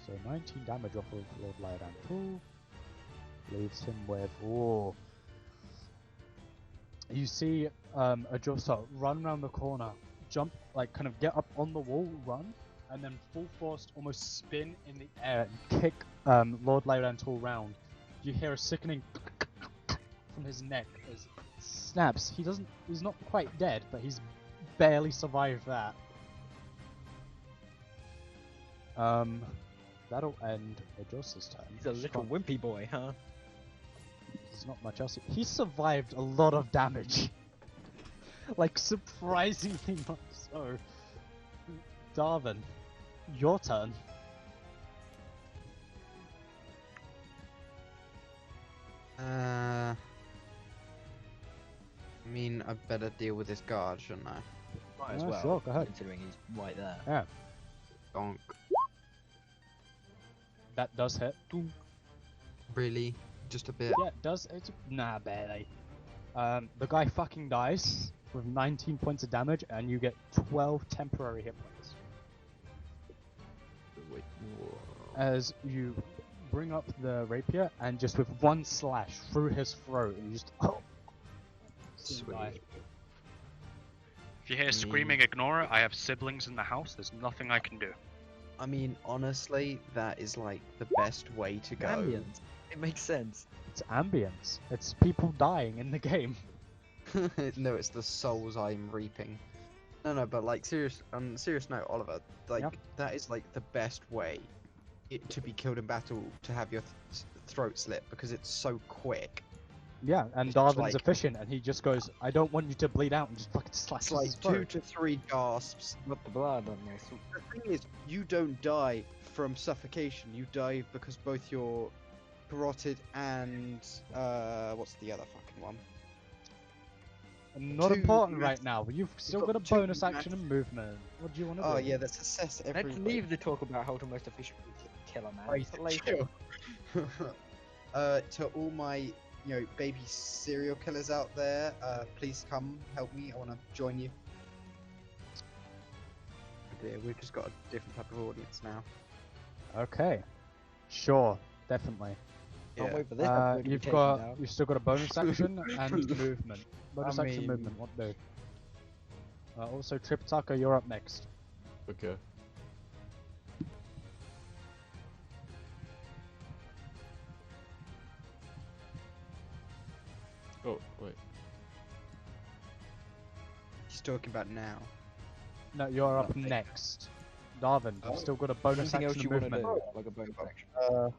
So 19 damage off of Lord Lyrantor. Leaves him with, ooh. You see Ajosa run around the corner, jump, like kind of get up on the wall, run, and then full force almost spin in the air and kick Lord Lyrantor round. You hear a sickening from his neck as it snaps. He's not quite dead, but he's barely survived that. That'll end Ajosa's turn. He's a little wimpy boy, huh? There's not much else. He survived a lot of damage. Like, surprisingly much so. Darwin, your turn. I mean, I better deal with this guard, shouldn't I? Might as Yeah, well, sure, go ahead. considering he's right there. Yeah, Donk. that does hit. Really? Just a bit? Yeah, it does. Nah, barely. The guy fucking dies with 19 points of damage, and you get 12 temporary hit points. Wait, As you bring up the rapier, and just with one slash through his throat, and you just see him die. sweet. If you hear screaming, ignore it. I have siblings in the house. There's nothing I can do. I mean, honestly, that is like the best way to go. Ambience. It makes sense. It's ambience. It's people dying in the game. No, it's the souls I'm reaping. No, but like on serious note, Oliver, like Yeah. that is like the best way to be killed in battle, to have your throat slit, because it's so quick. Yeah, and It's Darwin's like- efficient, and he just goes, "I don't want you to bleed out," and just fucking It's slashes like his 2 throat. to 3 gasps. Not the blood on this. The thing is, you don't die from suffocation. You die because both your carotid and what's the other fucking one? Not two important mass- right now. You've still got got a 2 bonus mass- action and movement. What do you want to Oh do? yeah, let's assess every. Let's leave the talk about how to most efficiently kill a man Right, for later. chill. To all my baby serial killers out there, please come help me. I want to join you. Oh dear, we've just got a different type of audience now. Okay, sure, definitely. Can't Yeah. wait for this episode to be You've taken down. still got a bonus action and movement. Bonus I action, mean- movement. What do? Also, Tripitaka, you're up next. Okay. Oh, wait. He's talking about now. No, you're up Nothing. next. Darwin, you've Oh. still got a bonus Anything else action you and want to movement. do? Like a bonus action.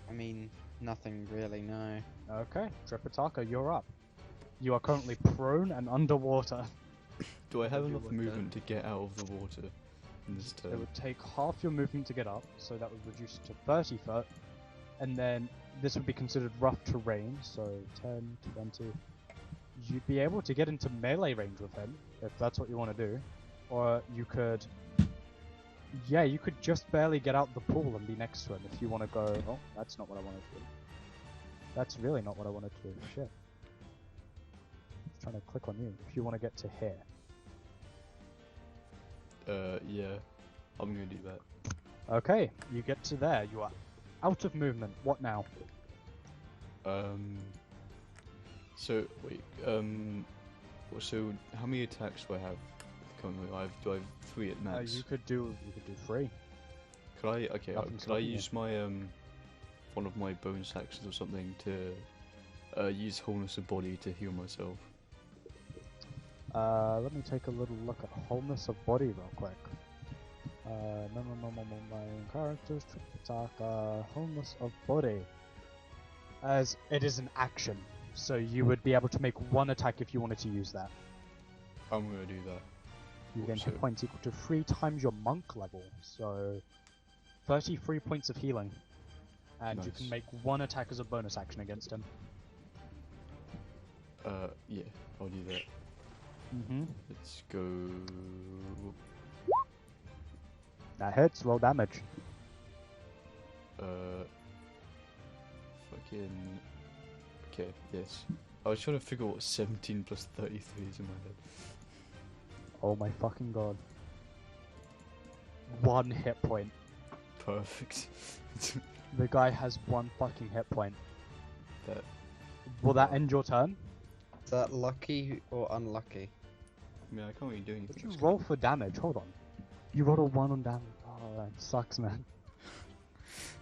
I mean, nothing really, no. Okay, Tripitaka, you're up. You are currently prone and underwater. Do I have If you enough want movement to get out of the water in this It turn? would take half your movement to get up, so that would reduce it to 30 foot. And then this would be considered rough terrain, so 10, 20. You'd be able to get into melee range with him, if that's what you want to do. Or you could... Yeah, you could just barely get out the pool and be next to him if you want to go... Oh, that's not what I wanted to do. That's really not what I wanted to do. Shit. I was trying to click on you. If you want to get to here. Yeah. I'm gonna do that. Okay, you get to there. You are out of movement. What now? So, wait, so how many attacks do I have? currently? Do I have 3 at max? You could do 3. Could I? Okay. Nothing's Could I stopping you. use my one of my bonus actions or something to use wholeness of body to heal myself? Let me take a little look at wholeness of body real quick. My characters, attack, wholeness of body. As it is an action, so you would be able to make 1 attack if you wanted to use that. I'm gonna do that. You gain So- hit points equal to 3 times your monk level, so 33 points of healing. And you can Nice. make 1 attack as a bonus action against him. Yeah, I'll do that. Mm-hmm. Let's go. That hits, roll damage. Fucking. Okay, yes. I was trying to figure out what 17 plus 33 is in my head. Oh my fucking god. 1 hit point. Perfect. The guy has 1 fucking hit point. That. Will that end your turn? Is that lucky or unlucky? I mean, I can't really do anything. Did you else, roll for damage? Hold on. You rolled a 1 on damage. Oh, that sucks, man.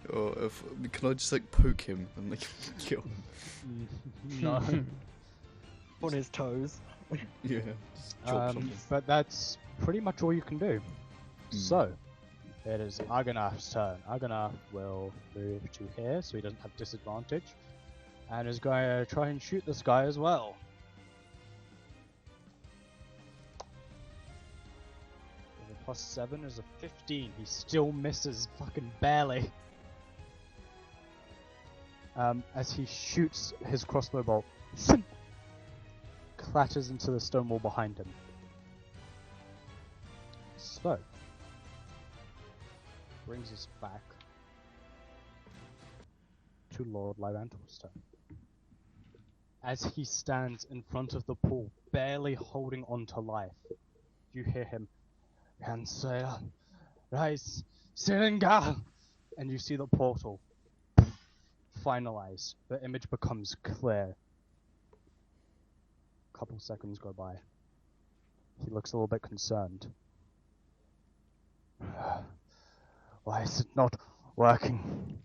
can I? Or can I just like poke him and like kill him? No. On his toes. Yeah. Just drop something. But that's pretty much all you can do. So, it is Aganath's turn. Aganath will move to here so he doesn't have disadvantage. And is going to try and shoot this guy as well. With a +7 is a 15. He still misses fucking barely. As he shoots his crossbow bolt, clatters into the stone wall behind him. So, brings us back to Lord Lyrantor's turn. As he stands in front of the pool, barely holding on to life, you hear him, Cancela, Rice, Siringa! And you see the portal finalize. The image becomes clear. A couple seconds go by. He looks a little bit concerned. Why is it not working?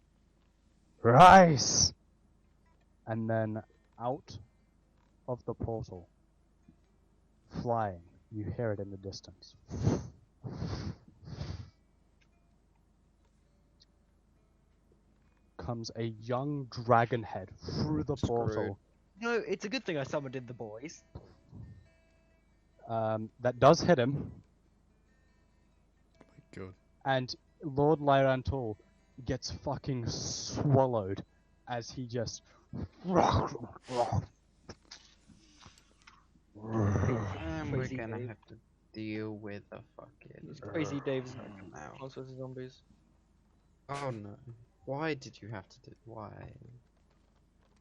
Rice! And then out of the portal, flying, you hear it in the distance. Comes a young dragon head through the portal. No, it's a good thing I summoned in the boys. That does hit him, My god. and Lord Lyrantor gets fucking swallowed as he just. And we're Crazy gonna Dave. have to deal with a fucking. It's crazy Dave's now. Plants vs Zombies. Oh no. Why did you have to do? Why?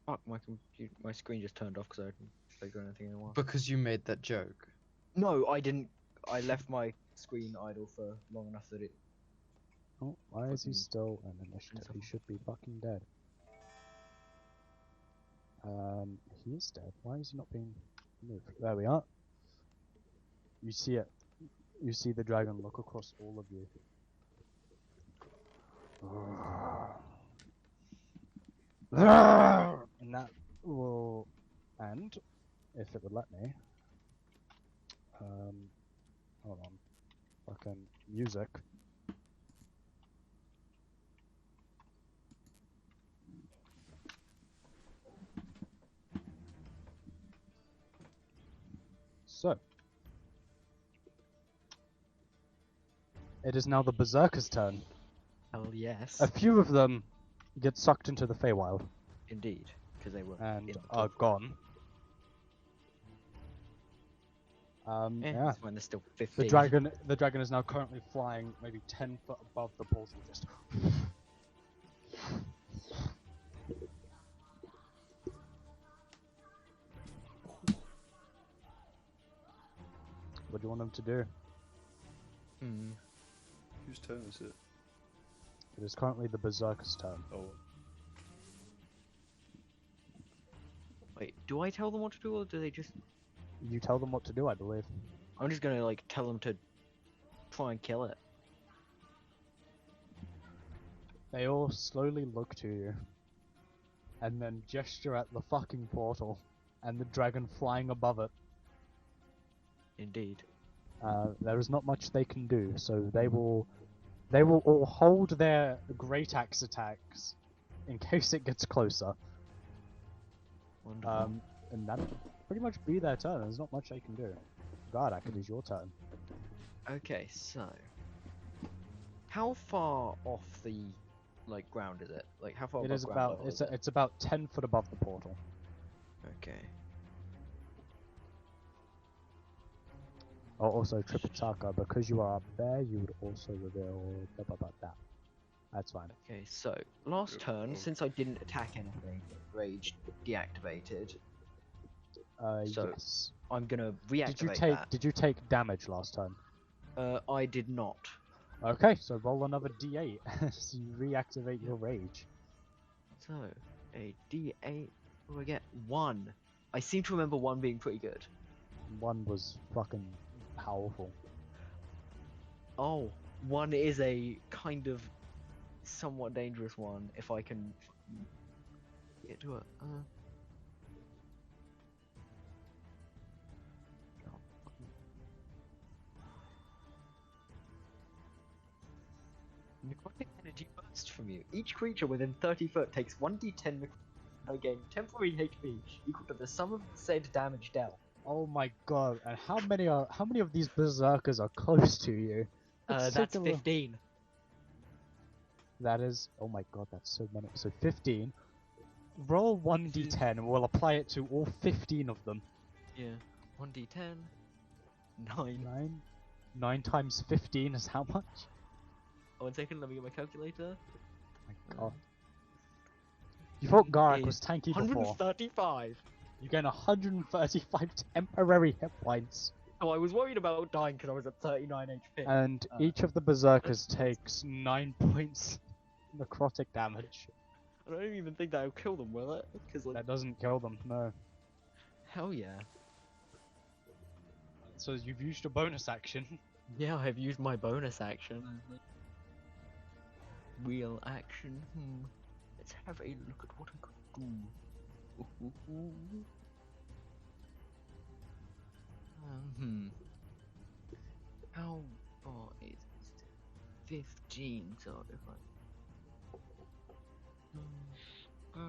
Fuck, my screen just turned off because I hadn't played or anything in a while. Because you made that joke. No, I didn't. I left my screen idle for long enough that it. Oh, why is he Fucking still in initiative? He should be fucking dead. He is dead. Why is he not being moved? There we are. You see it. You see the dragon look across all of you. And that will end, if it would let me. Hold on. Fucking music. So, it is now the Berserker's turn. Hell yes. A few of them get sucked into the Feywild Indeed, because they were and in the are portal. gone. Yeah, Yeah. when they're still 15. The dragon is now currently flying maybe 10 foot above the portal, just. What do you want them to do? Hmm. Whose turn is it? It is currently the Berserker's turn. Oh. Wait, do I tell them what to do or do they just? You tell them what to do, I believe. I'm just gonna like tell them to try and kill it. They all slowly look to you, and then gesture at the fucking portal, and the dragon flying above it. Indeed. There is not much they can do, so they will all hold their great axe attacks in case it gets closer. Wonderful. And that'll pretty much be their turn. There's not much they can do. God, it is your turn. Okay, so how far off the like ground is it? Like how far It above is ground about level is it's about 10 foot above the portal. Okay. Oh, also Tripitaka, because you are up there, you would also reveal about that. That's fine. Okay, so last turn, Oh. since I didn't attack anything, rage deactivated. So Yes. I'm gonna reactivate Did you take that. Did you take damage last turn? I did not. Okay, so roll another D8 as you reactivate your rage. So a D8. What do I get? 1. I seem to remember 1 being pretty good. 1 was fucking powerful. Oh, 1 is a kind of somewhat dangerous one if I can get to it. Necrotic energy bursts from you. Each creature within 30 foot takes 1d10 gain temporary HP equal to the sum of said damage dealt. Oh my god! And how many of these berserkers are close to you? That's Particular- 15. That is. Oh my god, that's so many. So 15. Roll 1d10 and we'll apply it to all 15 of them. Yeah. 1d10. 9. 9 times 15 is how much? Oh, 1 second, let me get my calculator. My god. You thought Garak Is was tanky before. 135. You gain 135 temporary hit points. Oh, I was worried about dying because I was at 39 HP. And each of the berserkers takes 9 points necrotic damage. I don't even think that'll kill them, will it? Because like, That doesn't kill them, no. hell yeah. So you've used your bonus action. Yeah, I've used my bonus action. Real action. Let's have a look at what I could do. How far is 15? So if I do that.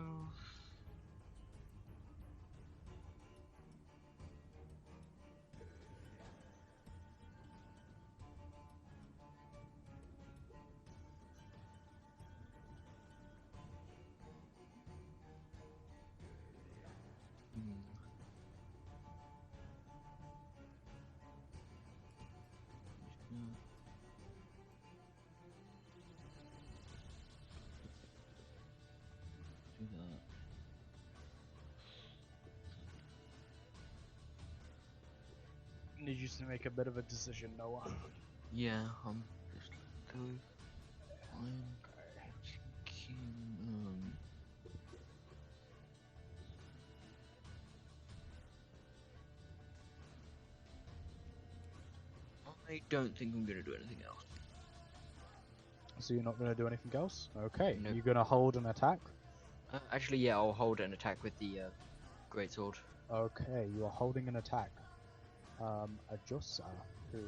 Need you to make a bit of a decision, Noah. Yeah, just go find I don't think I'm gonna do anything else. So you're not going to do anything else? Okay. Nope. You're going to hold an attack? Actually, yeah, I'll hold an attack with the greatsword. Okay, you are holding an attack. Ajosa, who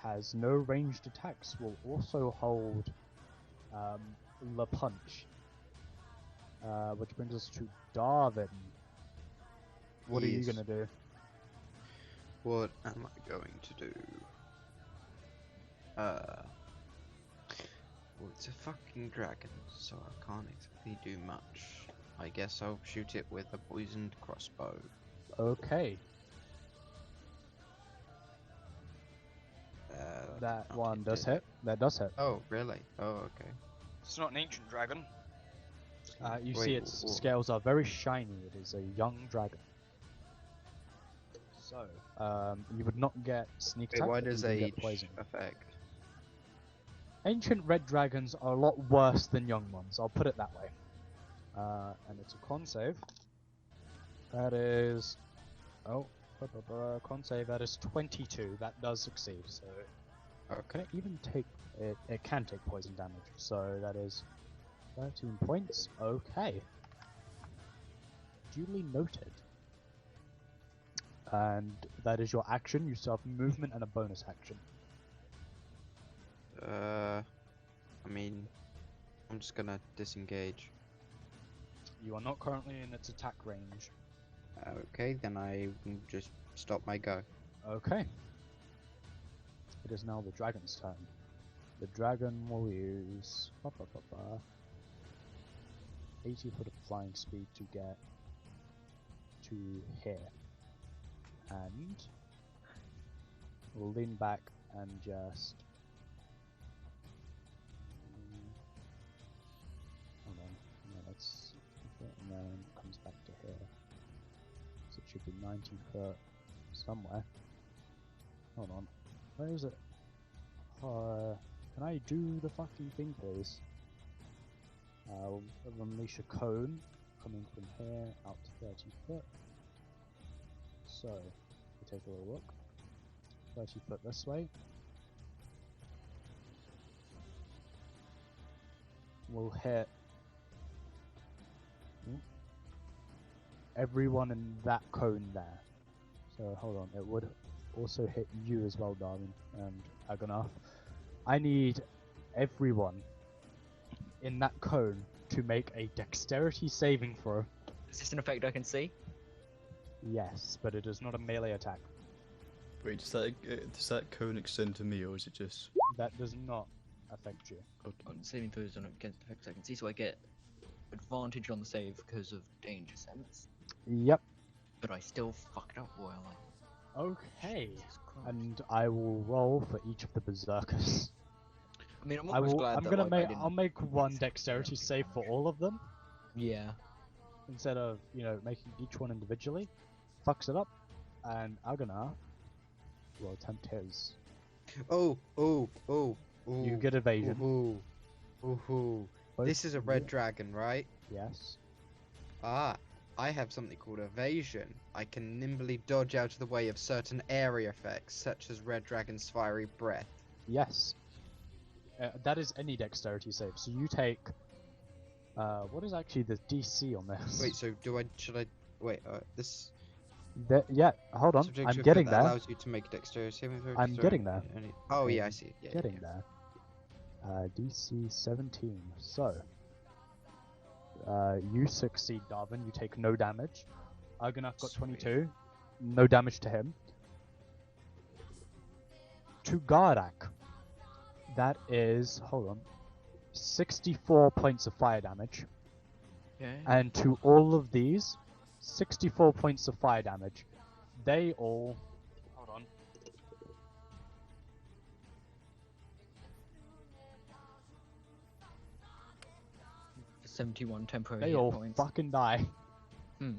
has no ranged attacks, will also hold the punch. Which brings us to Darwin. What are you Yes. going to do? What am I going to do? Well, it's a fucking dragon, so I can't exactly do much. I guess I'll shoot it with a poisoned crossbow. Okay, That's that not one does did it? hit. That does hit. Oh, really? Oh, okay. It's not an ancient dragon. You Wait, see its wh- wh- scales are very shiny. It is a young dragon. So, you would not get sneak Wait, attack. why but does you do get age poison. affect? Ancient red dragons are a lot worse than young ones, I'll put it that way. And it's a con save. That is... Oh, Con save, that is 22. That does succeed. So can Okay. it even take it? It can take poison damage. So that is 13 points. Okay. Duly noted. And that is your action. You still have movement and a bonus action. I mean, I'm just gonna disengage. You are not currently in its attack range. Okay, then I will just stop my go. Okay. It is now the dragon's turn. The dragon will use 80 foot of flying speed to get to here. And we'll lean back and just hold on. No, that's and then it comes back to here. So it should be 90 foot somewhere. Hold on. Where is it? Can I do the fucking thing, please? I'll unleash a cone coming from here out to 30 foot. So, we take a little look. 30 foot this way. We'll hit everyone in that cone there. So, hold on, it would also hit you as well, Darwin and Agonar. I need everyone in that cone to make a dexterity saving throw. Is this an effect I can see? Yes, but it is not a melee attack. Wait, does that cone extend to me, or is it just? That does not affect you. I'm saving throws on against effects I can see, so I get advantage on the save because of danger sense. Yep. But I still fucked up royally. Okay. Jesus Christ. And I will roll for each of the berserkers. I mean, I'm almost glad that like, I didn't... I'll make one dexterity save for all of them Yeah. instead of making each one individually. Fucks it up, and Agonar will attempt his. Oh. You get evasion. Ooh. Both This is a of red you. dragon, right? Yes. Ah, I have something called evasion. I can nimbly dodge out of the way of certain area effects, such as red dragon's fiery breath. Yes. That is any dexterity save. So you take. What is actually the DC on this? Wait, so should I wait? This Yeah. Hold on. subject I'm to getting effect there. that allows you to make dexterity saving throws. I'm getting there. Oh I'm yeah, I see. Yeah, getting yeah. there. DC 17. So. You succeed, Darwin. You take no damage. Agonar got 22. No damage to him. To Gardak. That is, hold on, 64 points of fire damage. Okay. And to all of these, 64 points of fire damage. They all, hold on. 71 temporary They hit all points. fucking die. Hmm.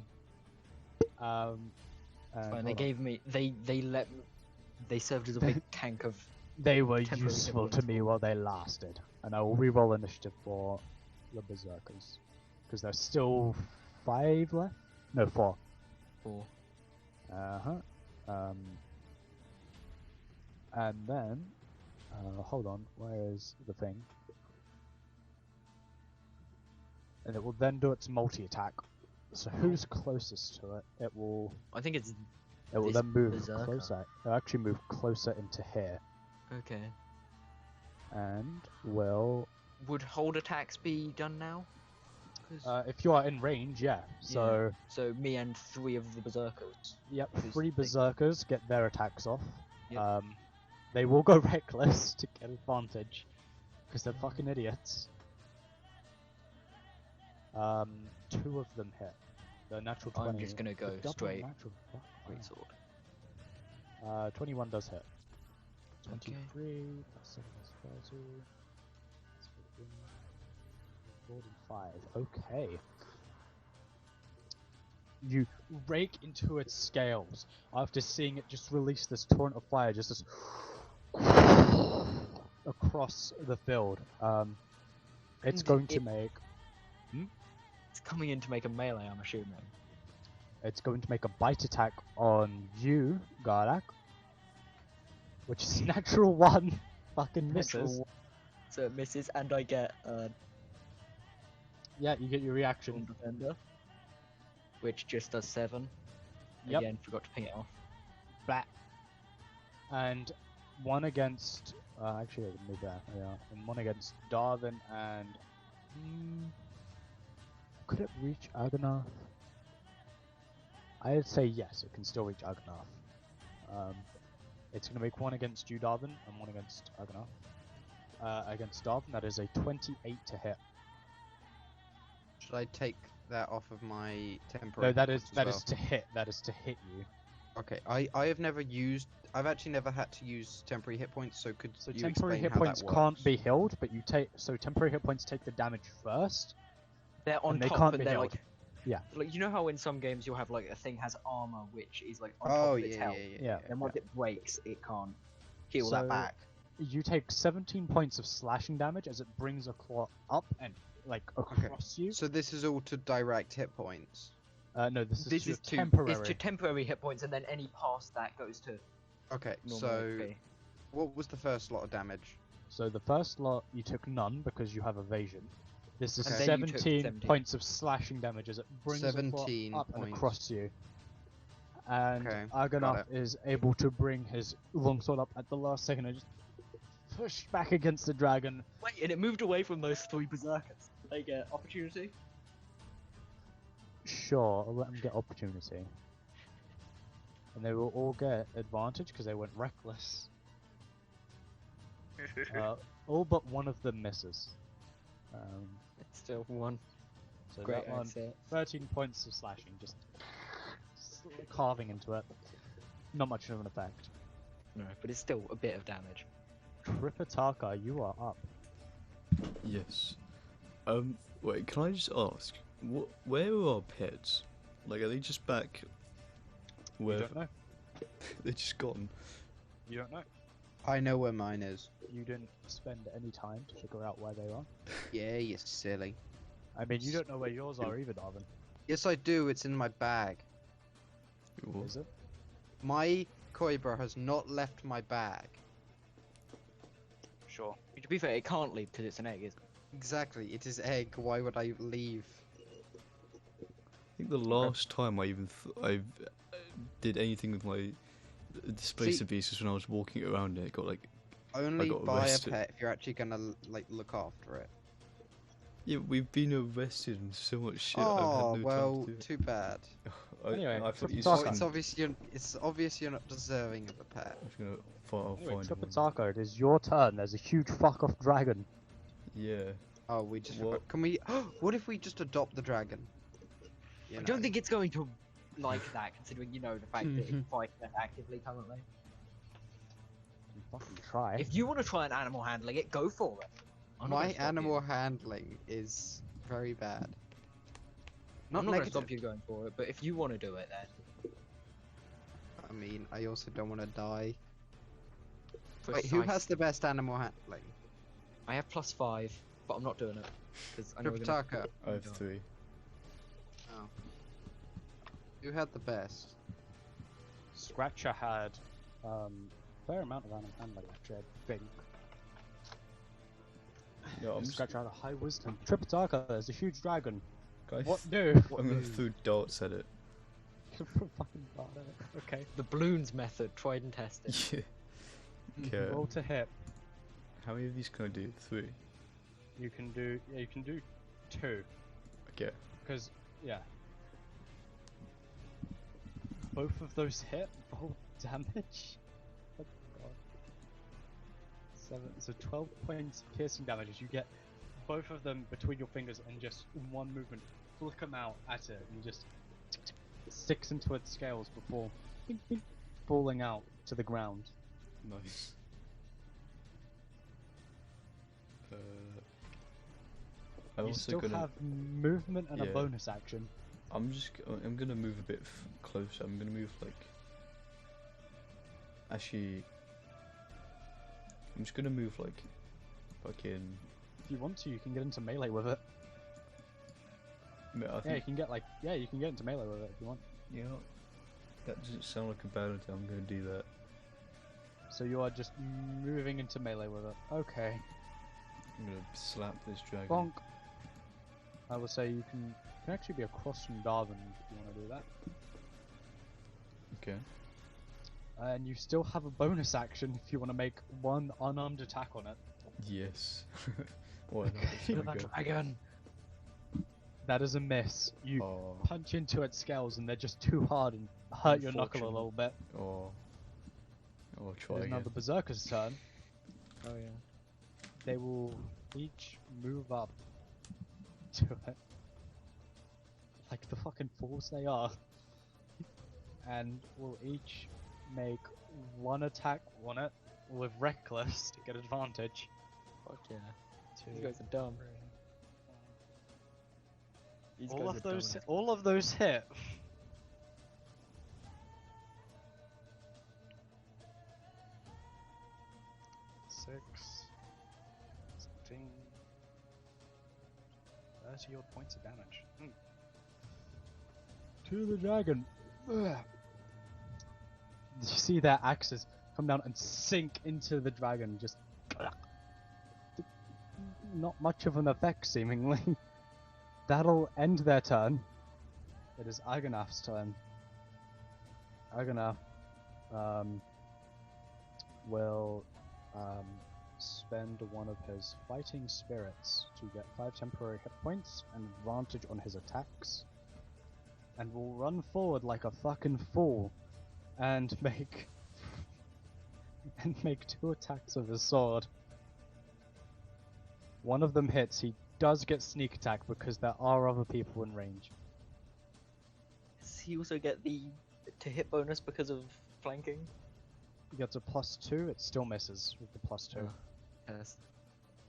And Fine, they gave me... They served as a big tank of... They were temporary useful hit to points me for- while they lasted. And I will reroll initiative for the berserkers. Because there's still 5 left? No, 4. 4. And then, hold on, where is the thing? And it will then do its multi-attack. So who's closest to it? It will I think it's... then this move berserker. closer. It'll actually move closer into here. Okay. And will... Would hold attacks be done now? 'Cause- if you are in range, yeah. So, So me and 3 of the berserkers. yep, Who's 3 thinking? berserkers get their attacks off. Yep. They will go reckless to get advantage. Because they're fucking idiots. 2 of them hit. The natural 20. I'm just gonna go the double straight natural, fuck, great sword. 21 does hit. Okay. 23 plus 7 is 30. That's 15, 45. Okay. You rake into its scales after seeing it just release this torrent of fire, just as across the field. It's And going to it- make. It's coming in to make a melee, I'm assuming. It's going to make a bite attack on you, Gardak. Which is natural 1. Fucking Natural misses. one. So it misses, and I get Yeah, you get your reaction. Storm Defender, which just does 7. Yep. Again, forgot to ping it off. Blah. And 1 against. Actually, I can move that. Yeah. And 1 against Darwin and. Could it reach Aganath? I'd say yes, it can still reach Aganath. It's going to make 1 against you, Darwin, and 1 against Aganath. Against Darwin, that is a 28 to hit. Should I take that off of my temporary? No, that is hit points as to hit. That is to hit you. well? Okay, I have never used. I've actually never had to use temporary hit points. So could So you temporary explain hit how points that can't works? be healed, but you take. So temporary hit points take the damage first. They're on And they top, can't and be they're healed. like. Yeah. Like, you know how in some games you'll have like a thing has armor which is like on Oh top of its yeah, health. yeah. Then once it breaks, it can't heal So- that back. You take 17 points of slashing damage as it brings a claw up and like across you. So this is all to direct hit points. No, this This is is to to- temporary. It's to temporary hit points, and then any past that goes to Okay, normal so HP. what was the first lot of damage? So the first lot you took none because you have evasion. This is Okay. And then you took 17 17. points of slashing damage as it brings a claw 17 up and points. across you. And Okay, got Aganath is able to bring his longsword up at the last second and just push back against the dragon. Wait, and it moved away from those 3 berserkers. They get opportunity. Sure, I'll let them get opportunity. And they will all get advantage because they went reckless. All but one of them misses. It's still 1. So Great that one, asset. 13 points of slashing, just carving into it. Not much of an effect. No, but it's still a bit of damage. Tripitaka, you are up. Yes. Wait, can I just ask, where are our pets? Like, are they just back? You Where don't know. they're just gone? You don't know. I know where mine is. You didn't spend any time to figure out where they are. Yeah, you silly. I mean, you don't know where yours are either, Darwin. Yes, I do. It's in my bag. What? Is it? My Koibra has not left my bag. Sure. To be fair, it can't leave because it's an egg, is it? Exactly. It is egg. Why would I leave? I think the last time I even did anything with my displacer beast was when I was walking around it. It got like, Only got buy a arrested. pet if you're actually gonna like look after it. yeah, we've been arrested and so much shit. I've Oh had no well, time to do too bad. it. Anyway, I thought you Tripitaka. Well, just it's obvious you're not deserving of a pet. I'm just gonna I'll Anyway, find one. Tripitaka, it is your turn. There's a huge fuck off dragon. Yeah. Oh, we just What? can we? What if we just adopt the dragon? You I know? don't think it's going to like that, considering the fact that it fights that actively currently. You fucking try. If you want to try an animal handling it, go for it. I'm not My gonna stop animal you. handling is very bad. I'm Not not going to negative. stop you going for it, but if you want to do it, then I mean, I also don't want to die. Wait, who has Precise. the best animal handling? I have +5, but I'm not doing it because I know we're gonna... Tripitaka. I have Yeah. 3. Oh. Who had the best? Scratcher had fair amount of animal handling actually, I think. Yeah, I'm just Scratcher had a high wisdom. Tripitaka, there's a huge dragon. guys. What do? I'm gonna throw darts at it. Fucking bad at it. Okay. The balloons method, tried and tested. Yeah. Okay. Roll to hit. How many of these can I do? 3. You can do 2. Okay. Because both of those hit, roll damage. Oh god. 7, so 12 points piercing damage as you get both of them between your fingers and just in one movement flick them out at it and just sticks into its scales before falling out to the ground. Nice. I'm You also still gonna. have movement and a Yeah. bonus action. I'm gonna move a bit closer. I'm gonna move like. Actually. I'm just gonna move like. Fucking. If you want to, you can get into melee with it. I Yeah, you think. can get you can get into melee with it if you want. You know, that doesn't sound like a bad idea. I'm gonna do that. So you are just moving into melee with it. Okay. I'm gonna slap this dragon. Bonk. I will say you can actually be across from Darwin if you want to do that. Okay. And you still have a bonus action if you want to make one unarmed attack on it. Yes. Why not? Feel There we that go. dragon. That is a miss. You Oh. punch into its scales and they're just too hard and hurt your knuckle a Unfortunate. little bit. Oh. Oh, try It's now again. the berserker's turn. Oh yeah. They will each move up to it. Like the fucking fools they are. And will each make one attack on it with reckless to get advantage. Fuck yeah. Two, These guys are dumb. three, These all guys of are dumb those, as- all of those hit. Six, 16, 30 odd points of damage. To the dragon. Ugh. You see their axes come down and sink into the dragon, just not much of an effect seemingly. That'll end their turn. It is Agonaf's turn. Agonaf will spend one of his fighting spirits to get 5 temporary hit points and advantage on his attacks. And will run forward like a fucking fool and make 2 attacks with his sword. One of them hits. He does get sneak attack because there are other people in range. Does he also get the to hit bonus because of flanking? He gets a +2. It still misses with the +2. Oh. Yes.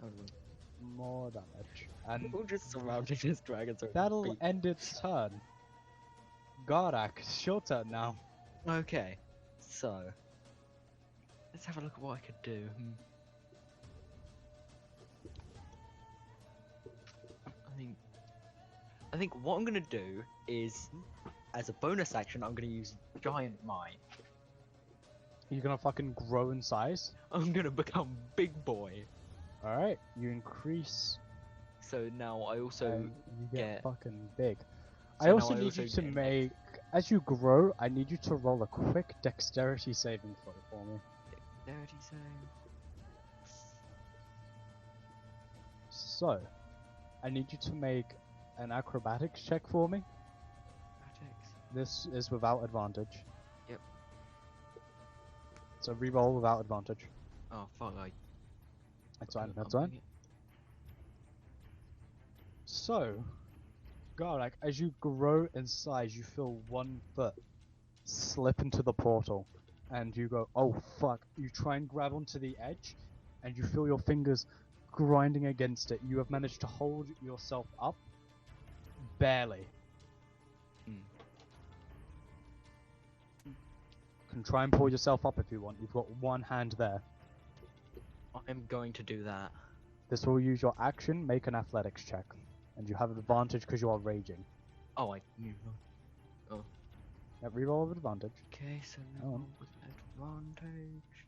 That would've been- More damage. And We're just surrounding this dragon. So that'll beat- end its turn. Gardak, it's your turn now. Okay, so let's have a look at what I could do. I think what I'm gonna do is, as a bonus action, I'm gonna use Giant Might. You're gonna fucking grow in size. I'm gonna become Big Boy. Alright, you increase So now I also and you get get- fucking big. So I now also I need also you to get, make, as you grow, I need you to roll a quick dexterity saving throw for me. Dexterity save. So, I need you to make an acrobatics check for me. Acrobatics. This is without advantage. Yep. So reroll without advantage. Oh fuck! That's fine, I'm that's fine. doing it. So, Gardak, as you grow in size, you feel one foot slip into the portal, and you go, oh fuck. You try and grab onto the edge, and you feel your fingers grinding against it. You have managed to hold yourself up, barely. Can try and pull yourself up if you want. You've got one hand there. I'm going to do that. This will use your action, make an athletics check. And you have an advantage because you are raging. Oh, I knew. Yeah, reroll with advantage. Okay, so Oh. roll with advantage.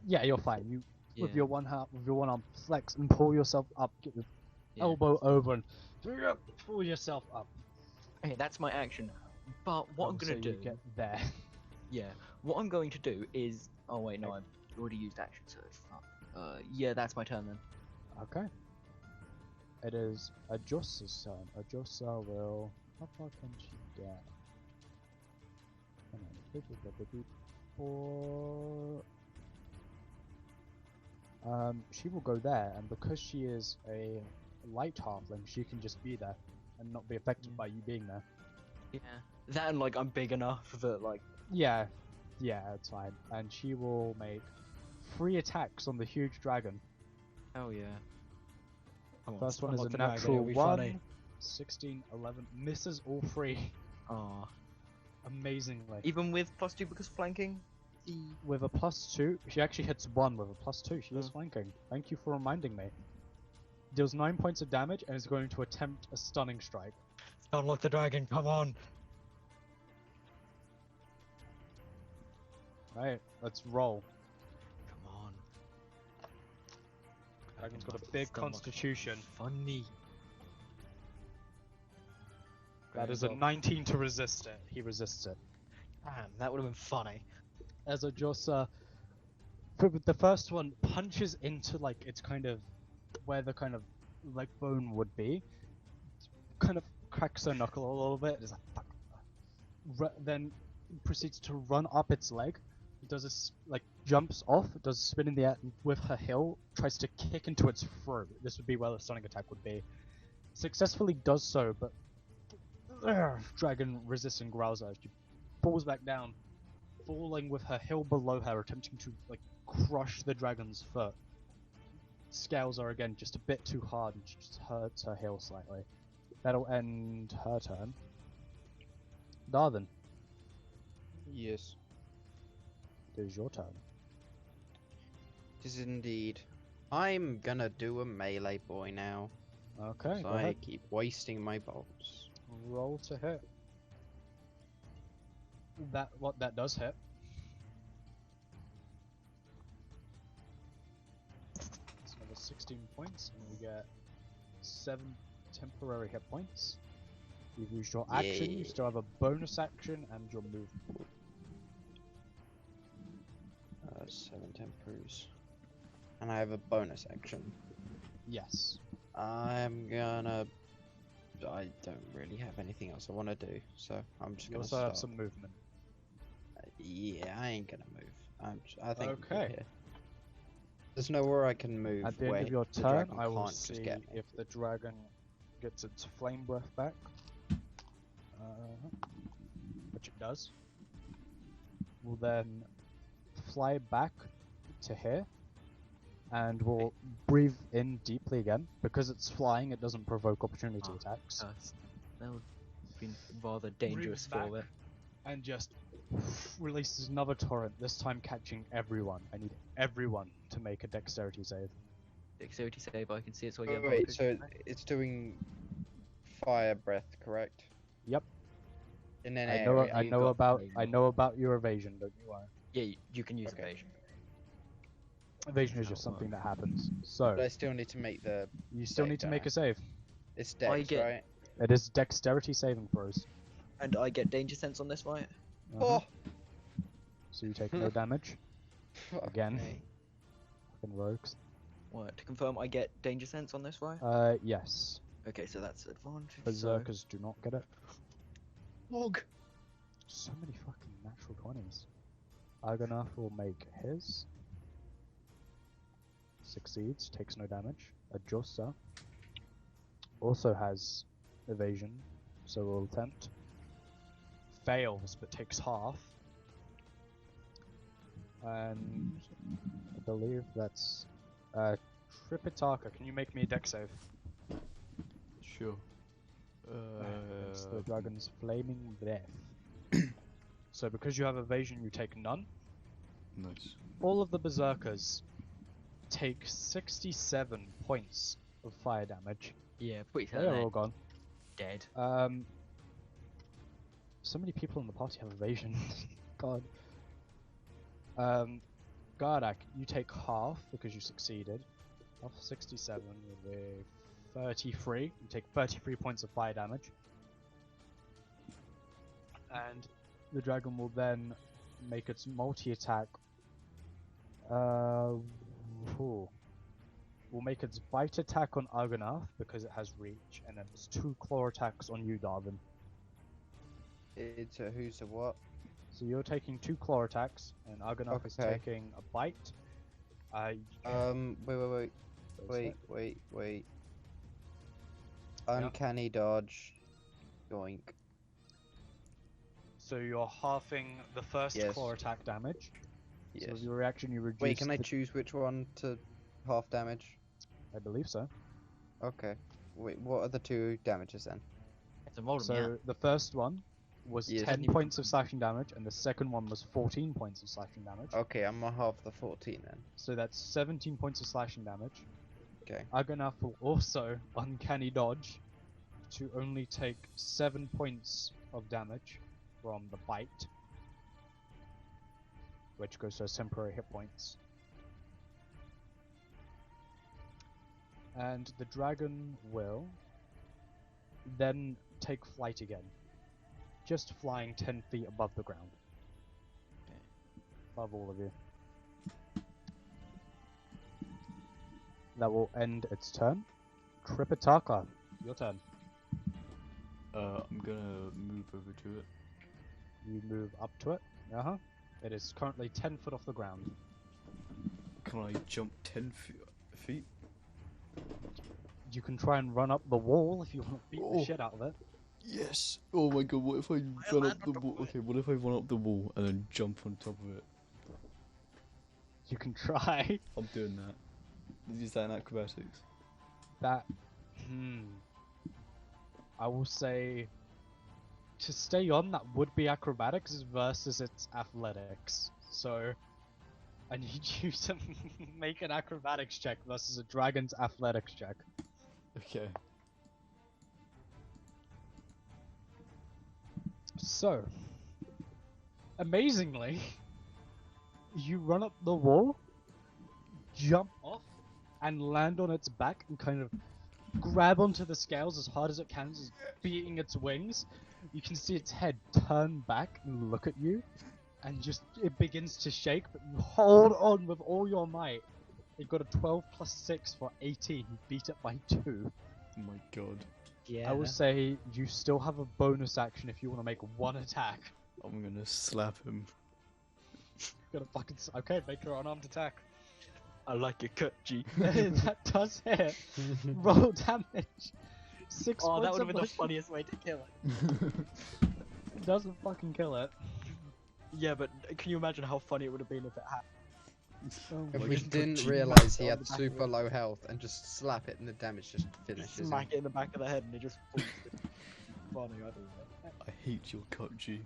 Yeah, you're fine. You with Yeah, your one hand, with your one arm, flex and pull yourself up. Get your yeah. elbow over and pull yourself up. Okay, that's my action. But what I'm Oh, gonna so do, you get there. yeah, what I'm going to do is, oh wait, no, I've already used action, so it's not. Yeah, that's my turn then. Okay. It is Ajosa's turn. Ajosa will. How far can she get? Hang on. Beep, beep, beep, beep, beep. She will go there, and because she is a light halfling, she can just be there and not be affected by you being there. Yeah, that and like I'm big enough that like. Yeah, it's fine. And she will make 3 attacks on the huge dragon. Oh yeah. Come on, First one is a unlock the dragon, natural it'll be 1, funny. 16, 11, misses all 3 Aw. amazingly. Even with +2 because flanking. With a +2, she actually hits 1 with a +2. She is Oh. flanking. Thank you for reminding me. Deals 9 points of damage and is going to attempt a stunning strike. Unlock the dragon, come on! Right, let's roll. Come on. Dragon's got a big constitution. Funny. That is a 19 to resist it. He resists it. Damn, that would have been funny. As a Jossa, the first one punches into like it's kind of where the kind of leg bone would be. Kind of cracks her knuckle a little bit. It's like fuck. Then proceeds to run up its leg. It does a jumps off. It does a spin in the air and with her heel. Tries to kick into its throat. This would be where the stunning attack would be. Successfully does so, but dragon resists and growls at her. She falls back down, falling with her heel below her, attempting to like crush the dragon's foot. Scales are again just a bit too hard and she just hurts her heel slightly. That'll end her turn. Darwin, Yes. it is your turn. It is indeed. I'm gonna do a melee boy now. Okay, So go I ahead. keep wasting my bolts. Roll to hit. That does hit. It's another 16 points, and we get 7 temporary hit points. You've used your action, you Yay. still have a bonus action and your movement. 7 temporaries. And I have a bonus action. Yes. I'm gonna... I don't really have anything else I want to do, so I'm just You gonna also stop. have some movement. Yeah, I ain't gonna move. I think I'm good Okay. here. There's nowhere I can move At the where end of your the turn, dragon I will can't just see get me. if the dragon gets its flame breath back. Which it does. Will then fly back to here. And will breathe in deeply again. Because it's flying, it doesn't provoke opportunity attacks. That would have been rather dangerous back. for it. And just releases another torrent, this time catching everyone. I need everyone to make a dexterity save. Dexterity save, I can see it, so I get Wait, advantage. so it's doing fire breath, correct? Yep. In an I know. area. I You know got about. evasion. I know about your evasion. Don't you worry. Yeah, you can use Okay. evasion. Evasion is How just it something that happens. So But I still need to make the... you still save, need to don't make I? a save. It's I dex, get- right? It is dexterity saving throws. And I get danger sense on this, right? Uh-huh. Oh! So you take no damage. Fuck Again. me. Fucking rogues. Right, to confirm, I get danger sense on this, right? Yes. Okay, so that's advantage. So... Berserkers do not get it. Log! So many fucking natural 20s. Argonath will make his. Succeeds, takes no damage. Ajossa also has evasion, so will attempt. Fails, but takes half. And I believe that's Tripitaka. Can you make me a dex save? Sure. That's the dragon's flaming breath. So because you have evasion, you take none. Nice. All of the berserkers take 67 points of fire damage. Yeah, pretty They certain are they're all gone. dead. So many people in the party have evasion. God. Gardak, you take half because you succeeded. Half of 67 would be 33. You take 33 points of fire damage. And the dragon will then make its multi-attack. Will make its bite attack on Argonath because it has reach, and then its 2 claw attacks on you, Darwin. It's a who's a what? So you're taking 2 claw attacks, and Argonath is Okay. taking a bite. Wait. Uncanny dodge. Yoink. So you're halving the first Yes. claw attack damage. So Yes. with your reaction, you reduce. Wait, can I the- choose which one to half damage? I believe so. Okay. Wait, what are the 2 damages then? It's a roll 'em, So yeah. the first one was Yes. 10 points of slashing damage, and the second one was 14 points of slashing damage. Okay, I'm gonna half the 14 then. So that's 17 points of slashing damage. Okay. Argonath will also uncanny dodge to only take 7 points of damage from the bite. which goes to temporary hit points. And the dragon will then take flight again, just flying 10 feet above the ground. Above all of you. That will end its turn. Tripitaka, your turn. I'm gonna move over to it. You move up to it. It is currently 10 foot off the ground. Can I jump 10 feet? You can try and run up the wall if you want to beat Oh. the shit out of it. Yes! Oh my god, what if I run up the wall? Okay, what if I run up the wall and then jump on top of it? You can try. I'm doing that. Is that in acrobatics? That. I will say. To stay on, that would be acrobatics versus its athletics. So. I need you to make an acrobatics check versus a dragon's athletics check. Okay. So. Amazingly. You run up the wall, jump off, and land on its back and kind of grab onto the scales as hard as it can, just beating its wings. You can see its head turn back and look at you, and just it begins to shake, but you hold on with all your might. It got a 12 plus 6 for 18. You beat it by 2. Oh my god. Yeah. I will say you still have a bonus action if you want to make one attack. I'm gonna slap him. Gonna fucking okay, make your unarmed attack. I like your cut, G. That does hit. Roll damage. 6 Oh, that points would have been the of funniest way to kill it. Doesn't fucking kill it. Yeah, but can you imagine how funny it would have been if it had? If Like we just didn't put realise he on had the back of super it. low health and just slap it and the damage just finishes him. Smack it in the back of the head and it just falls. Funny, I don't know. I hate your cut, G.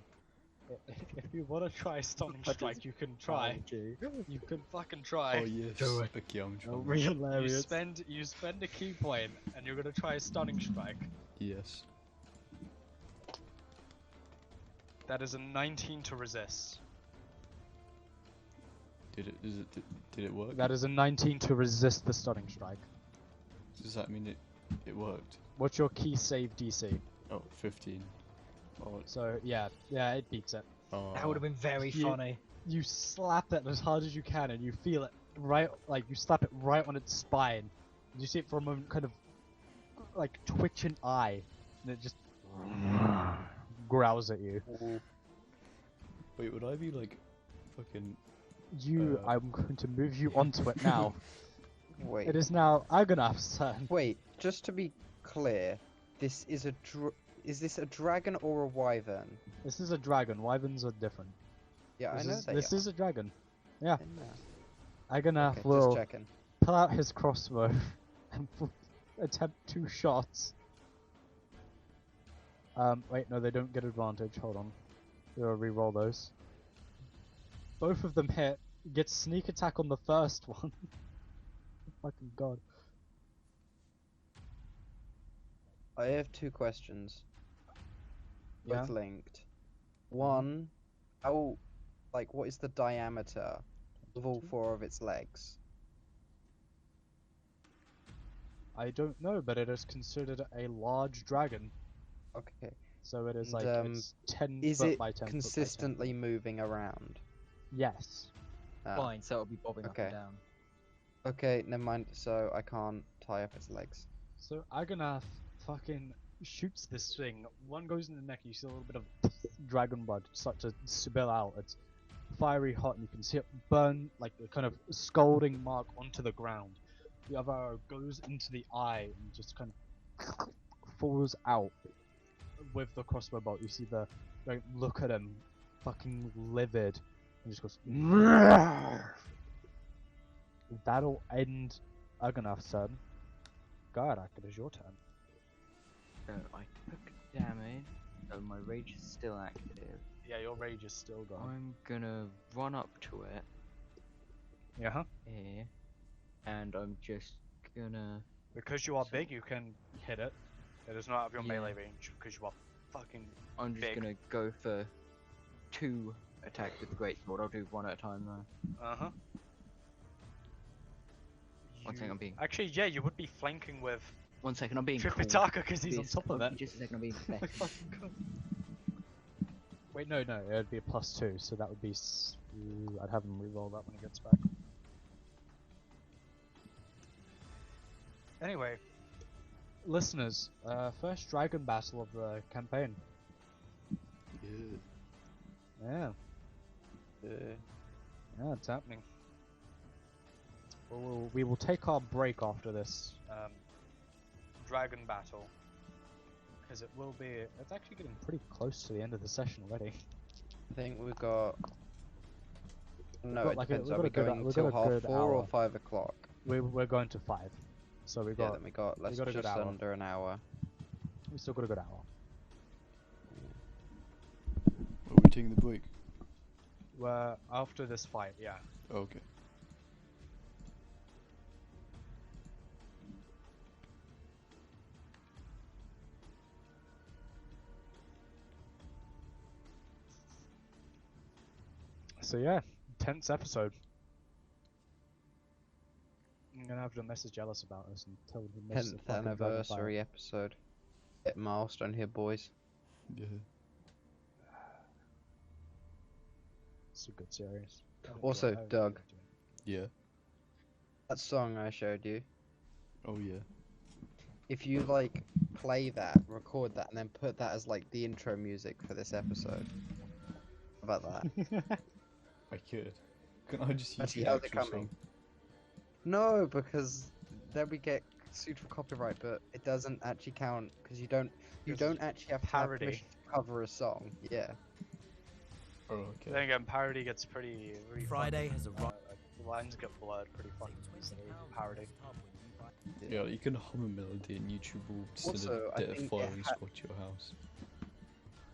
If you want to try stunning That strike, is you can try. G. You can fucking try. Oh yes, Do it. Becky, I'm trying. Real You hilarious. spend a key point, and you're gonna try a stunning strike. Yes. That is a 19 to resist. Did it work? That is a 19 to resist the stunning strike. Does that mean it worked? What's your key save DC? Oh, 15. Oh, So yeah, it beats it. oh. That would have been very You- funny. You slap it as hard as you can, and you feel it right, like you slap it right on its spine. You see it for a moment, kind of like twitch an eye, and it just growls at you. Wait, would I be like fucking? Uh, I'm going to move you onto it now. Wait, It is now Agonaf's turn. wait. Just to be clear, this is is this a dragon or a wyvern? This is a dragon. Wyverns are different. Yeah, I This know is, they this are. is a dragon. I know. Agonaf Okay, will just checking. pull out his crossbow and attempt 2 shots. Wait, no, they don't get advantage. Hold on. We'll re-roll those. Both of them hit. Gets sneak attack on the first one. Fucking god. I have 2 questions. Yeah. Both linked. One, what is the diameter of all 4 of its legs? I don't know, but it is considered a large dragon. Okay. So it is And, like it's 10 Is foot it by 10 foot by 10 consistently foot. moving around? Yes. Ah, Fine, so it'll be bobbing up okay. and down. Okay, never mind. So I can't tie up its legs. So Agonaf fucking shoots this thing. One goes in the neck, you see a little bit of dragon blood start to spill out. It's fiery hot, and you can see it burn like a kind of scalding mark onto the ground. The other arrow goes into the eye and just kind of falls out with the crossbow bolt. You see the like, look at him, fucking livid, and just goes. That'll end Agonaf's turn. Gardak, it is your turn. So I took damage, so my rage is still active. Yeah, your rage is still gone. I'm gonna run up to it Yeah, huh? here, and I'm just gonna. Because you are So- big, you can hit it. It is not out of your Yeah. melee range because you are fucking. I'm just Big. gonna go for 2 attack with the great sword. I'll do one at a time though. Uh-huh. One second, I'm being. Actually, yeah, you would be flanking with 1 second, I'm being. Tripitaka because he's on This top of it. Just a second, I'm being. Oh my fucking god. Wait, no, it would be a +2, so that would be. I'd have him re-roll that when he gets back. Anyway, listeners, first dragon battle of the campaign. Yeah. Yeah. Yeah, it's happening. We will take our break after this dragon battle, because it will be. It's actually getting pretty close to the end of the session already. I think we've got. No, got it like depends. we've Are got we a good- going we've till got a half good 4 or hour. 5 o'clock? We're going to 5, so we Yeah, got then we got. Let's got a good just hour. under an hour. we still got a good hour. Are we taking the break? Well, after this fight, yeah. Okay. So yeah, 10th episode. I'm gonna have to message Ellis about this and tell him he missed the 10th fucking dragon fight. anniversary episode. Hit milestone here, boys. Yeah. It's a good series. Also, Doug. Yeah. That song I showed you. Oh yeah. If you like play that, record that, and then put that as like the intro music for this episode. How about that? I could. Can I just use Actually, the how's it actual coming? song? No, because then we get sued for copyright, but it doesn't actually count because you don't actually have to have Parody. permission to cover a song. Yeah. Oh, Then okay. again, parody gets pretty. Friday has arrived. Lines get blurred pretty fucking easily. Parody. Yeah, you can hum a melody and YouTube will send Also, a I bit of think it firing ha- squad to your house.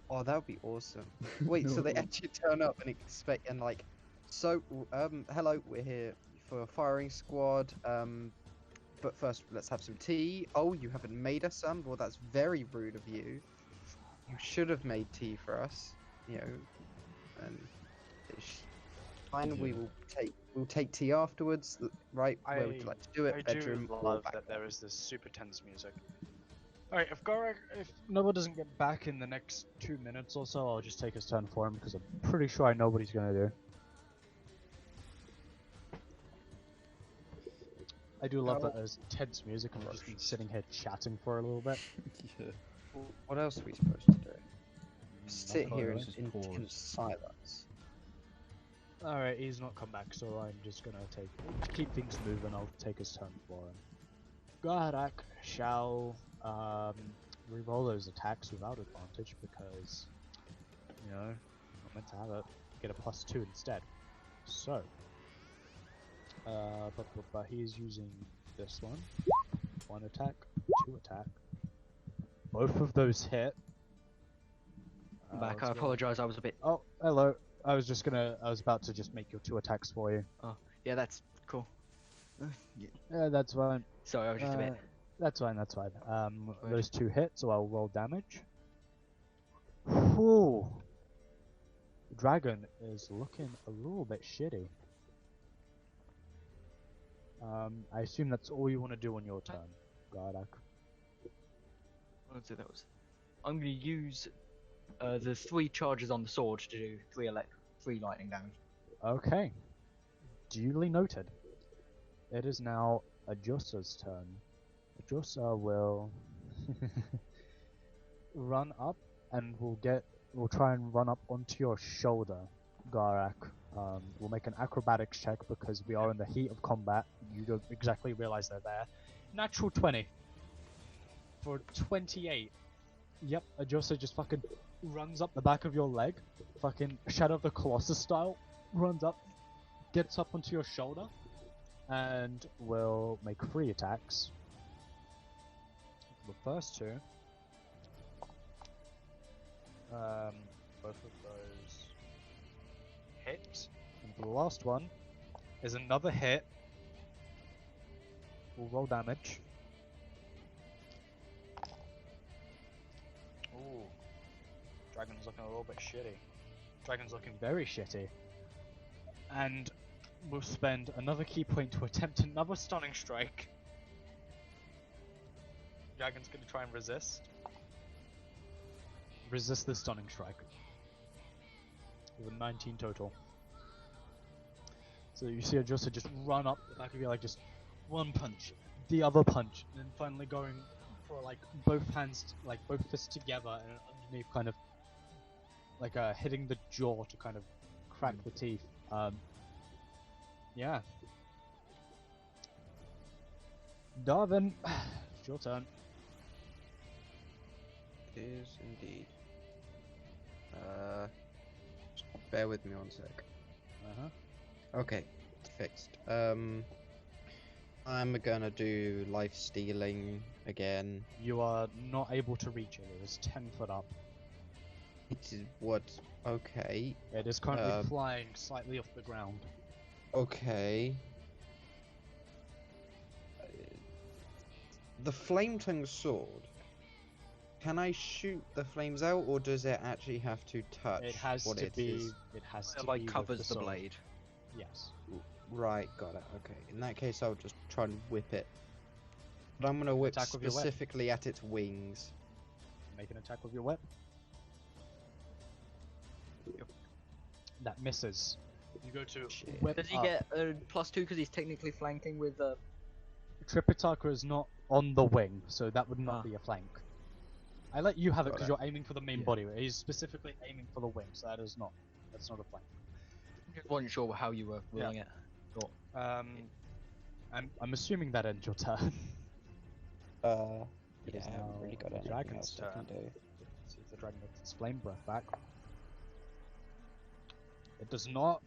Oh, that would be awesome. Wait, so they No. actually turn up and expect and like, so hello, we're here for firing squad. But first let's have some tea. Oh, you haven't made us some. Well, that's very rude of you. You should have made tea for us. You know, and fine. Yeah. We'll take tea afterwards. Right? Where would you I- like to do it? I Bedroom do or love back? that there is this super tense music. Alright, if Noah doesn't get back in the next 2 minutes or so, I'll just take his turn for him because I'm pretty sure I know what he's gonna do. I do love that there's tense music and we've just been sitting here chatting for a little bit. Yeah. What else are we supposed to do? Sit Nothing, here in let's just intense pause. silence. Alright, he's not come back, so I'm just gonna to keep things moving, I'll take his turn for him. Garak shall re-roll those attacks without advantage because, you know, not meant to have it. Get a +2 instead. So, but he's using this one. 1 attack, 2 attack. Both of those hit. Back. let's I go. apologise. I was a bit. Oh, hello. I was about to just make your 2 attacks for you. Yeah, that's cool. Yeah, that's fine. Sorry, I was just a bit. That's fine, that's fine. Good. Those 2 hit, so I'll roll damage. Whew. The dragon is looking a little bit shitty. I assume that's all you want to do on your turn, Gardak. I'd say that was. I'm going to use the 3 charges on the sword to do 3 lightning damage. Okay. Duly noted. It is now Ajusa's turn. Ajusa will run up and will try and run up onto your shoulder, Garak. We'll make an acrobatics check because we are in the heat of combat. You don't exactly realize they're there. Natural 20 for 28. Yep, Ajusa just fucking runs up the back of your leg, fucking Shadow of the Colossus style, runs up, gets up onto your shoulder, and will make 3 attacks. The first 2, both of those hit, and the last one is another hit. We'll roll damage. Ooh. Dragon's looking a little bit shitty. Dragon's looking very shitty. And we'll spend another key point to attempt another stunning strike. Dragon's gonna try and resist. Resist the stunning strike. With a 19 total. So you see Ajosa just run up the back of you, like just one punch, the other punch, and then finally going for like both hands, like both fists together, and underneath kind of like hitting the jaw to kind of crack the teeth. Yeah. Darwin, it's your turn. It is indeed. Just bear with me one sec. Okay, it's fixed. I'm gonna do life stealing again. You are not able to reach it. It is 10 foot up. It is what? Okay. It is currently flying slightly off the ground. Okay. The flame tongue sword. Can I shoot the flames out, or does it actually have to touch It has what to it be. is? It has to It like be with covers the the sword. blade. Yes. Right, got it. Okay. In that case, I'll just try and whip it. But I'm gonna whip Attack with your whip. specifically at its wings. Make an attack with your whip. That misses. You go to Shit. whip Does he up. get a +2 because he's technically flanking with the? Tripitaka is not on the wing, so that would not Ah. be a flank. I let you have it Got because it. you're aiming for the main Yeah. body. He's specifically aiming for the wing, so that's not a flank. Just wasn't sure how you were ruling it. I'm assuming that ends your turn. It Yeah, is I haven't now really got the anything dragon's else I can turn. do. See if the dragon gets its flame breath back. It does not.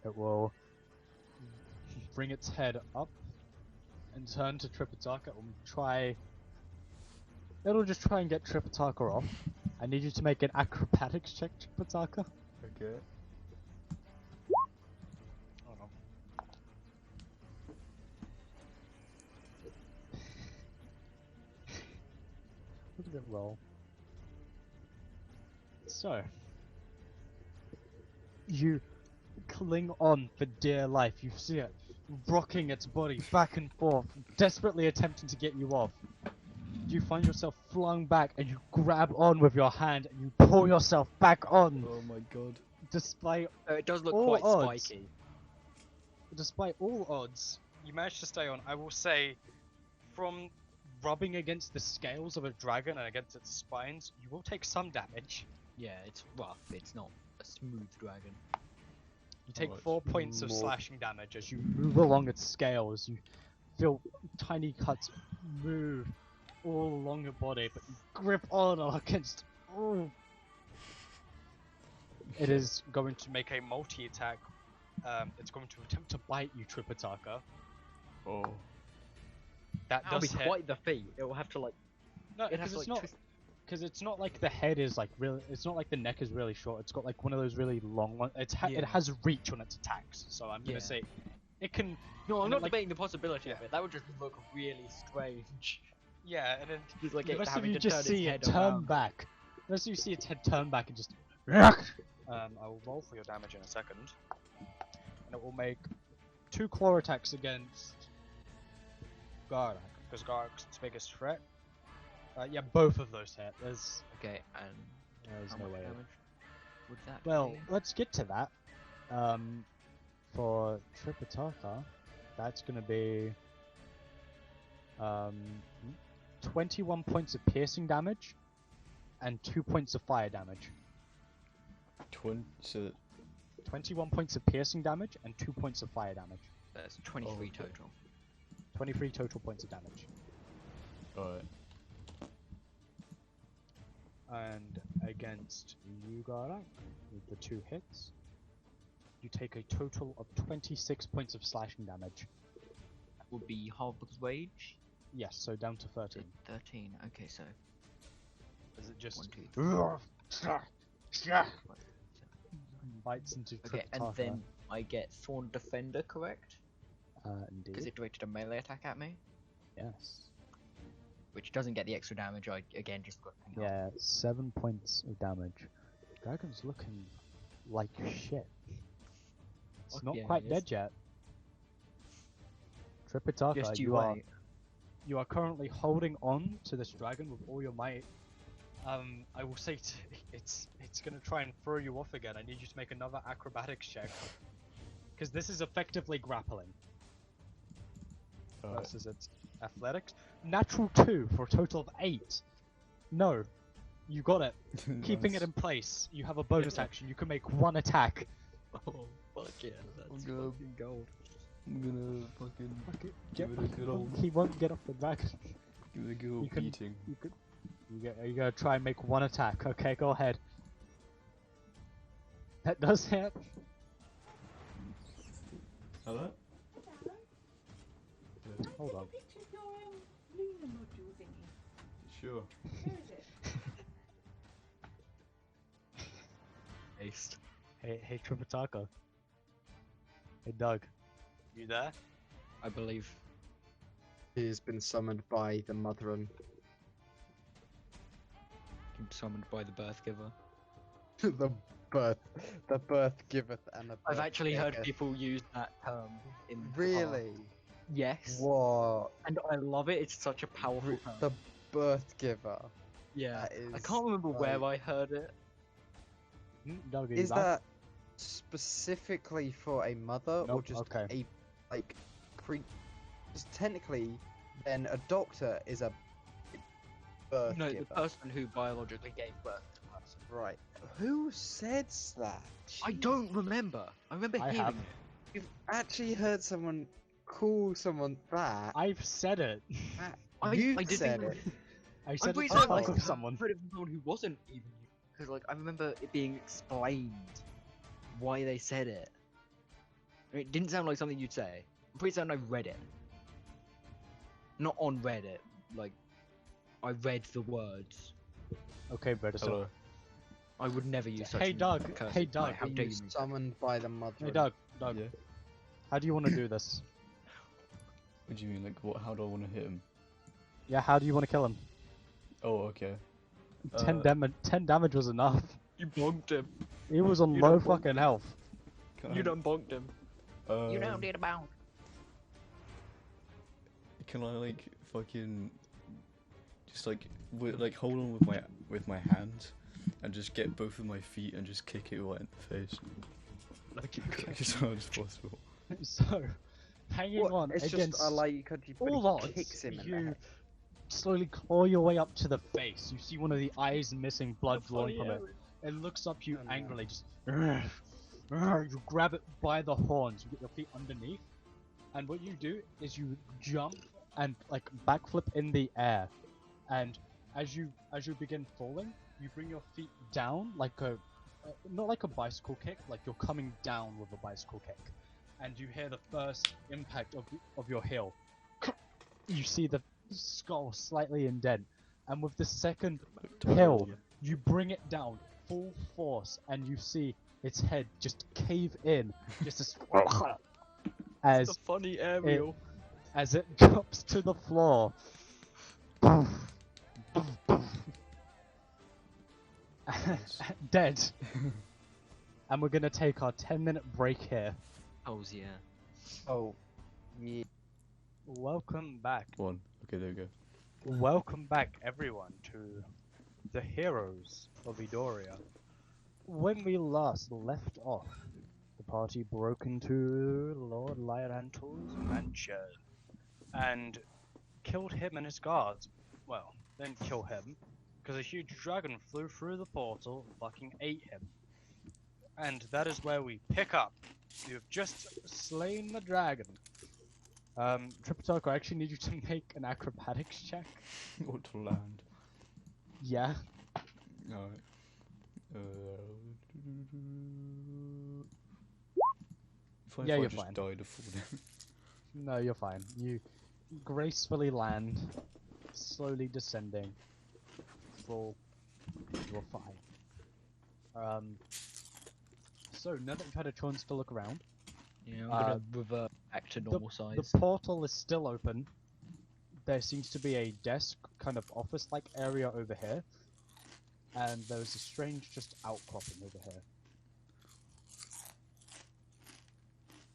It will bring its head up and turn to Tripitaka. It will try. It'll just try and get Tripitaka off. I need you to make an acrobatics check, Tripitaka. Okay. Oh no. Look at it roll. So, you cling on for dear life. You see it rocking its body back and forth, desperately attempting to get you off. You find yourself flung back, and you grab on with your hand, and you pull yourself back on, Oh my god. despite It does look All quite odds. spiky. despite all odds. You managed to stay on. I will say, from rubbing against the scales of a dragon and against its spines, you will take some damage. Yeah, it's rough. It's not a smooth dragon. You take Alright. 4 points of More- slashing damage as you move along its scales. You feel tiny cuts move all along your body, but you grip on against. Oh. It is going to make a multi-attack. It's going to attempt to bite you, Tripitaka. Oh. That That'll be does hit. quite the feat. It will have to like. No, It has because to it's like. not. Because it's not like the head is like really. It's not like the neck is really short. It's got like one of those really long ones. It Yeah. has reach on its attacks. So I'm gonna Yeah. say, it can. No, I'm and not like- debating the possibility of Yeah. it. That would just look really strange. Yeah, and then Just like the it rest of having you to turn just see its it head turn around. back. The rest of you see its head turn back and just. I will roll for your damage in a second, and it will make 2 claw attacks against Garak, because Garak's its biggest threat. Yeah, both of those hit. Okay, and There's how no much way. damage would that Well, be? let's get to that. For Tripitaka, that's gonna be 21 points of piercing damage and 2 points of fire damage. So 21 points of piercing damage and 2 points of fire damage. That's 23 okay. total. 23 total points of damage. alright. And against you, Garak, with the 2 hits, you take a total of 26 points of slashing damage. That would be half the wage. Yes, so down to 13. 13. Okay, so Is it just 1, 2, 3. bites into Okay, and Tripitaka? then I get Thorn Defender, correct? Indeed. Because it directed a melee attack at me, Yes. which doesn't get the extra damage. I again just got. Yeah, 7 points of damage. Dragon's looking like shit. It's Fuck not yeah, quite it is. dead yet. Tripitaka, Just you you wait. are currently holding on to this dragon with all your might. I will say it's gonna try and throw you off again. I need you to make another acrobatics check. Because this is effectively grappling. Versus its athletics. Natural 2 for a total of 8. No. You got it. Keeping it Nice. in place. You have a bonus action. You can make 1 attack. Oh, fuck yeah, that's I'm gonna- fucking gold. I'm gonna fucking Fuck it. give it a good old, He won't get off the dragon. give it a good old You can- beating. You gotta try and make 1 attack. Okay, go ahead. That does hit. Hello? Hold on. Sure. Aced. Hey Tripitaka. Hey Doug. You there? I believe. He has been summoned by the Mothran. Summoned by the birth giver. the birth giveth and the I've birth actually heard taketh. people use that term in Really? Yes. What? And I love it. It's such a powerful term. The birth giver. Yeah. That I is, can't remember where I like- heard it. Doug, are you Is back? that specifically for a mother or Nope, just okay. a like pre? Because technically, then a doctor is a birth No, giver. the person who biologically gave birth to the person. Right. Who says that? I don't remember. I remember I hearing have. it. You've actually heard someone call someone that. I've said it. You I did said think- it. I I'm said it pretty to sure fuck like, with someone. I've heard it from someone who wasn't even you. Because like I remember it being explained why they said it. It didn't sound like something you'd say. I'm pretty certain I read it. Not on Reddit. Like I read the words. Okay, Breda, so Hello. I would never use such. Hey, a Doug. cursive. Hey, Doug. How Are dare you you? use that? summoned by the Mothran? Hey Doug, Doug, Yeah. how do you want to do this? What do you mean? Like, what? How do I want to hit him? Yeah, how do you want to kill him? Oh, okay. 10 damage was enough. You bonked him. He was on You low don't want- fucking health. Can You I, done bonked him. You um, don't need a bound. Can I like fucking just like like hold on with my hands and just get both of my feet and just kick it right in the face Like you as hard as possible. So, hanging What? on It's against just like Country all odds, kicks him in the you head. slowly claw your way up to the face. You see one of the eyes missing, blood flowing from it. It looks up to you Oh, no. angrily, just you grab it by the horns, you get your feet underneath, and what you do is you jump and like backflip in the air, and as you begin falling, you bring your feet down like a not like a bicycle kick, like you're coming down with a bicycle kick, and you hear the first impact of your heel. You see the skull slightly indent, and with the second hill, you bring it down full force, and you see its head just cave in, just as The funny aerial. as it drops to the floor. Dead. And we're gonna take our 10-minute break here. Oh yeah. Oh, yeah. Welcome back. One. Okay, there we go. Welcome back, everyone, to the heroes of Edorea. When we last left off, the party broke into Lord Lyrantel's mansion and killed him and his guards. Well, didn't kill him, because a huge dragon flew through the portal and fucking ate him. And that is where we pick up. You have just slain the dragon. Tripitaka, I actually need you to make an acrobatics check. Or to land. Yeah. Alright. If Yeah, I you're just fine. died of fall down. No, you're fine. You gracefully land, slowly descending. Full. You're fine. So now that you've had a chance to look around, Yeah, I'm gonna revert back to normal size. the portal is still open. There seems to be a desk, kind of office-like area over here. and there's a strange just outcropping over here.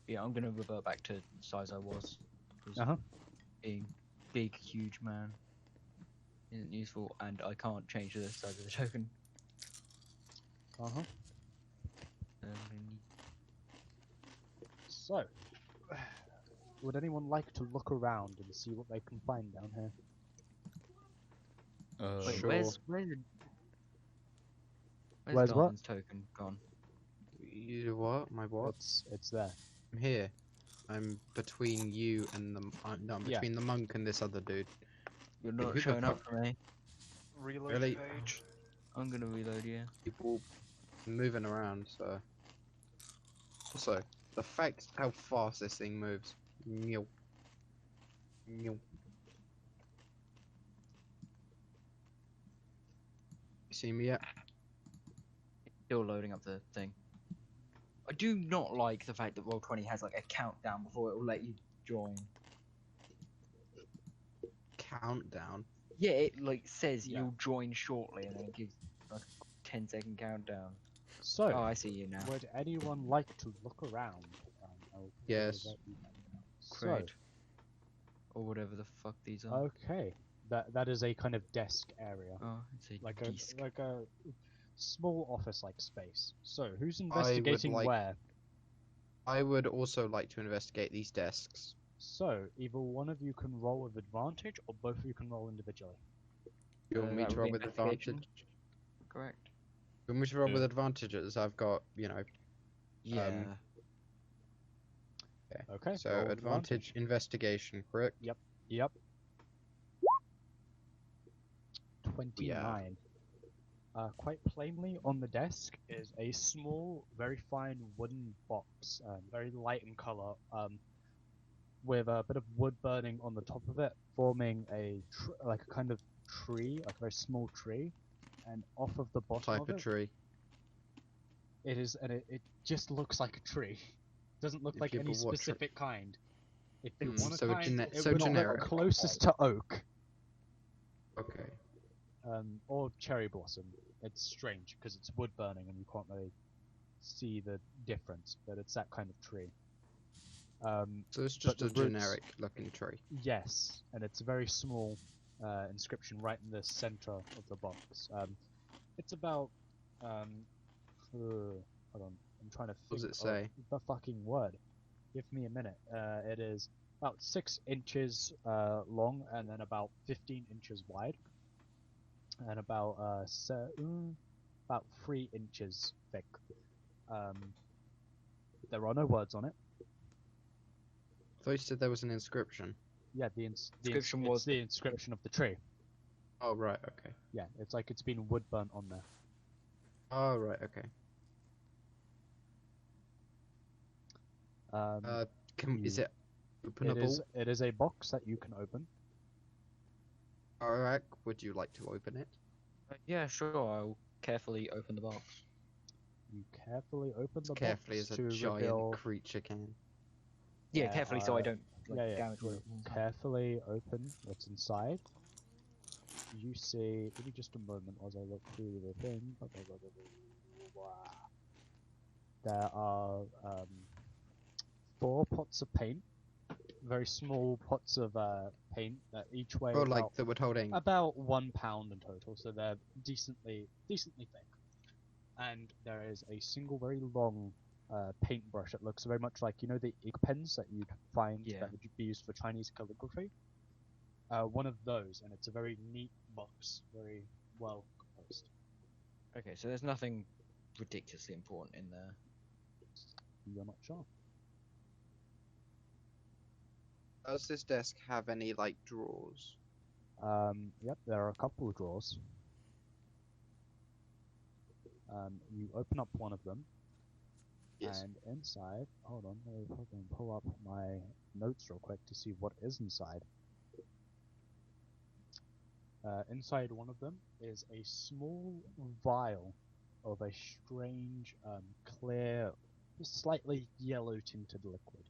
Yeah, I'm gonna revert back to the size I was. 'Cause Uh-huh. being big, huge man isn't useful, and I can't change the size of the token. Uh-huh. Um, So, would anyone like to look around and see what they can find down here? Wait, Sure. where's Where's what? Garvin's token gone? You what? My what? It's there. I'm here. I'm between you and the. No, I'm Yeah. between the monk and this other dude. You're Who not the showing up fuck- for me. Reload Really? page. I'm gonna reload you. People moving around. So. Also, the fact how fast this thing moves. Meow. Meow. You see me yet? Still loading up the thing. I do not like the fact that Roll20 has like a countdown before it will let you join. Countdown. Yeah, it like says Yeah. you'll join shortly, and then it gives like a 10-second countdown. So, Oh, I see you now. would anyone like to look around? I'll Yes. let you know. Great. Or whatever the fuck these So, are. okay, that is a kind of desk area, Oh, it's a like desk. a small office-like space. So, who's would investigating like- where? I would also like to investigate these desks. So, either one of you can roll with advantage, or both of you can roll individually. You want me that to would roll be with investigation? advantage? Correct. You want me to roll Yeah. with advantages? I've got, you know. Yeah. Okay. So roll with advantage investigation, correct? Yep. 29. Quite plainly on the desk is a small, very fine wooden box, very light in color, with a bit of wood burning on the top of it, forming like a kind of tree, like a very small tree, and off of the bottom Type of of it, tree. it is, and it just looks like a tree. Doesn't look If like you any put what specific kind. If you Hmm, want a so a kind, gene- it so would generic. look closest to oak, Okay. or cherry blossom. It's strange because it's wood burning and you can't really see the difference, but it's that kind of tree. So it's just the a roots- generic looking tree. Yes, and it's a very small inscription right in the center of the box. It's about hold on, I'm trying to What does think it say? of the fucking word. Give me a minute. It is about 6 inches long and then about 15 inches wide, and about 3 inches thick. There are no words on it. I thought you said there was an inscription. Yeah, Inscription it's was the inscription of the tree. Oh right, okay. Yeah, it's like it's been wood burnt on there. Oh right, okay. Is you- it openable? It is a box that you can open. Alright, would you like to open it? Yeah, sure. I'll carefully open the box. You carefully open As the carefully box as a to giant reveal. creature can. Yeah, There carefully so I are- don't like, damage You what carefully open what's inside. You see. Give me just a moment as I look through the thing. There are 4 pots of paint, very small pots of paint that each weigh Oh, like about, that would hold ink. about 1 pound in total, so they're decently thick. And there is a single very long paintbrush that looks very much like, you know, the ink pens that you'd find Yeah. that would be used for Chinese calligraphy. One of those, and it's a very neat box, very well composed. Okay, so there's nothing ridiculously important in there. You're not sure. Does this desk have any like drawers? Yep, there are a couple of drawers. You open up one of them, Yes. and inside, hold on, let me fucking pull up my notes real quick to see what is inside. Inside one of them is a small vial of a strange, clear, slightly yellow tinted liquid.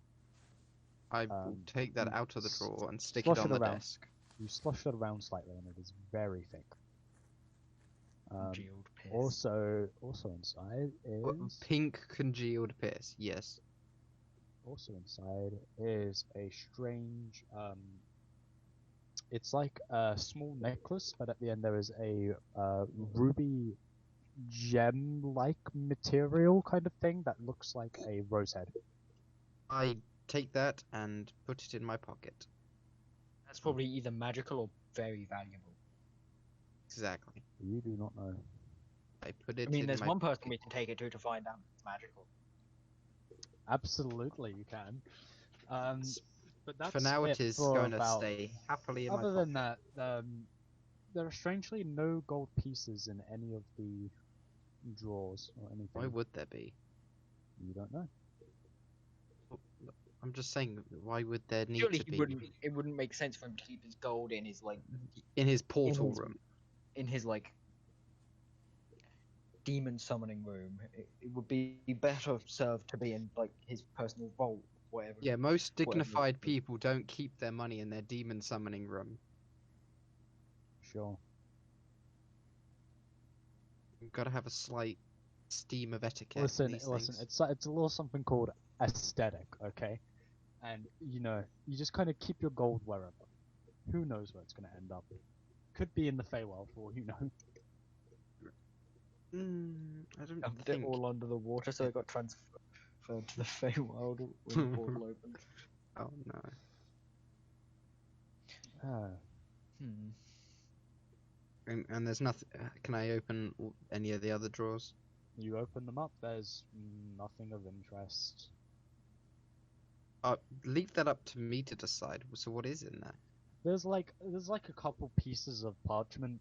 I will take that you out of the drawer and stick it slosh on it the around. desk. You slosh it around slightly, and it is very thick. Congealed piss. Also inside is Pink congealed piss. Yes. also inside is a strange it's like a small necklace, but at the end there is a ruby gem-like material kind of thing that looks like a rose head. I take that and put it in my pocket. That's probably either magical or very valuable. Exactly. You do not know. I put it I mean, in there's my one person pocket. we can take it to find out if it's magical. Absolutely, you can. But that's For now, it it is for going to about. stay happily in my Other pocket. than that, there are strangely no gold pieces in any of the drawers or anything. Why would there be? You don't know. I'm just saying, why would there need Surely to he be wouldn't. It wouldn't make sense for him to keep his gold in his in his portal his- room? in his demon summoning room. It would be better served to be in his personal vault, whatever. Yeah, most whatever it dignified is. people don't keep their money in their demon summoning room. Sure. You've got to have a slight steam of etiquette. Listen, for these listen. things. It's a little something called aesthetic, okay? And you just kind of keep your gold wherever. Who knows where it's gonna end up? Could be in the Feywild for all you know. I don't Dumped it think. all under the water, so it got transferred to the Feywild when the portal opened. Oh no. Hmm. And there's nothing. Can I open any of the other drawers? You open them up. There's nothing of interest. Leave that up to me to decide. So what is in there? There's like a couple pieces of parchment,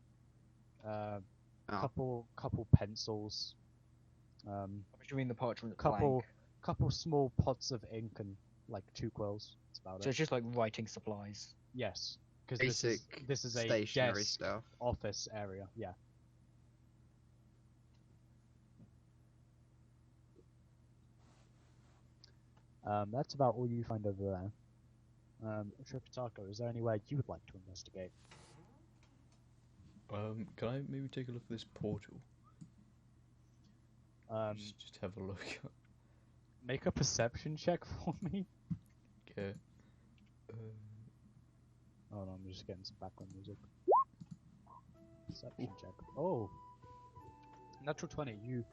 Oh. couple pencils, What do you mean the parchment couple blank? couple small pots of ink and like 2 quills. That's about So it. it's just like writing supplies. Yes, because Basic this is a stationery desk stuff. office area. Yeah. That's about all you find over there. Tripitaka, is there anywhere you would like to investigate? Can I maybe take a look at this portal? Just have a look. Make a perception check for me. Okay. Hold on, I'm just getting some background music. Perception check. Oh! Natural 20. You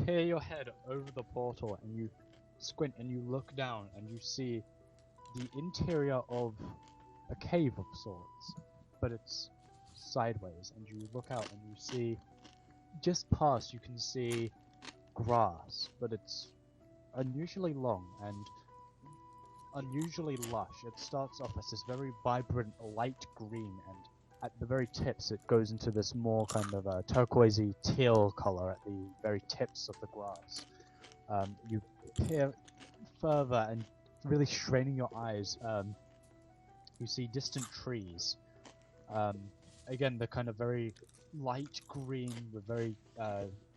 peer your head over the portal and you squint and you look down and you see the interior of a cave of sorts, but it's sideways. And you look out and you see, just past you can see grass, but it's unusually long and unusually lush. It starts off as this very vibrant light green, and at the very tips it goes into this more kind of turquoisey teal color at the very tips of the grass. You peer further and really straining your eyes, you see distant trees. Again, the kind of very light green with very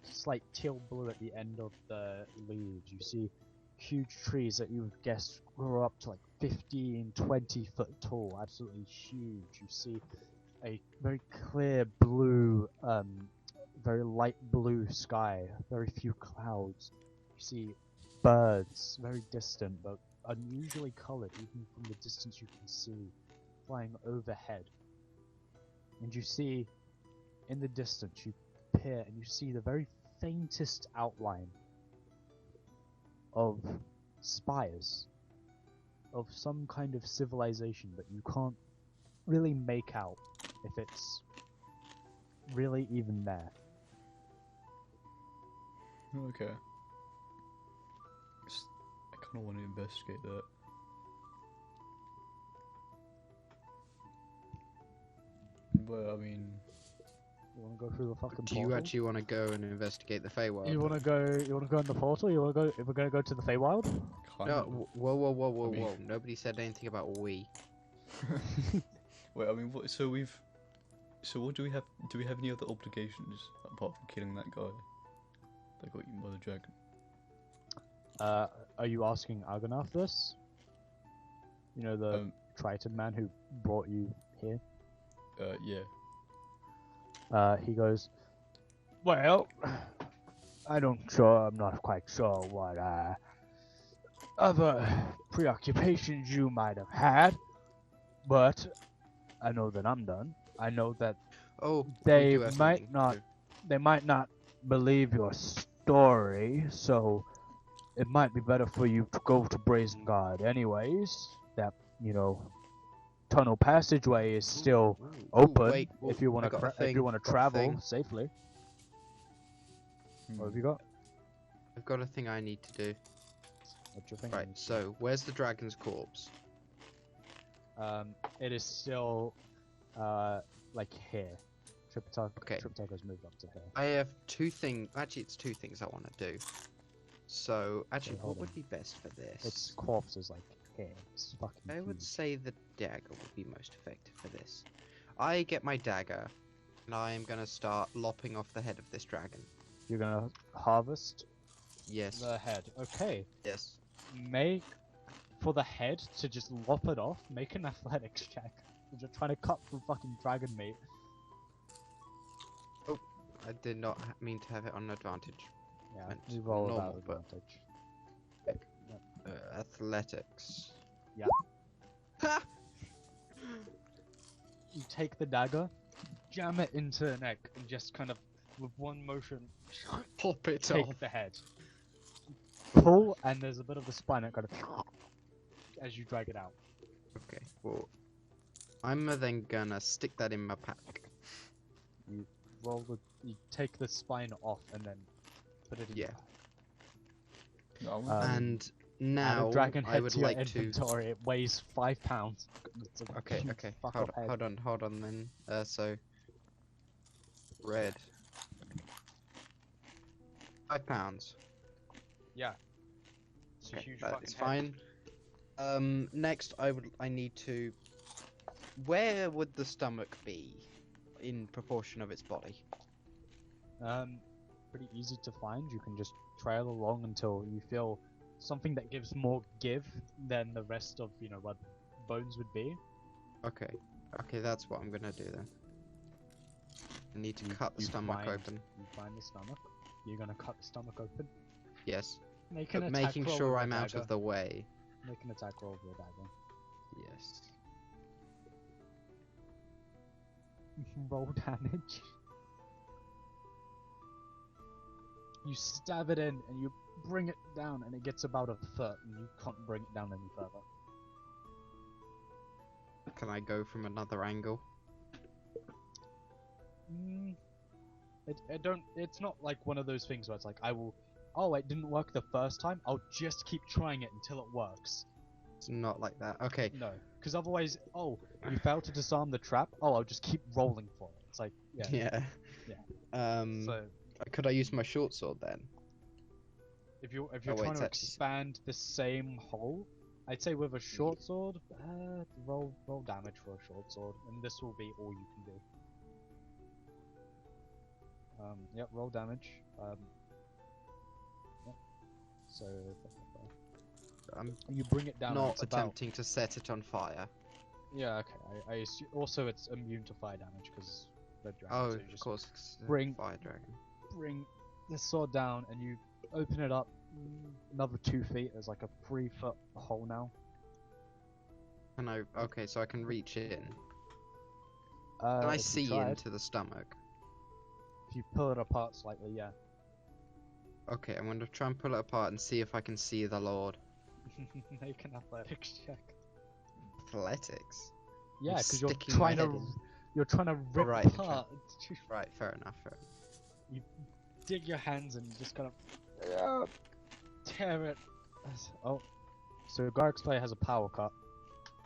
slight teal blue at the end of the leaves. You see huge trees that you would guess grow up to like 15, 20 foot tall, absolutely huge. You see a very clear blue, very light blue sky, very few clouds. You see birds, very distant but unusually colored, even from the distance you can see, flying overhead. And you see, in the distance, you peer and you see the very faintest outline of spires of some kind of civilization, but you can't really make out if it's really even there. Okay. I kind of want to investigate that. Well, I mean, You wanna go through the fucking Do portal? you actually want to go and investigate the Feywild? You wanna go in the portal? You wanna go? If we're gonna go to the Feywild? kind No, of. whoa, I mean- whoa. Nobody said anything about we. Wait, I mean, what? So what do we have? Do we have any other obligations apart from killing that guy that got eaten by the dragon? Are you asking Argonath this? You know, the Triton man who brought you here? Yeah. He goes, Well, I'm not quite sure what other preoccupations you might have had, but I know that I'm done. I know that Oh, we they do have might something to not do. they might not believe your story, so it might be better for you to go to Brazen Guard anyways. That, tunnel passageway is still open Wait, if you want I got a to thing. Got a travel thing. safely. What have Hmm. you got? I've got a thing I need to do. What's your thing? Right, so where's the dragon's corpse? It is still like here. Okay. Tripitaco's moved up to here. I have two things. Actually, it's two things I want to do. So, actually, hold what would on. be best for this? Its corpse is like here. It's fucking I would huge. say the dagger would be most effective for this. I get my dagger, and I am gonna start lopping off the head of this dragon. You're gonna harvest Yes. the head. Okay. Yes. Make for the head to just lop it off. Make an athletics check. You're trying to cut through fucking dragon meat. I did not mean to have it on advantage. Yeah, Meant you roll normal, without but- advantage. Athletics. Yeah. Ha! You take the dagger, jam it into the neck, and just kind of, with one motion, Pop it take off. the head. Pull, and there's a bit of the spine that kind of as you drag it out. Okay, well, I'm then gonna stick that in my pack. You take the spine off and then put it in. Yeah. No, And Add now a dragon I head would to your like to. inventory. It weighs 5 pounds. It's a Okay, huge okay. fuck Hold, up head. hold on then. So red. 5 pounds. Yeah. It's a Okay, huge that fucking is head. fine. Next I need to. Where would the stomach be in proportion of its body? Pretty easy to find. You can just trail along until you feel something that gives more give than the rest of, what bones would be. Okay. Okay, that's what I'm gonna do then. I need to You- cut the you stomach find- open. You find the stomach. You're gonna cut the stomach open. Yes. Make an But attack making roll sure with a I'm out dagger. of the way. Make an attack roll with a dagger. Yes. Roll damage. You stab it in and you bring it down and it gets about a foot and you can't bring it down any further. Can I go from another angle? It's not like one of those things where it's like, oh, it didn't work the first time, I'll just keep trying it until it works. It's not like that. Okay. No, because otherwise, you failed to disarm the trap, I'll just keep rolling for it. It's like, yeah. Yeah. So, Could I use my short sword then? if you're wait, trying it's to actually- expand the same hole, I'd say with a short sword, roll damage for a short sword, and this will be all you can do. Yep, roll damage. Yep. So I'm you bring it down. and not it's about- attempting to set it on fire. Yeah, okay. I assume, also it's immune to fire damage because red dragon. Oh, so you of just course. It's a bring- fire dragon. bring the sword down and you open it up another 2 feet. There's like a 3-foot hole now. Can I? Okay, so I can reach in. Can If I you see tried, into the stomach? If you pull it apart slightly, yeah. Okay, I'm going to try and pull it apart and see if I can see the Lord. Make an athletics check. Athletics. Yeah, I'm because you're sticking my trying head to in. you're trying to rip Right, apart. Right, fair enough. Fair enough. Dig your hands and just kind of tear it. Oh, so Garrick's player has a power cut,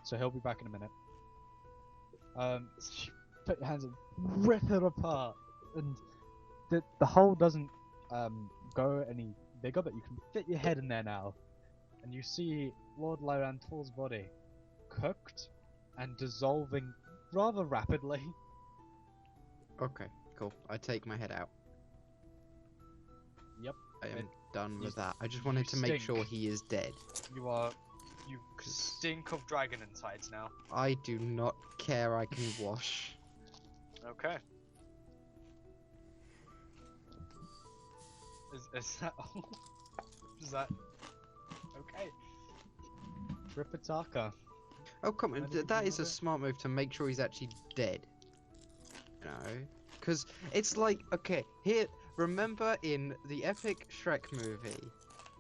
so he'll be back in a minute. So you put your hands and rip it apart, and the hole doesn't go any bigger, but you can fit your head in there now, and you see Lord Lyrantol's body cooked and dissolving rather rapidly. Okay, cool. I take my head out. Yep. I am It- done you- with that. I just you wanted to make stink. sure he is dead. You 'Cause- Stink of dragon insides now. I do not care. I can wash. Okay. Is that all? Is that okay? Tripitaka. Oh, come on. Anything That you is a wanna do? smart move to make sure he's actually dead. You know? Because it's like, okay, here, remember in the epic Shrek movie,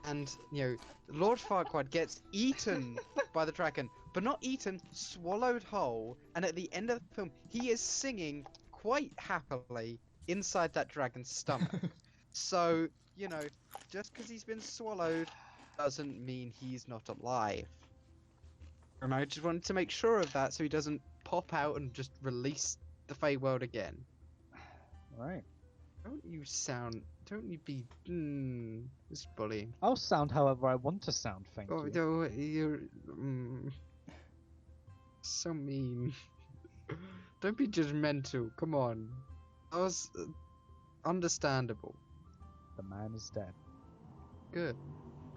and, you know, Lord Farquaad gets eaten by the dragon, but not eaten, swallowed whole, and at the end of the film, he is singing quite happily inside that dragon's stomach. So, you know, just because he's been swallowed doesn't mean he's not alive. And I just wanted to make sure of that so he doesn't pop out and just release the Feywild again. Right. Don't you be, this bullying. I'll sound however I want to sound, thank Oh, you. no, you're, so mean. Don't be judgmental, come on. That was understandable. The man is dead. Good.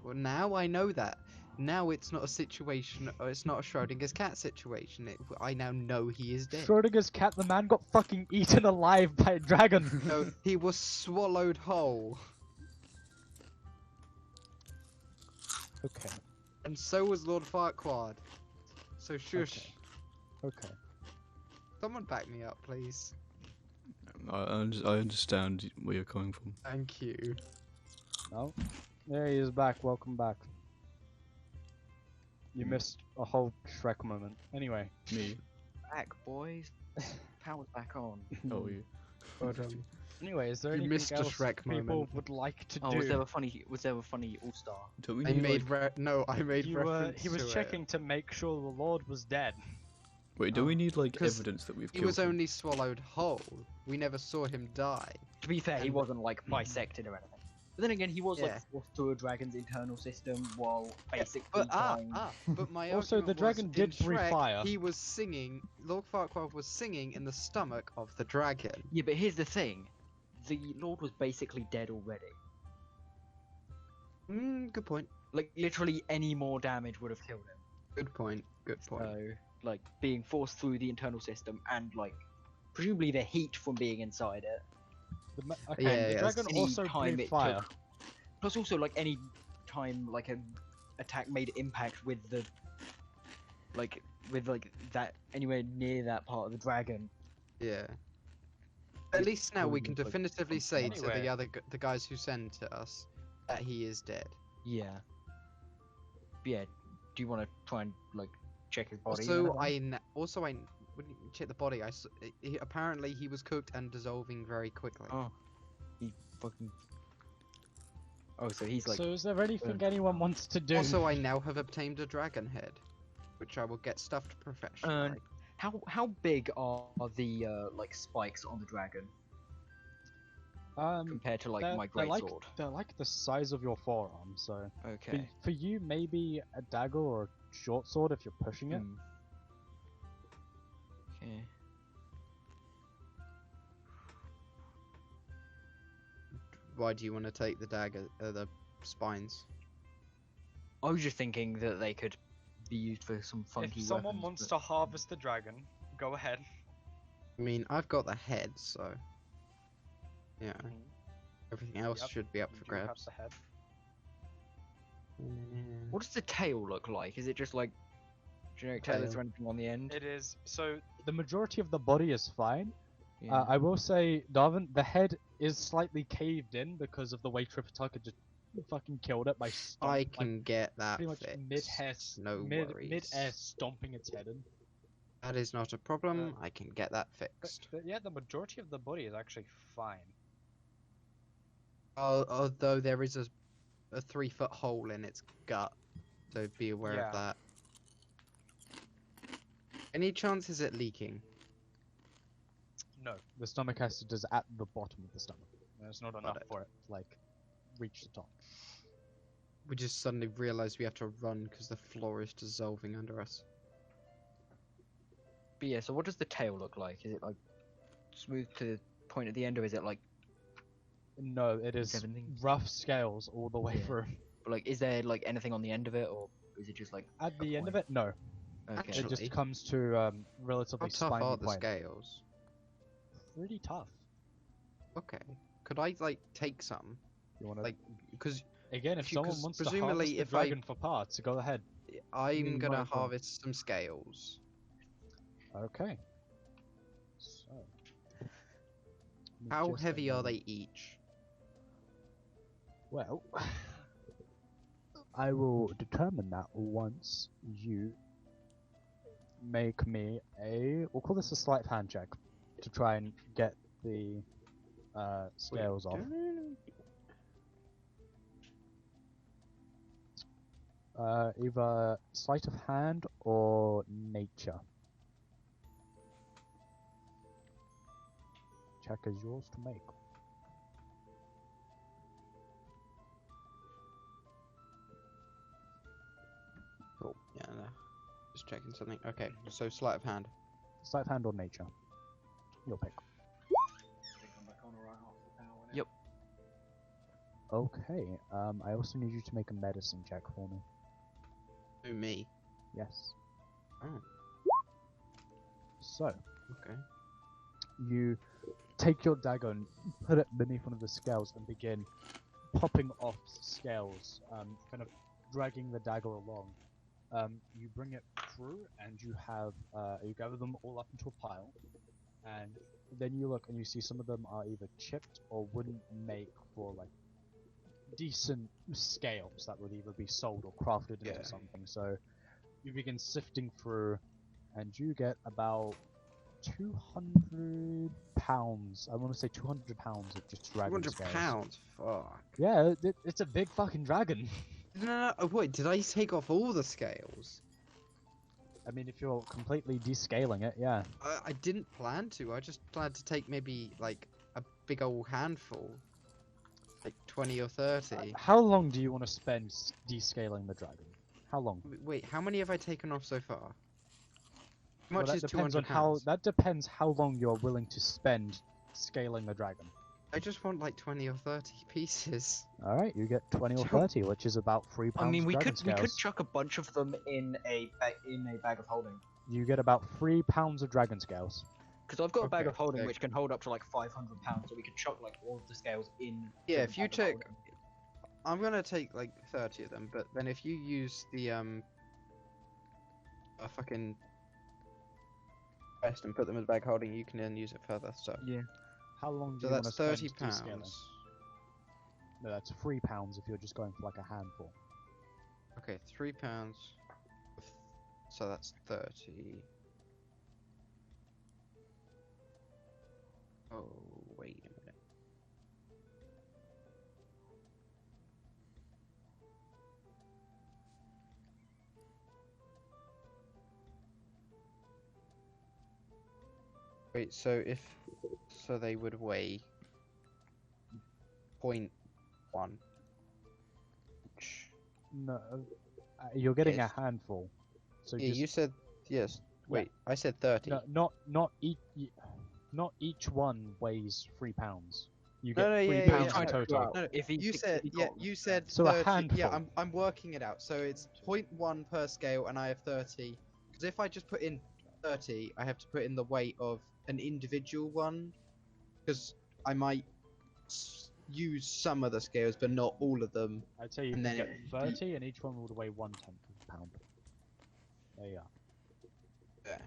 Well, now I know that. Now it's not a situation, or it's not a Schrodinger's cat situation. I now know he is dead. Schrodinger's cat, the man got fucking eaten alive by a dragon. No, he was swallowed whole. Okay. And so was Lord Farquaad. So shush. Okay. Someone back me up, please. I understand where you're coming from. Thank you. No. There he is back. Welcome back. You missed a whole Shrek moment. Anyway. Me? Back, boys. Power's back on. Oh, you. Well Anyway, is there You anything missed a else Shrek people moment. would like to Oh, do? was there a funny All Star? Don't we I need, made like... I made You, reference he was to checking to make sure the Lord was dead. Wait, do we need, like, 'Cause evidence that we've He killed was him? only swallowed whole. We never saw him die. To be fair, he And- wasn't like bisected or anything. But then again, he was Yeah. like forced to a dragon's internal system while basically But dying. but my Also, the argument dragon was, did in breathe Shrek, fire. He was singing. Lord Farquaad was singing in the stomach of the dragon. Yeah, but here's the thing: the Lord was basically dead already. Good point. Like literally, any more damage would have killed him. Good point. Good point. So, like being forced through the internal system and like presumably the heat from being inside it. Okay, Yeah, the yeah, dragon any also time breathed it fire. took- Plus, also like any time like an attack made impact with the that anywhere near that part of the dragon. Yeah. At least now we can Like, definitively say to Anyway. the guys who send to us that he is dead. Yeah. Yeah. Do you want to try and like check his body? Also, when you check the body, apparently he was cooked and dissolving very quickly. Oh, he fucking. Oh, so he's like. So is there anything burned. anyone wants to do? Also, I now have obtained a dragon head, which I will get stuffed professionally. How big are the like spikes on the dragon compared to like my they're greatsword? they're like the size of your forearm. So Okay. for you, maybe a dagger or a short sword if you're pushing it. Hmm. Okay. Why do you want to take the dagger, the spines? I was just thinking that they could be used for some funky If someone weapons, wants but- to harvest the dragon, go ahead. I mean, I've got the head, so yeah. Mhm. Everything else Yep, should be up You for do have grabs. the head. What does the tail look like? Is it just like generic tail? Is Tail. there anything on the end? It is so the majority of the body is fine. Yeah. I will say, Darwin, the head is slightly caved in because of the way Tripitaka just fucking killed it by I can get that pretty much fixed. No worries. mid-air stomping its head in. That is not a problem. I can get that fixed. Yeah, the majority of the body is actually fine. Although there is a 3-foot hole in its gut, so be aware Yeah. of that. Any chance is it leaking? No, the stomach acid is at the bottom of the stomach. There's not enough it. for it to like reach the top. We just suddenly realised we have to run because the floor is dissolving under us. But yeah, so what does the tail look like? Is it like smooth to the point at the end, or is it like No, it is Seventeen. rough scales all the way Yeah. through. like is there like anything on the end of it, or is it just like At the a end of point? it, no. Okay. It Actually, just comes to relatively How tough spiny are the point. scales? Pretty tough. Okay. Could I, like, take some? You want to Like, because again, if someone 'cause wants to presumably harvest the if I- dragon for parts, go ahead. I'm you gonna might as well. harvest some scales. Okay. So. let me How just heavy are amend- they each? Well, I will determine that once you make me we'll call this a sleight of hand check to try and get the scales off. Either sleight of hand or nature. Check is yours to make. Cool. Yeah, no. Just checking something. Okay, so sleight of hand. Sleight of hand or nature. You'll pick. Yep. Okay. I also need you to make a medicine check for me. Who, me? Yes. Oh, So, okay. you take your dagger and put it beneath one of the scales and begin popping off scales, kind of dragging the dagger along. You bring it through and you have, you gather them all up into a pile, and then you look and you see some of them are either chipped or wouldn't make for like decent scales that would either be sold or crafted into Yeah. something. So you begin sifting through, and you get about 200 pounds. I want to say 200 pounds of just dragon 200 scales. pounds? Fuck. Yeah, it's a big fucking dragon. No, oh, wait, did I take off all the scales? I mean, if you're completely descaling it, yeah. I didn't plan to. I just planned to take maybe, like, a big old handful. Like 20 or 30. How long do you want to spend descaling the dragon? How long? Wait, how many have I taken off so far? How Well, much that is depends 200 on pounds? that depends how long you're willing to spend scaling the dragon. I just want like 20 or 30 pieces. All right, you get 20 or Sure. 30, which is about 3 pounds. I mean, we dragon could scales. chuck a bunch of them in a bag of holding. You get about 3 pounds of dragon scales. Because I've got a bag Okay, of holding okay. which can hold up to like 500 pounds, so we could chuck like all of the scales in. Yeah, the if you bag of check, holding. I'm gonna take like 30 of them, but then if you use the fucking rest and put them in the bag holding, you can then use it further. So Yeah. How long do so you want to that's spend 30 descaling? pounds. No, that's 3 pounds if you're just going for like a handful. Okay, 3 pounds. So that's 30. Oh, wait a minute. Wait, so they would weigh 0.1 each. No, you're getting Yes. a handful. So Yeah, just you said yes. Yeah. Wait, I said 30. no, not each one weighs 3 pounds. You No, get no, 3 yeah, yeah, pounds yeah, in I know. total. No, If he you sticks- said if he yeah, got- you said So a 30. Yeah, handful. I'm working it out. So it's 0.1 per scale, and I have 30. Because if I just put in 30, I have to put in the weight of an individual one. Because I might use some of the scales, but not all of them. I'd say you and can then get it'd be- 30, and each one would weigh 1/10 of a pound. There you are. Yeah.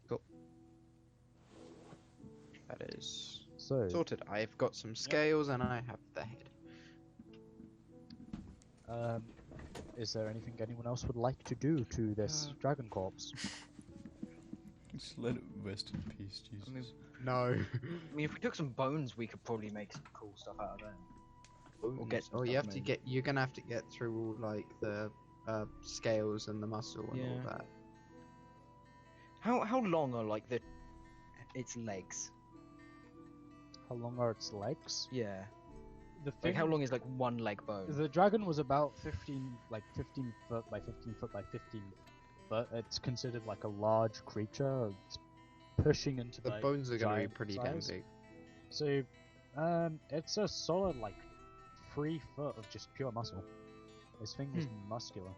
Cool. That is So, sorted. I've got some scales, and I have the head. is there anything anyone else would like to do to this dragon corpse? Just let it rest in peace, Jesus. I mean, No. I mean, if we took some bones, we could probably make some cool stuff out of them. Or get some Oh, you stuff have to made. get. You're gonna have to get through all like the scales and the muscle and all Yeah. that. How long are like its legs? How long are its legs? Yeah. The Like thing, how long is like one leg bone? the dragon was about 15 foot by 15 foot by 15 foot. It's considered like a large creature. It's pushing into The like, bones are gonna be giant pretty damn size. big. So, it's a solid like 3 foot of just pure muscle. This thing was muscular.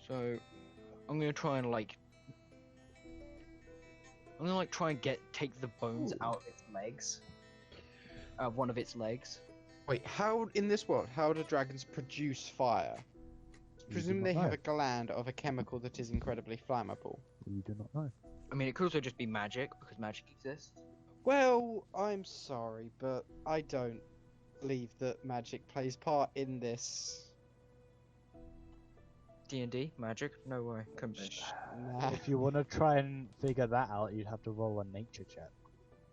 So I'm gonna try and like I'm gonna like try and take the bones out of its legs. One of its legs. Wait, how in this world? How do dragons produce fire? do Presume not they have know. a gland of a chemical that is incredibly flammable. You do not know. I mean, it could also just be magic because magic exists. Well, I'm sorry, but I don't believe that magic plays part in this. D&D magic? No way. Come Nah. If you want to try and figure that out, you'd have to roll a nature check.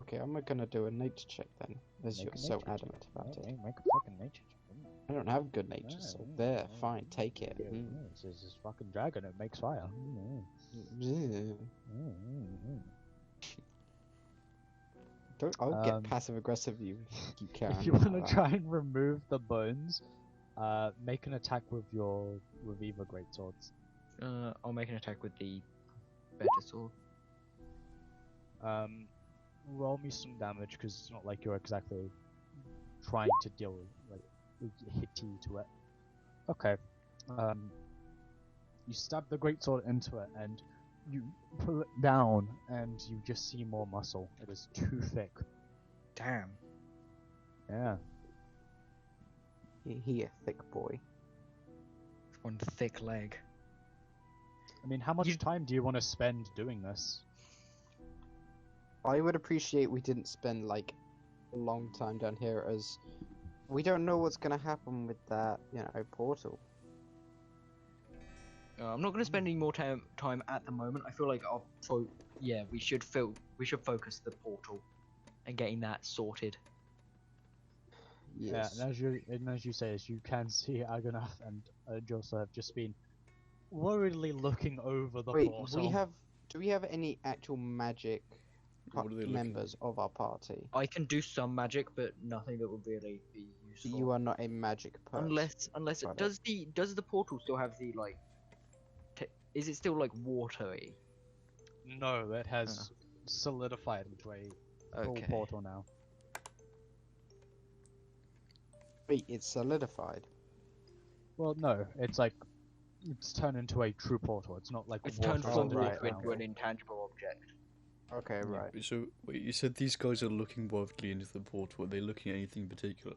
Okay, I'm not gonna do a nature check then, as Make you're a so nature adamant check. about it. Make a fucking nature check. I don't have good nature, so there, fine, take it. This is fucking dragon. It makes fire. Mm. I'll get passive aggressive you keep carrying If you on want like to that. try and remove the bones, make an attack with either great swords. I'll make an attack with the better sword. Roll me some damage because it's not like you're exactly trying to deal like hitty to it. Okay. You stab the greatsword into it and you pull it down and you just see more muscle. It is too thick. Damn. Yeah. He a thick boy. One thick leg. I mean, how much time do you want to spend doing this? I would appreciate we didn't spend like a long time down here, as we don't know what's gonna happen with that, portal. I'm not gonna spend any more time at the moment. I feel like we should focus the portal and getting that sorted. Yes. Yeah, and as you say, as you can see, Aganath and Josa have just been worriedly looking over the Wait, portal. do we have any actual magic What are they looking members of our party? I can do some magic, but nothing that would really be useful. You are not a magic person. Unless it Got does the portal still have the like? Is it still like watery? No, it has solidified into a full Okay. portal now. Wait, it's solidified. Well, no, it's turned into a true portal. It's not like It's water turned on from the right, liquid ground. to an intangible object. Okay, right. So, wait, you said these guys are looking wildly into the portal. Are they looking at anything in particular?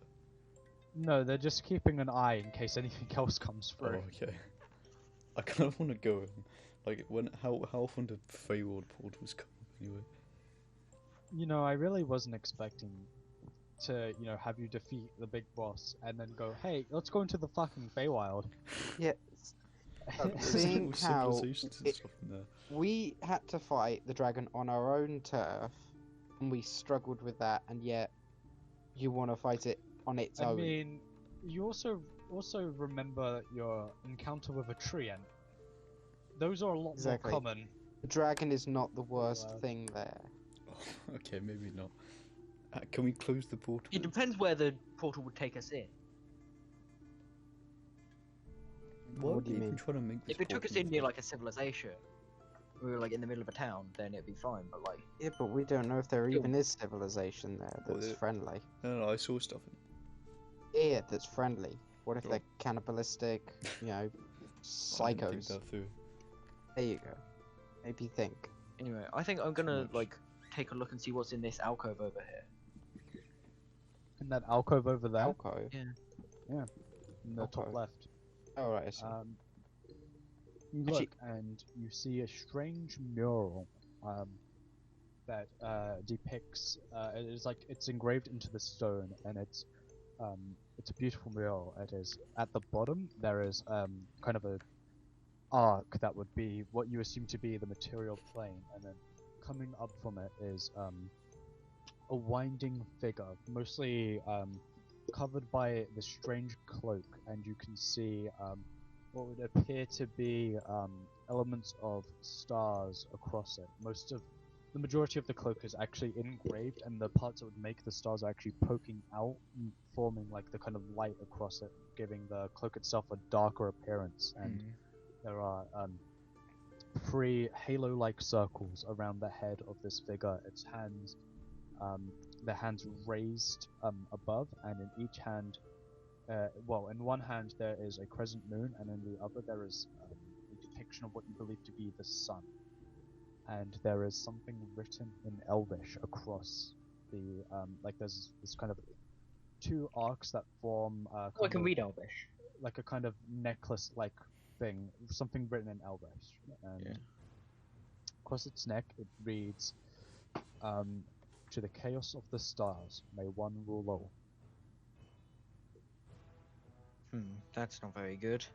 No, they're just keeping an eye in case anything else comes Oh, through. okay. I kind of want to go in. Like, how often do Feywild portals come up anyway? You know, I really wasn't expecting to, have you defeat the big boss and then go, hey, let's go into the fucking Feywild. Yeah. There's Seeing little how civilizations and stuff in there. we had to fight the dragon on our own turf, and we struggled with that, and yet you want to fight it on its I own. mean, you also remember your encounter with a treant. Those are a lot Exactly. more common. The dragon is not the worst Wow. thing there. Oh, okay, maybe not. Can we close the portal? It depends where the portal would take us in. Why What would do you they even mean? try to make this If it took us portal in near move? like a civilization, we were like in the middle of a town, then it'd be fine. But like, Yeah, but we don't know if there Still- even is civilization there Well, that's it- friendly. No, I saw stuff. Yeah, that's friendly. What if Sure. they're cannibalistic, I didn't think psychos? that through. There you go. Maybe think. anyway, I think I'm gonna much. like take a look and see what's in this alcove over here. In that alcove over there, Alcove. in the top alcove. left. Oh, right, I see. You Actually- look and you see a strange mural that depicts. It's engraved into the stone, and it's a beautiful mural. It is at the bottom. There is kind of a arc that would be what you assume to be the material plane, and then coming up from it is a winding figure, mostly covered by this strange cloak, and you can see what would appear to be elements of stars across it. The majority of the cloak is actually engraved, and the parts that would make the stars are actually poking out, forming like the kind of light across it, giving the cloak itself a darker appearance. And there are 3 halo-like circles around the head of this figure. Its hands, the hands raised above, and in each hand, in one hand there is a crescent moon, and in the other there is a depiction of what you believe to be the sun. and there is something written in Elvish across the like there's this kind of two arcs that form Oh, I kind can of read Elvish. like a kind of necklace like thing, something written in Elvish, and Yeah. across its neck it reads, "To the chaos of the stars, may one rule all." That's not very good.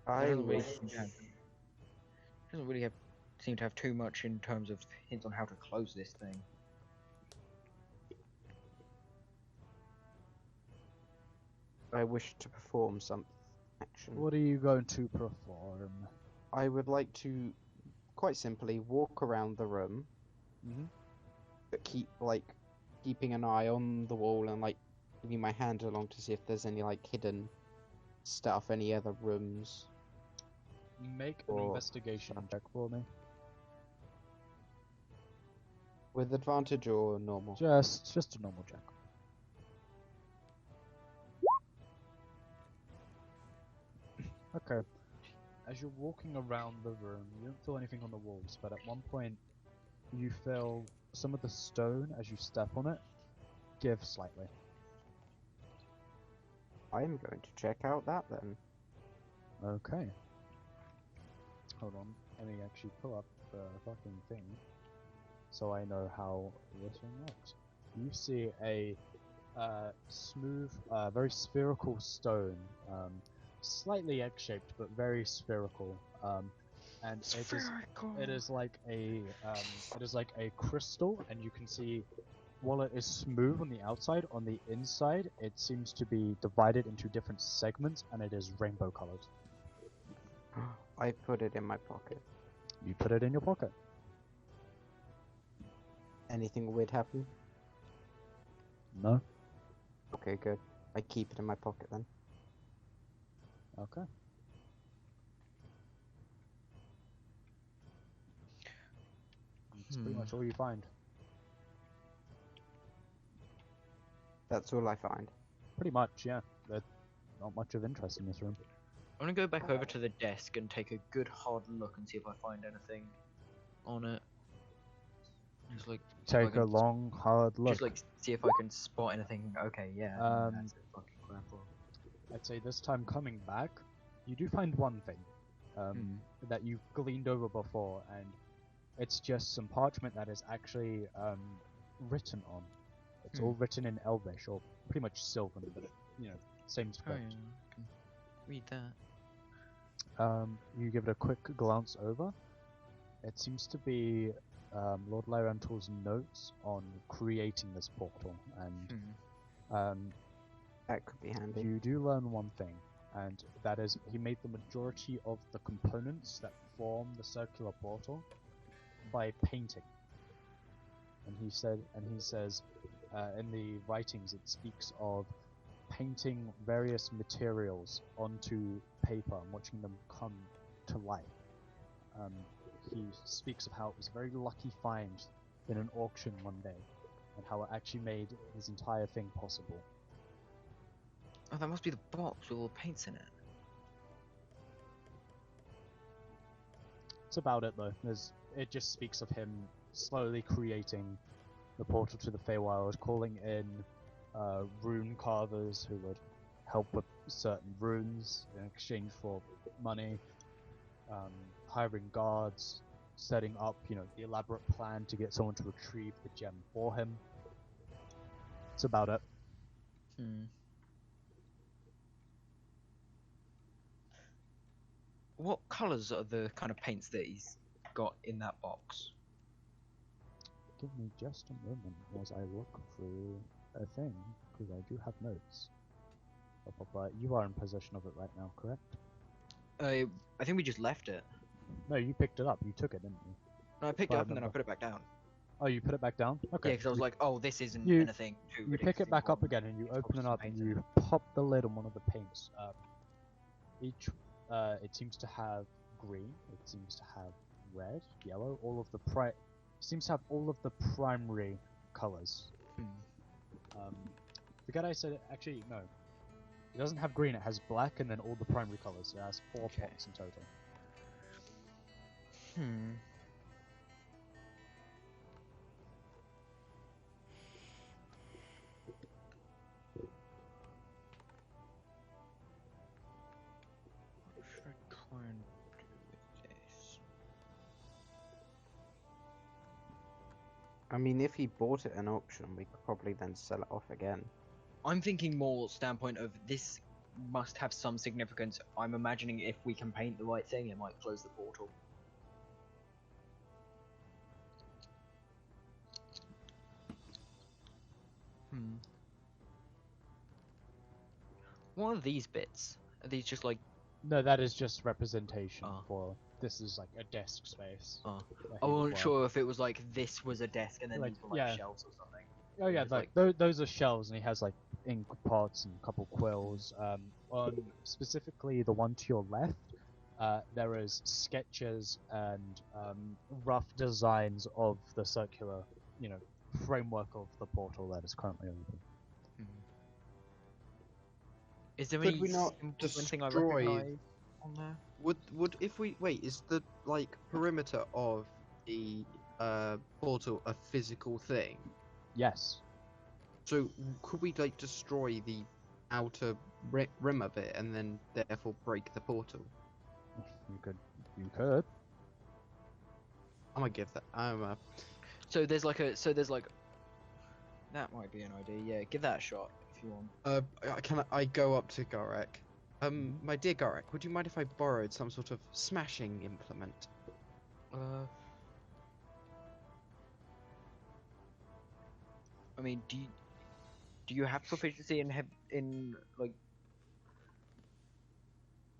I doesn't really wish. seem to have, doesn't really have, seem to have too much in terms of hints on how to close this thing. I wish to perform some action. What are you going to perform? I would like to, quite simply, walk around the room, Mm-hmm. but keeping an eye on the wall and like moving my hand along to see if there's any like hidden stuff, any other rooms. Make an Or investigation check for me. With advantage or normal? Just a normal check. Okay. As you're walking around the room, you don't feel anything on the walls, but at one point you feel some of the stone as you step on it give slightly. I am going to check out that then. Okay. Hold on. Let me actually pull up the fucking thing so I know how this one works. You see a smooth, very spherical stone, slightly egg-shaped but very spherical, and it is like a crystal, and you can see while it is smooth on the outside, on the inside it seems to be divided into different segments, and it is rainbow colored. I put it in my pocket. You put it in your pocket. Anything weird happen? No. Okay, good. I keep it in my pocket then. Okay. That's pretty much all you find. That's all I find. Pretty much, yeah. There's not much of interest in this room. I'm gonna go back over to the desk and take a good hard look and see if I find anything on it. Just like see if I Take a can long, hard look. just like see if I can spot anything. Okay, yeah, that's a fucking crap roll. I'd say this time coming back, you do find one thing that you've gleaned over before, and it's just some parchment that is actually written on. It's all written in Elvish, or pretty much Sylvan, but same Oh script. yeah, I can read that. You give it a quick glance over. It seems to be Lord Lyrantal's notes on creating this portal, and That could be handy. you do learn one thing, and that is he made the majority of the components that form the circular portal by painting. And he says in the writings it speaks of painting various materials onto paper and watching them come to life. He speaks of how it was a very lucky find in an auction one day, and how it actually made his entire thing possible. Oh, that must be the box with all the paints in it. That's about it though. It just speaks of him slowly creating the portal to the Feywild, calling in rune carvers who would help with certain runes in exchange for money, hiring guards, setting up, the elaborate plan to get someone to retrieve the gem for him. That's about it. What colours are the kind of paints that he's got in that box? Give me just a moment as I look through a thing, because I do have notes. You are in possession of it right now, correct? I think we just left it. No, you picked it up. You took it, didn't you? No, I picked If it I up and then I remember. put it back down. Oh, you put it back down? Okay. Yeah, because I was like, oh, this isn't you- anything too You pick it ridiculously back up important. again, and you It's open probably it some up, and paint in you pop the lid on one of the paints. It seems to have green. It seems to have red, yellow. Seems to have all of the primary colors. Forget I said it. Actually, no. It doesn't have green. It has black, and then all the primary colors. It has 4 Okay. pots in total. Hmm. What should I try and do with this? I mean, if he bought it at an auction, we could probably then sell it off again. I'm thinking more standpoint of this must have some significance. I'm imagining if we can paint the right thing, it might close the portal. Hmm. What are these bits? Are these just like? No, that is just representation Oh. for. This is like a desk space. Oh. where I he would wasn't work. sure if it was like this was a desk and then Like, these were like yeah. shelves or something. Oh yeah, It's like those are shelves, and he has like ink pots and a couple quills. On specifically the one to your left, there is sketches and rough designs of the circular, framework of the portal that is currently open. Is there Could any we not symbols or anything I destroy- recognise on there? Would if we wait? Is the like perimeter of the portal a physical thing? Yes. So could we like destroy the outer rim of it and then therefore break the portal? You could. You could. I'm gonna give that. So there's like that might be an idea. Yeah, give that a shot if you want. Can I go up to Garek? My dear Garek, would you mind if I borrowed some sort of smashing implement? I mean, do you have proficiency in like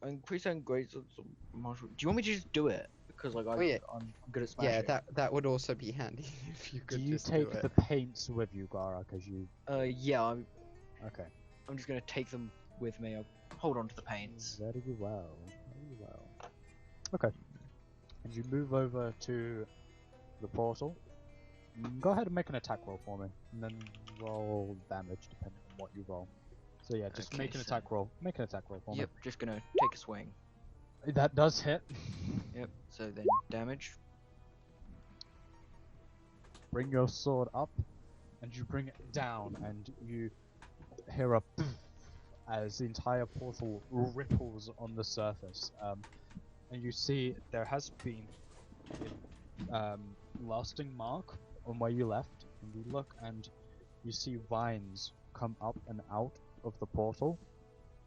increase and grades of some martial? Do you want me to just do it? Because like Oh, yeah. I'm good at smashing. Yeah, that would also be handy if you Do could you just take do it. the paints with you, Gara? Because you. Yeah, Okay. I'm just gonna take them with me. I'll hold on to the paints. Very well. Very well. Okay. And you move over to the portal. Go ahead and make an attack roll for me, and then roll damage depending on what you roll. So yeah, just Okay, make an so- attack roll. Make an attack roll for Yep, just gonna take a swing. me. That does hit. Yep. So then damage. Bring your sword up, and you bring it down, and you hear a as the entire portal ripples on the surface. And you see there has been a lasting mark on where you left, and you look and you see vines come up and out of the portal,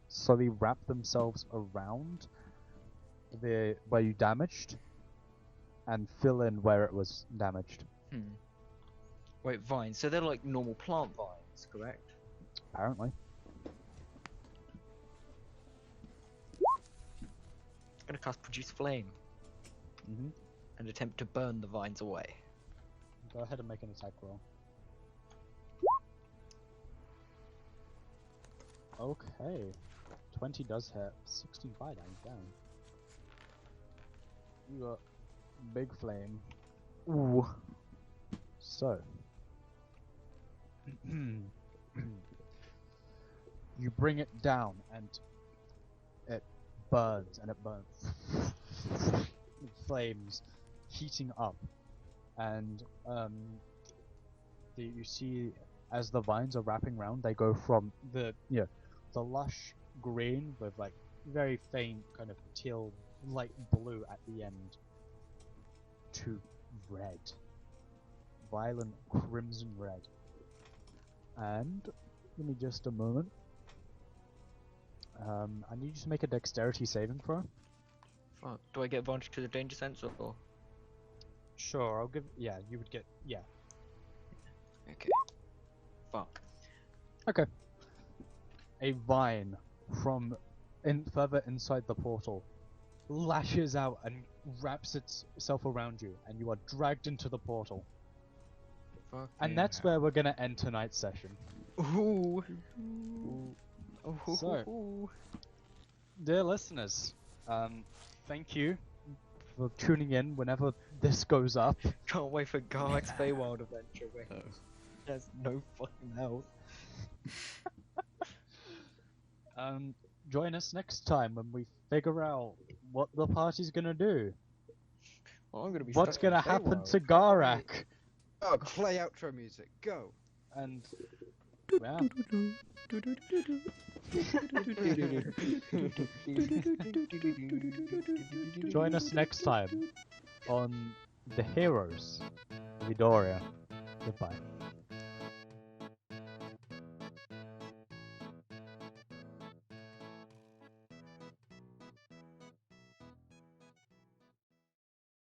slowly wrap themselves around the where you damaged, and fill in where it was damaged. Wait, vines. So they're like normal plant vines, correct? Apparently. Gonna cast produce flame Mm-hmm. and attempt to burn the vines away. Go ahead and make an attack roll. Okay. 20 does hit. 16 fire damage down. You got big flame. Ooh. So. You bring it down and it burns and it burns. It flames heating up. And you see as the vines are wrapping around, they go from the lush green with like very faint kind of teal light blue at the end to red, violent crimson red. And give me just a moment. I need you to make a dexterity saving throw. Fuck. Do I get advantage to the danger sense or? Sure, I'll give. Yeah, you would get. Yeah. Okay. Fuck. Okay. A vine from further inside the portal lashes out and wraps itself around you, and you are dragged into the portal. Fuck. And that's where we're gonna end tonight's session. Ooh. So, dear listeners, thank you for tuning in whenever this goes up. Can't wait for Garlic Feywild adventure where Oh. he has no fucking health. Join us next time when we figure out what the party's gonna do. I'm gonna be. What's stuck in gonna happen Feywild. to Garak? Oh, play outro music. Go. And yeah, join us next time on the Heroes of Edorea. Goodbye.